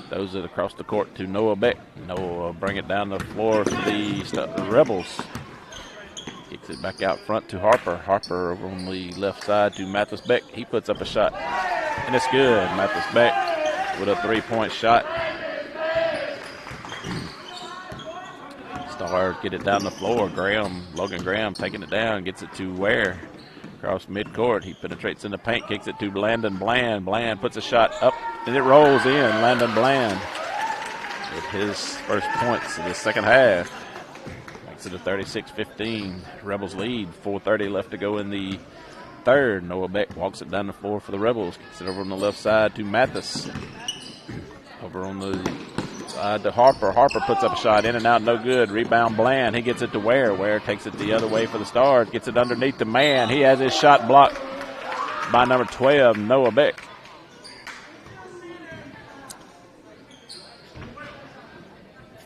throws it across the court to Noah Beck. Noah will bring it down the floor for the Rebels. Kicks it back out front to Harper. Harper over on the left side to Mathis Beck. He puts up a shot, and it's good. Mathis Beck with a three-point shot. Stars get it down the floor. Logan Graham taking it down, gets it to Ware. Across midcourt, he penetrates in the paint, kicks it to Landon Bland. Bland puts a shot up, and it rolls in. Landon Bland with his first points in the second half. Makes it a 36-15 Rebels lead. 4:30 left to go in the third. Noah Beck walks it down the floor for the Rebels. Kicks it over on the left side to Mathis. Over on the side to Harper. Harper puts up a shot, in and out, no good. Rebound Bland. He gets it to Ware. Ware takes it the other way for the Stars. Gets it underneath the man. He has his shot blocked by number 12, Noah Beck.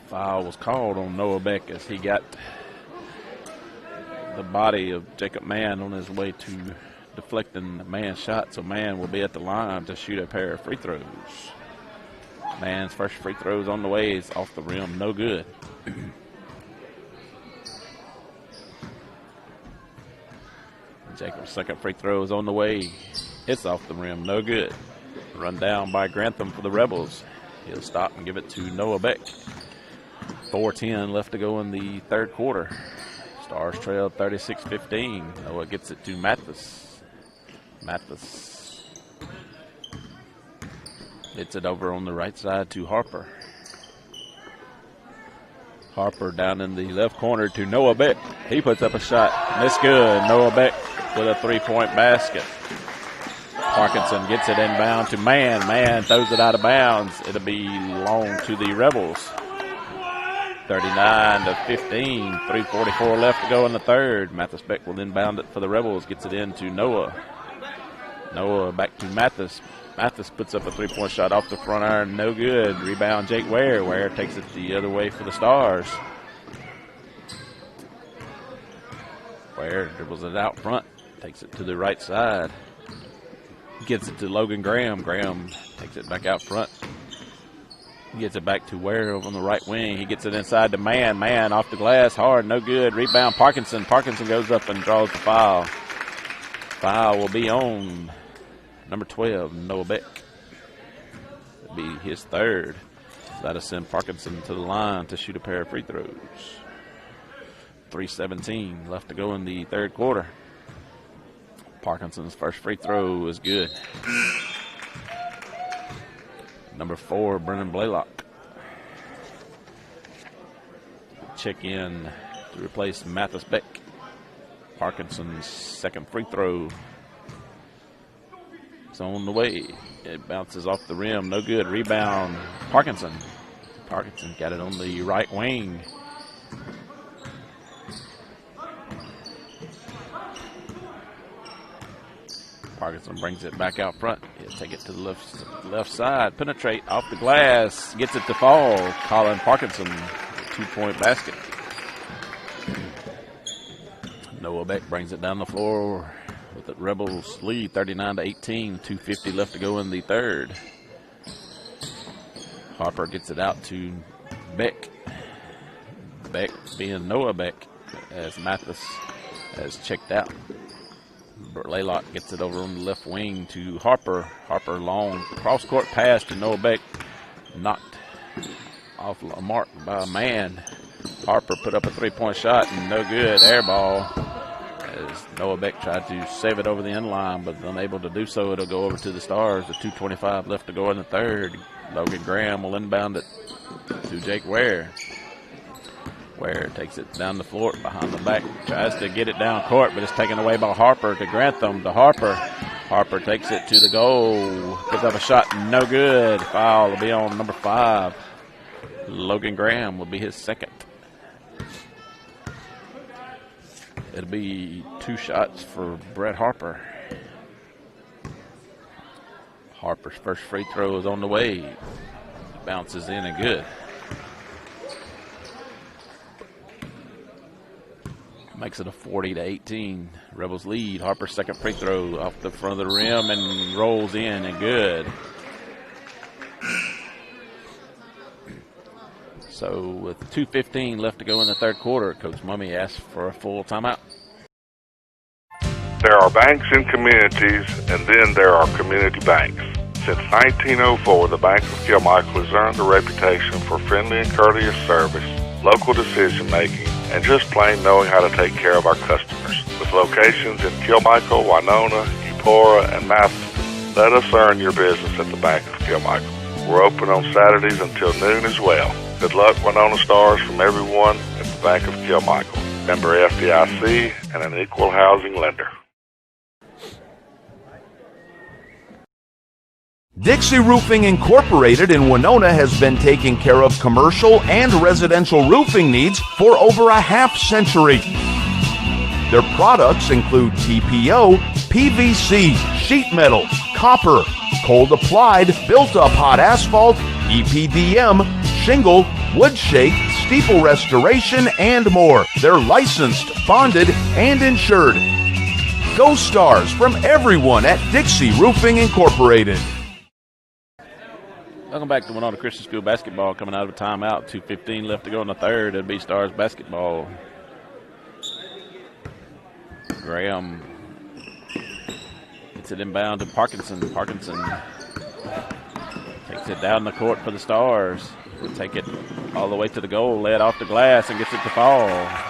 Foul was called on Noah Beck as he got the body of Jacob Mann on his way to deflecting the Mann's shot. So Mann will be at the line to shoot a pair of free throws. Mann's first free throws on the way is off the rim, no good. Jacob's second free throw is on the way. It's off the rim, no good. Run down by Grantham for the Rebels. He'll stop and give it to Noah Beck. 4:10 left to go in the third quarter. Stars trail 36-15. Noah gets it to Mathis. Mathis hits it over on the right side to Harper. Harper down in the left corner to Noah Beck. He puts up a shot, and it's good. Noah Beck with a three-point basket. Parkinson gets it inbound to Mann. Mann throws it out of bounds. It'll be long to the Rebels. 39-15. 3:44 left to go in the third. Mathis Beck will inbound it for the Rebels. Gets it in to Noah. Noah back to Mathis. Mathis puts up a three-point shot off the front iron. No good. Rebound Jake Ware. Ware takes it the other way for the Stars. Ware dribbles it out front. Takes it to the right side. Gets it to Logan Graham. Graham takes it back out front. Gets it back to Ware over on the right wing. He gets it inside to Mann. Mann off the glass. Hard. No good. Rebound Parkinson. Parkinson goes up and draws the foul. Foul will be on number 12, Noah Beck. It'll be his third. So that'll send Parkinson to the line to shoot a pair of free throws. 3:17 left to go in the third quarter. Parkinson's first free throw is good. Number 4, Brennan Blaylock. Check in to replace Mathis Beck. Parkinson's second free throw. It's on the way. It bounces off the rim. No good. Rebound, Parkinson. Parkinson got it on the right wing. Parkinson brings it back out front. He'll take it to the left side. Penetrate off the glass. Gets it to fall. Colin Parkinson, two-point basket. Noah Beck brings it down the floor with the Rebels lead 39-18. 2:50 left to go in the third. Harper gets it out to Beck. Beck being Noah Beck as Mathis has checked out. Blaylock gets it over on the left wing to Harper. Harper long cross-court pass to Noah Beck. Knocked off a mark by a man. Harper put up a three-point shot and no good. Air ball as Noah Beck tried to save it over the end line, but unable to do so. It'll go over to the Stars. The 2:25 left to go in the third. Logan Graham will inbound it to Jake Ware. Ware takes it down the floor behind the back. Tries to get it down court, but it's taken away by Harper to Grantham to Harper. Harper takes it to the goal. Puts up a shot, no good. Foul will be on number 5. Logan Graham will be his second. It'll be 2 shots for Brett Harper. Harper's first free throw is on the way. Bounces in and good. Makes it a 40-18. Rebels lead. Harper's second free throw off the front of the rim and rolls in and good. So with 2:15 left to go in the third quarter, Coach Mumme asks for a full timeout. There are banks in communities, and then there are community banks. Since 1904, the Bank of Kilmichael has earned a reputation for friendly and courteous service, local decision-making, and just plain knowing how to take care of our customers. With locations in Kilmichael, Winona, Eupora, and Matheson, let us earn your business at the Bank of Kilmichael. We're open on Saturdays until noon as well. Good luck, Winona Stars, from everyone at the Bank of Kilmichael. Member FDIC and an equal housing lender. Dixie Roofing Incorporated in Winona has been taking care of commercial and residential roofing needs for over a half-century. Their products include TPO, PVC, sheet metal, copper, cold-applied, built-up hot asphalt, EPDM, shingle, wood shake, steeple restoration, and more. They're licensed, bonded, and insured. Go Stars from everyone at Dixie Roofing Incorporated. Welcome back to Winona Christian School basketball, coming out of a timeout. 2:15 left to go in the third. It'll be Stars basketball. Graham gets it inbound to Parkinson. Parkinson takes it down the court for the Stars. They'll take it all the way to the goal, lay it off the glass, and gets it to fall.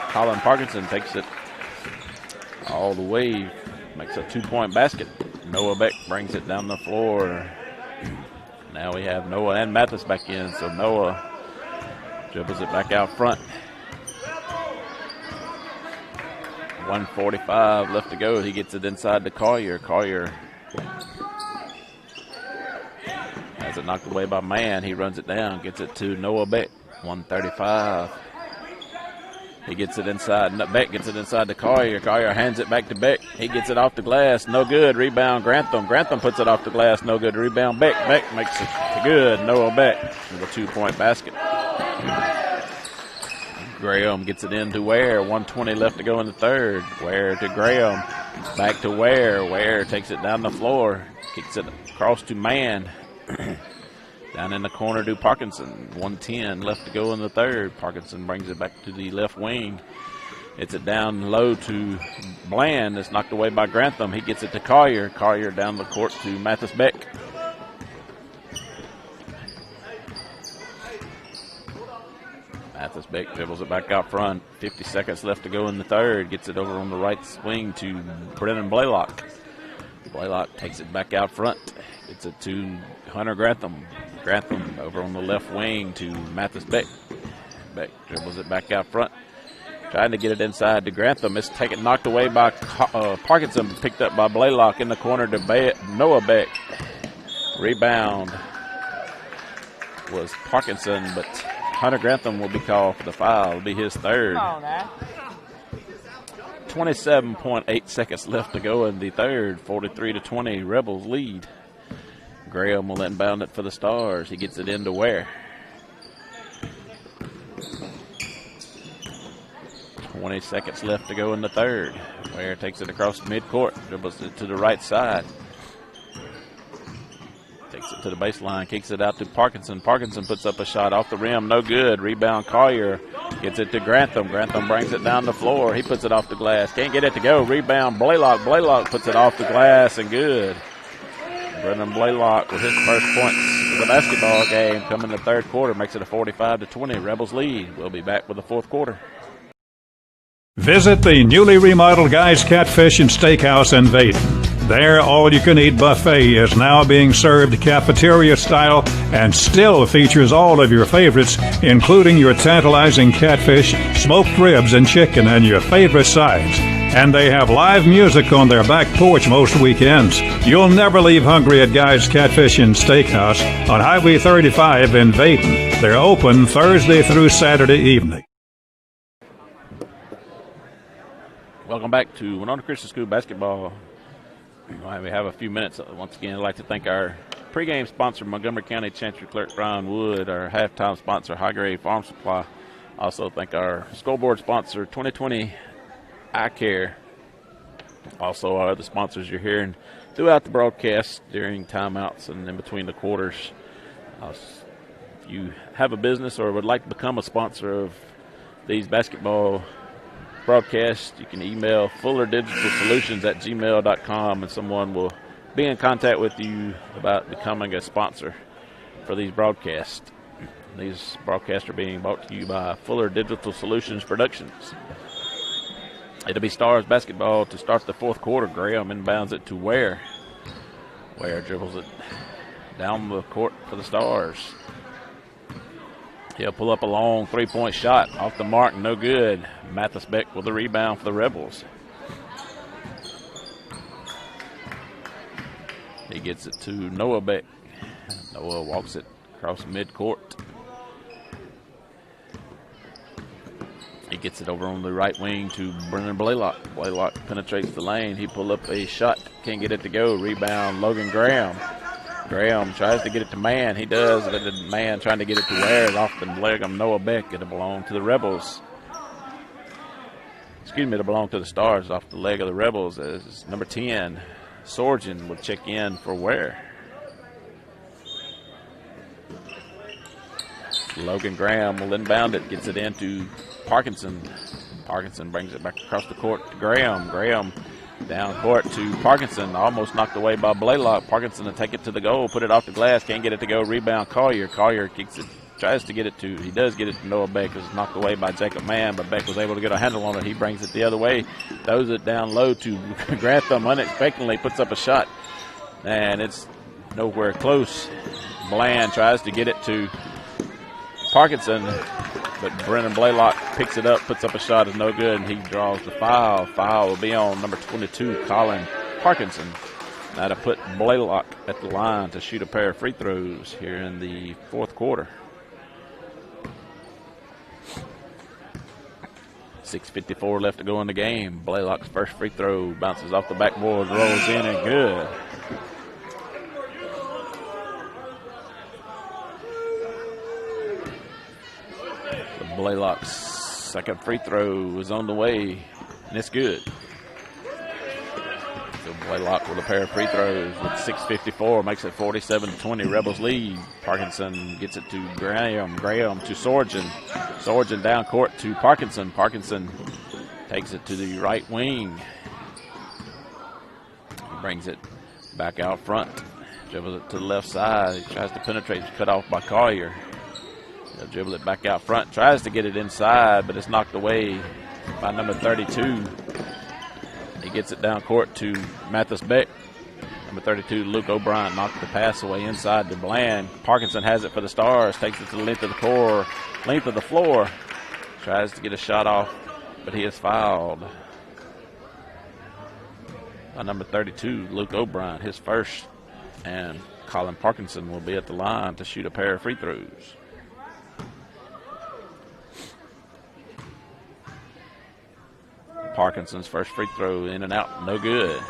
Colin Parkinson takes it all the way, makes a 2-point basket. Noah Beck brings it down the floor. Now we have Noah and Mathis back in, so Noah dribbles it back out front. 1:45 left to go. He gets it inside to Collier. Collier has it knocked away by Mann. He runs it down, gets it to Noah Beck. 1:35. He gets it inside. Beck gets it inside to Collier. Collier hands it back to Beck. He gets it off the glass. No good. Rebound Grantham. Grantham puts it off the glass. No good. Rebound Beck. Beck makes it good. Noah Beck with a 2-point basket. Graham gets it in to Ware. 1:20 left to go in the third. Ware to Graham. Back to Ware. Ware takes it down the floor. Kicks it across to Mann. Down in the corner to Parkinson. 1:10 left to go in the third. Parkinson brings it back to the left wing. It's it down low to Bland. It's knocked away by Grantham. He gets it to Collier. Collier down the court to Mathis Beck. Mathis Beck dribbles it back out front. 50 seconds left to go in the third. Gets it over on the right wing to Brennan Blaylock. Blaylock takes it back out front. It's it to Hunter Grantham. Grantham over on the left wing to Mathis Beck. Beck dribbles it back out front. Trying to get it inside to Grantham. It's taken knocked away by Parkinson, picked up by Blaylock in the corner to Noah Beck. Rebound was Parkinson, but Hunter Grantham will be called for the foul. It'll be his third. 27.8 seconds left to go in the third. 43-20, Rebels lead. Graham will inbound it for the Stars. He gets it into Ware. 20 seconds left to go in the third. Ware takes it across midcourt, dribbles it to the right side. Takes it to the baseline, kicks it out to Parkinson. Parkinson puts up a shot off the rim, no good. Rebound Collier, gets it to Grantham. Grantham brings it down the floor. He puts it off the glass, can't get it to go. Rebound Blaylock. Blaylock puts it off the glass and good. Brennan Blaylock with his first points of the basketball game coming in the third quarter makes it a 45-20. Rebels lead. We'll be back with the fourth quarter. Visit the newly remodeled Guy's Catfish and Steakhouse in Vaden. Their all-you-can-eat buffet is now being served cafeteria style and still features all of your favorites, including your tantalizing catfish, smoked ribs, and chicken, and your favorite sides. And they have live music on their back porch most weekends. You'll never leave hungry at Guy's Catfish and Steakhouse on Highway 35 in Vaden. They're open Thursday through Saturday evening. Welcome back to Winona Christian School basketball. We have a few minutes. Once again, I'd like to thank our pregame sponsor, Montgomery County Chancery Clerk Brian Wood, our halftime sponsor, High Grade Farm Supply. Also thank our scoreboard sponsor, 2020 Eye Care. Also, our other sponsors you're hearing throughout the broadcast during timeouts and in between the quarters. If you have a business or would like to become a sponsor of these basketball broadcasts, you can email fullerdigitalsolutions@gmail.com, and someone will be in contact with you about becoming a sponsor for these broadcasts. These broadcasts are being brought to you by Fuller Digital Solutions Productions. It'll be Stars basketball to start the fourth quarter. Graham inbounds it to Ware. Ware dribbles it down the court for the Stars. He'll pull up a long three-point shot off the mark, no good. Mathis Beck with the rebound for the Rebels. He gets it to Noah Beck. Noah walks it across midcourt. He gets it over on the right wing to Brennan Blaylock. Blaylock penetrates the lane. He pull up a shot. Can't get it to go. Rebound, Logan Graham. Graham tries to get it to Mann. He does, but the man trying to get it to Ware is off the leg of Noah Beck. It'll belong to the Rebels. Excuse me, it'll belong to the Stars off the leg of the Rebels as number 10, Sorgen, will check in for Ware. Logan Graham will inbound it, gets it into Parkinson. Parkinson brings it back across the court to Graham. Graham down court to Parkinson, almost knocked away by Blaylock. Parkinson will take it to the goal, put it off the glass, can't get it to go. Rebound Collier. Collier kicks it, tries to get it to, he does get it to Noah Beck. It's knocked away by Jacob Mann, but Beck was able to get a handle on it. He brings it the other way, throws it down low to Grantham, unexpectedly puts up a shot, and it's nowhere close. Bland tries to get it to Parkinson, but Brennan Blaylock picks it up, puts up a shot, is no good, and he draws the foul. Foul will be on number 22, Colin Parkinson. Now to put Blaylock at the line to shoot a pair of free throws here in the fourth quarter. 6:54 left to go in the game. Blaylock's first free throw bounces off the backboard, rolls in, and good. Blaylock's second free throw is on the way, and it's good. So Blaylock with a pair of free throws with 6:54 makes it 47-20. Rebels lead. Parkinson gets it to Graham. Graham to Sorgen. Sorgen down court to Parkinson. Parkinson takes it to the right wing. He brings it back out front. Dribbles it to the left side. He tries to penetrate. It's cut off by Collier. He'll dribble it back out front, tries to get it inside, but it's knocked away by number 32. He gets it down court to Mathis Beck. Number 32, Luke O'Brien, knocked the pass away inside to Bland. Parkinson has it for the Stars, takes it to the length of the floor. Tries to get a shot off, but he is fouled by number 32, Luke O'Brien, his first. And Colin Parkinson will be at the line to shoot a pair of free throws. Parkinson's first free throw in and out, no good.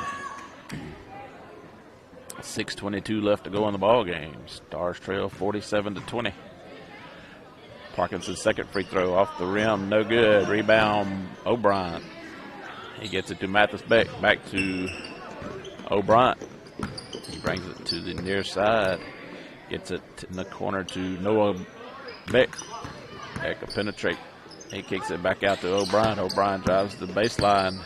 6:22 left to go in the ball game. Stars trail 47-20. Parkinson's second free throw off the rim, no good. Rebound O'Brien. He gets it to Mathis Beck, back to O'Brien. He brings it to the near side, gets it in the corner to Noah Beck. Beck will penetrate. He kicks it back out to O'Brien. O'Brien drives to the baseline.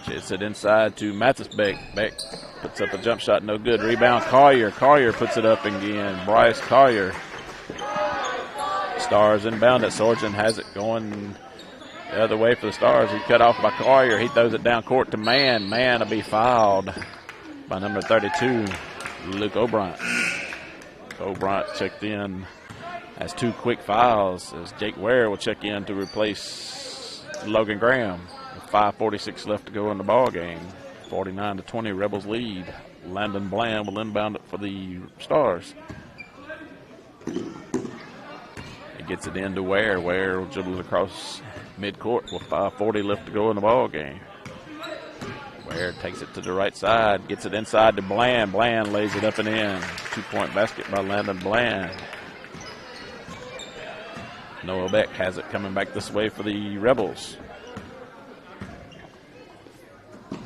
Gets it inside to Mathis Beck. Beck puts up a jump shot, no good. Rebound Collier. Collier puts it up again. Bryce Collier. Stars inbound it. Sorgen has it going the other way for the Stars. He's cut off by Collier. He throws it down court to Mann. Mann will be fouled by number 32, Luke O'Brien. O'Brien checked in. Has two quick fouls as Jake Ware will check in to replace Logan Graham. With 5:46 left to go in the ball game. 49-20, Rebels lead. Landon Bland will inbound it for the Stars. He gets it into Ware. Ware will dribble it across midcourt with 5:40 left to go in the ball game. Ware takes it to the right side, gets it inside to Bland. Bland lays it up and in. 2-point basket by Landon Bland. Noah Beck has it coming back this way for the Rebels.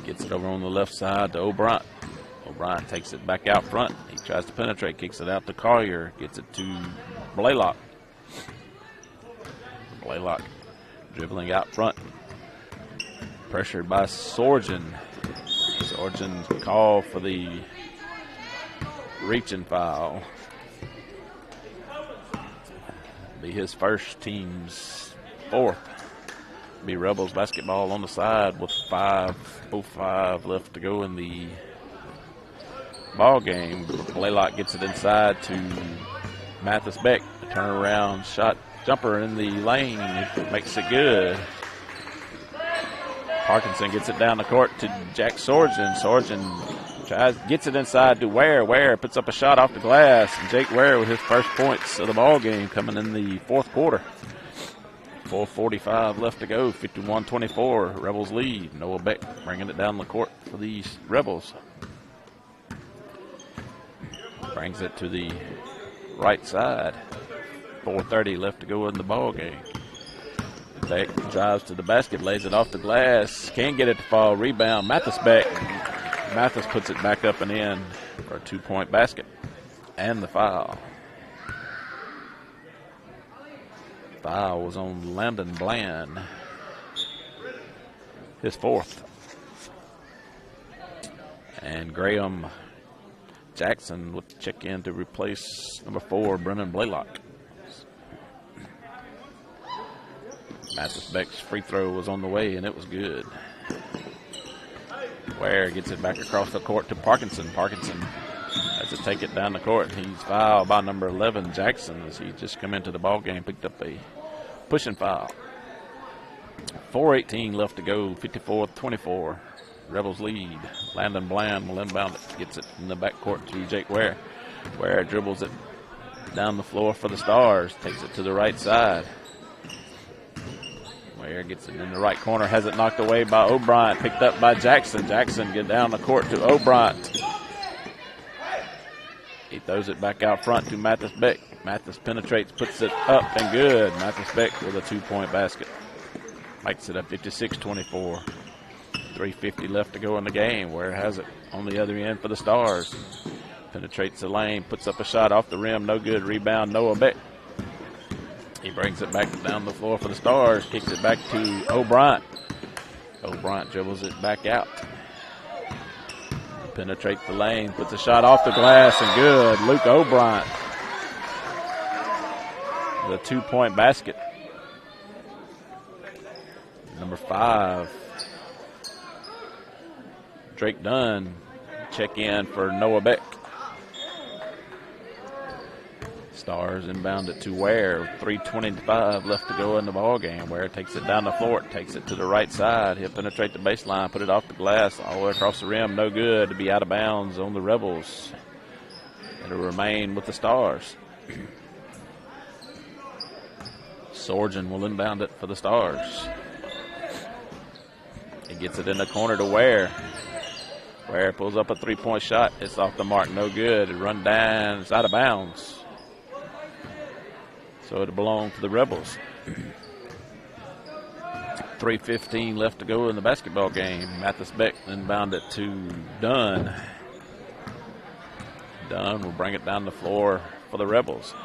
Gets it over on the left side to O'Brien. O'Brien takes it back out front. He tries to penetrate, kicks it out to Collier, gets it to Blaylock. Blaylock dribbling out front. Pressured by Sorgen. Sorgen's call for the reaching foul. Be his first, team's fourth. Be Rebels basketball on the side with 5:05 left to go in the ball game. Blaylock gets it inside to Mathis Beck. A turnaround shot jumper in the lane. Makes it good. Parkinson gets it down the court to Jack Sorgen. Sorgen gets it inside to Ware. Ware puts up a shot off the glass. And Jake Ware with his first points of the ball game coming in the fourth quarter. 4:45 left to go. 51-24. Rebels lead. Noah Beck bringing it down the court for these Rebels. Brings it to the right side. 4:30 left to go in the ball game. Beck drives to the basket, lays it off the glass. Can't get it to fall. Rebound. Mathis Beck. Mathis puts it back up and in for a 2-point basket. And the foul. Foul was on Landon Bland. His fourth. And Graham Jackson will check in to replace number 4, Brennan Blaylock. Mathis Beck's free throw was on the way, and it was good. Ware gets it back across the court to Parkinson. Parkinson has to take it down the court. He's fouled by number 11, Jackson, as he just come into the ball game, picked up a pushing foul. 4:18 left to go, 54-24. Rebels lead. Landon Bland will inbound it. Gets it in the backcourt to Jake Ware. Ware dribbles it down the floor for the Stars. Takes it to the right side. Ware gets it in the right corner. Has it knocked away by O'Brien. Picked up by Jackson. Jackson get down the court to O'Brien. He throws it back out front to Mathis Beck. Mathis penetrates, puts it up and good. Mathis Beck with a 2-point basket. Makes it a 56-24. 3:50 left to go in the game. Ware has it on the other end for the Stars. Penetrates the lane, puts up a shot off the rim. No good. Rebound, Noah Beck. He brings it back down the floor for the Stars. Kicks it back to O'Brien. O'Brien dribbles it back out. Penetrates the lane, puts a shot off the glass and good. Luke O'Brien. The 2-point basket. Number 5. Drake Dunn check in for Noah Beck. Stars inbound it to Ware. 3:25 left to go in the ball game. Ware takes it down the floor, takes it to the right side. He'll penetrate the baseline, put it off the glass, all the way across the rim. No good. To be out of bounds on the Rebels. It'll remain with the Stars. Sorgen will inbound it for the Stars. He gets it in the corner to Ware. Ware pulls up a 3-point shot. It's off the mark. No good. It run down. It's out of bounds. So it'll belong to the Rebels. 3:15 left to go in the basketball game. Mathis Beck inbound it to Dunn. Dunn will bring it down the floor for the Rebels.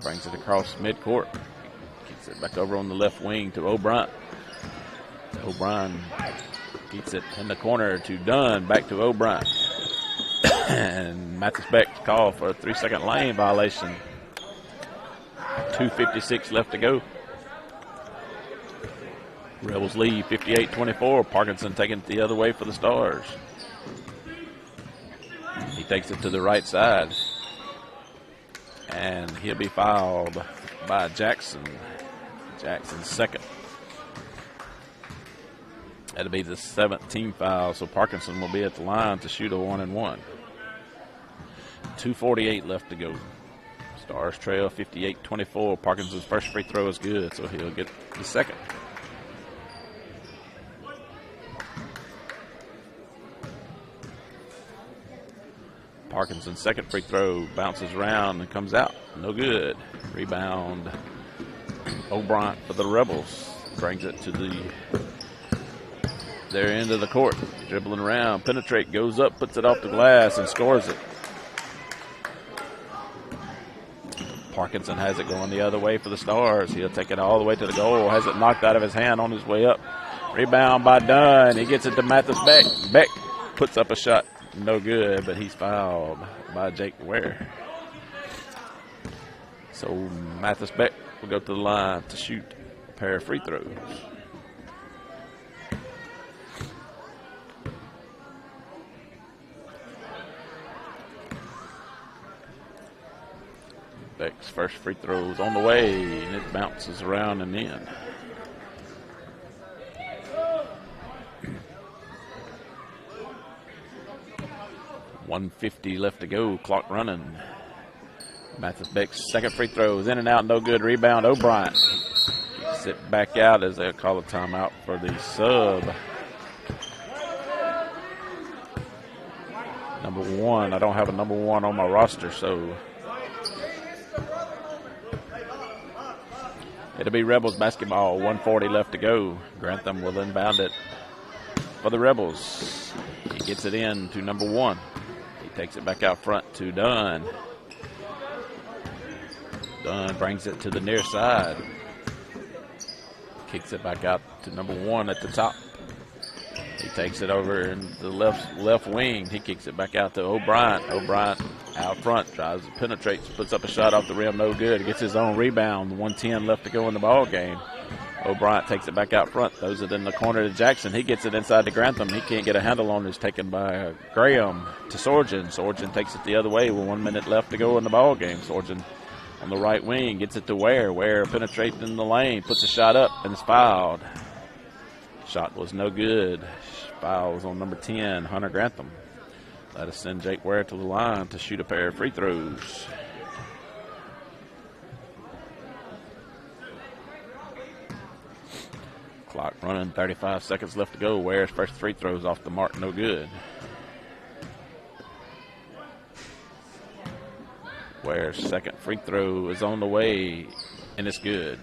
Brings it across midcourt. Gets it back over on the left wing to O'Brien. O'Brien gets it in the corner to Dunn. Back to O'Brien. And Mathis Beck called for a 3-second lane violation. 2:56 left to go. Rebels lead 58-24. Parkinson taking it the other way for the Stars. He takes it to the right side. And he'll be fouled by Jackson. Jackson's second. That'll be the 17th foul, so Parkinson will be at the line to shoot a 1-and-1. 2:48 left to go. Stars trail 58-24. Parkinson's first free throw is good, so he'll get the second. Parkinson's second free throw bounces around and comes out. No good. Rebound. O'Brien for the Rebels. Brings it to their end of the court. Dribbling around. Penetrate. Goes up. Puts it off the glass and scores it. Parkinson has it going the other way for the Stars. He'll take it all the way to the goal. Has it knocked out of his hand on his way up. Rebound by Dunn. He gets it to Mathis Beck. Beck puts up a shot. No good, but he's fouled by Jake Ware. So Mathis Beck will go to the line to shoot a pair of free throws. Beck's first free throw is on the way, and it bounces around and in. .150 left to go, clock running. Mathis Beck's second free throw is in and out, no good. Rebound, O'Brien. Keeps it back out as they'll call a timeout for the sub. Number 1, I don't have a number 1 on my roster, so it'll be Rebels basketball, 1:40 left to go. Grantham will inbound it for the Rebels. He gets it in to number 1. He takes it back out front to Dunn. Dunn brings it to the near side. Kicks it back out to number 1 at the top. He takes it over in the left wing. He kicks it back out to O'Brien. O'Brien out front, tries to penetrate, puts up a shot off the rim, no good. Gets his own rebound, 1:10 left to go in the ball game. O'Brien takes it back out front, throws it in the corner to Jackson. He gets it inside to Grantham. He can't get a handle on it. It's taken by Graham to Sorgen. Sorgen takes it the other way with 1 minute left to go in the ball game. Sorgen on the right wing gets it to Ware. Ware penetrates in the lane, puts a shot up, and is fouled. Shot was no good. Foul was on number 10, Hunter Grantham. Let us send Jake Ware to the line to shoot a pair of free throws. Clock running, 35 seconds left to go. Ware's first free throws off the mark, no good. Ware's second free throw is on the way, and it's good.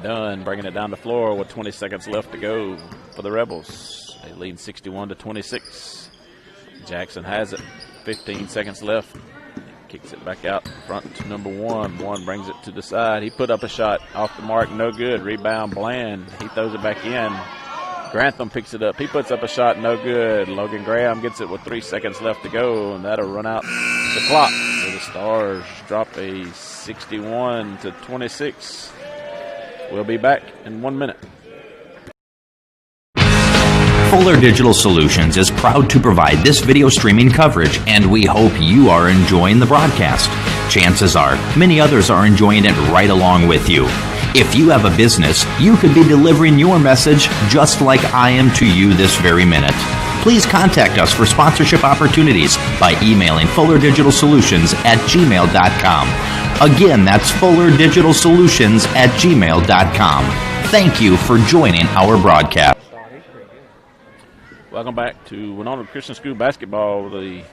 Dunn bringing it down the floor with 20 seconds left to go for the Rebels. They lead 61-26. Jackson has it, 15 seconds left. Kicks it back out front to number 1. 1 brings it to the side. He put up a shot off the mark, no good. Rebound, Bland. He throws it back in. Grantham picks it up. He puts up a shot, no good. Logan Graham gets it with 3 seconds left to go, and that'll run out the clock. So the Stars drop a 61-26. We'll be back in 1 minute. Fuller Digital Solutions is proud to provide this video streaming coverage, and we hope you are enjoying the broadcast. Chances are, many others are enjoying it right along with you. If you have a business, you could be delivering your message just like I am to you this very minute. Please contact us for sponsorship opportunities by emailing fullerdigitalsolutions@gmail.com. Again, that's fullerdigitalsolutions@gmail.com. Thank you for joining our broadcast. Welcome back to Winona Christian School basketball. The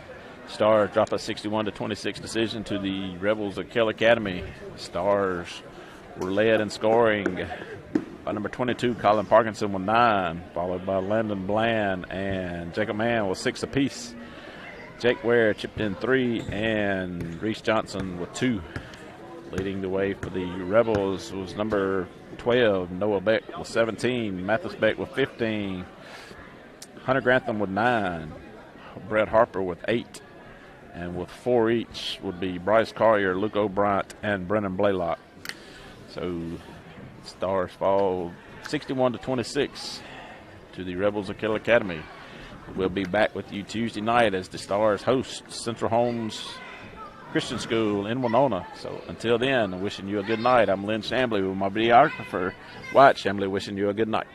Stars drop a 61-26 decision to the Rebels of Kell Academy. Stars were led in scoring by number 22, Colin Parkinson, with 9, followed by Landon Bland and Jacob Mann with 6 apiece. Jake Ware chipped in 3, and Reese Johnson with 2. Leading the way for the Rebels was number 12, Noah Beck with 17, Mathis Beck with 15, Hunter Grantham with 9, Brett Harper with 8, and with 4 each would be Bryce Collier, Luke O'Brien, and Brennan Blaylock. So Stars fall 61-26 to the Rebels of Kell Academy. We'll be back with you Tuesday night as the Stars host Central Homes Christian School in Winona. So until then, wishing you a good night. I'm Lynn Shambly with my videographer, Wyatt Shambly, wishing you a good night.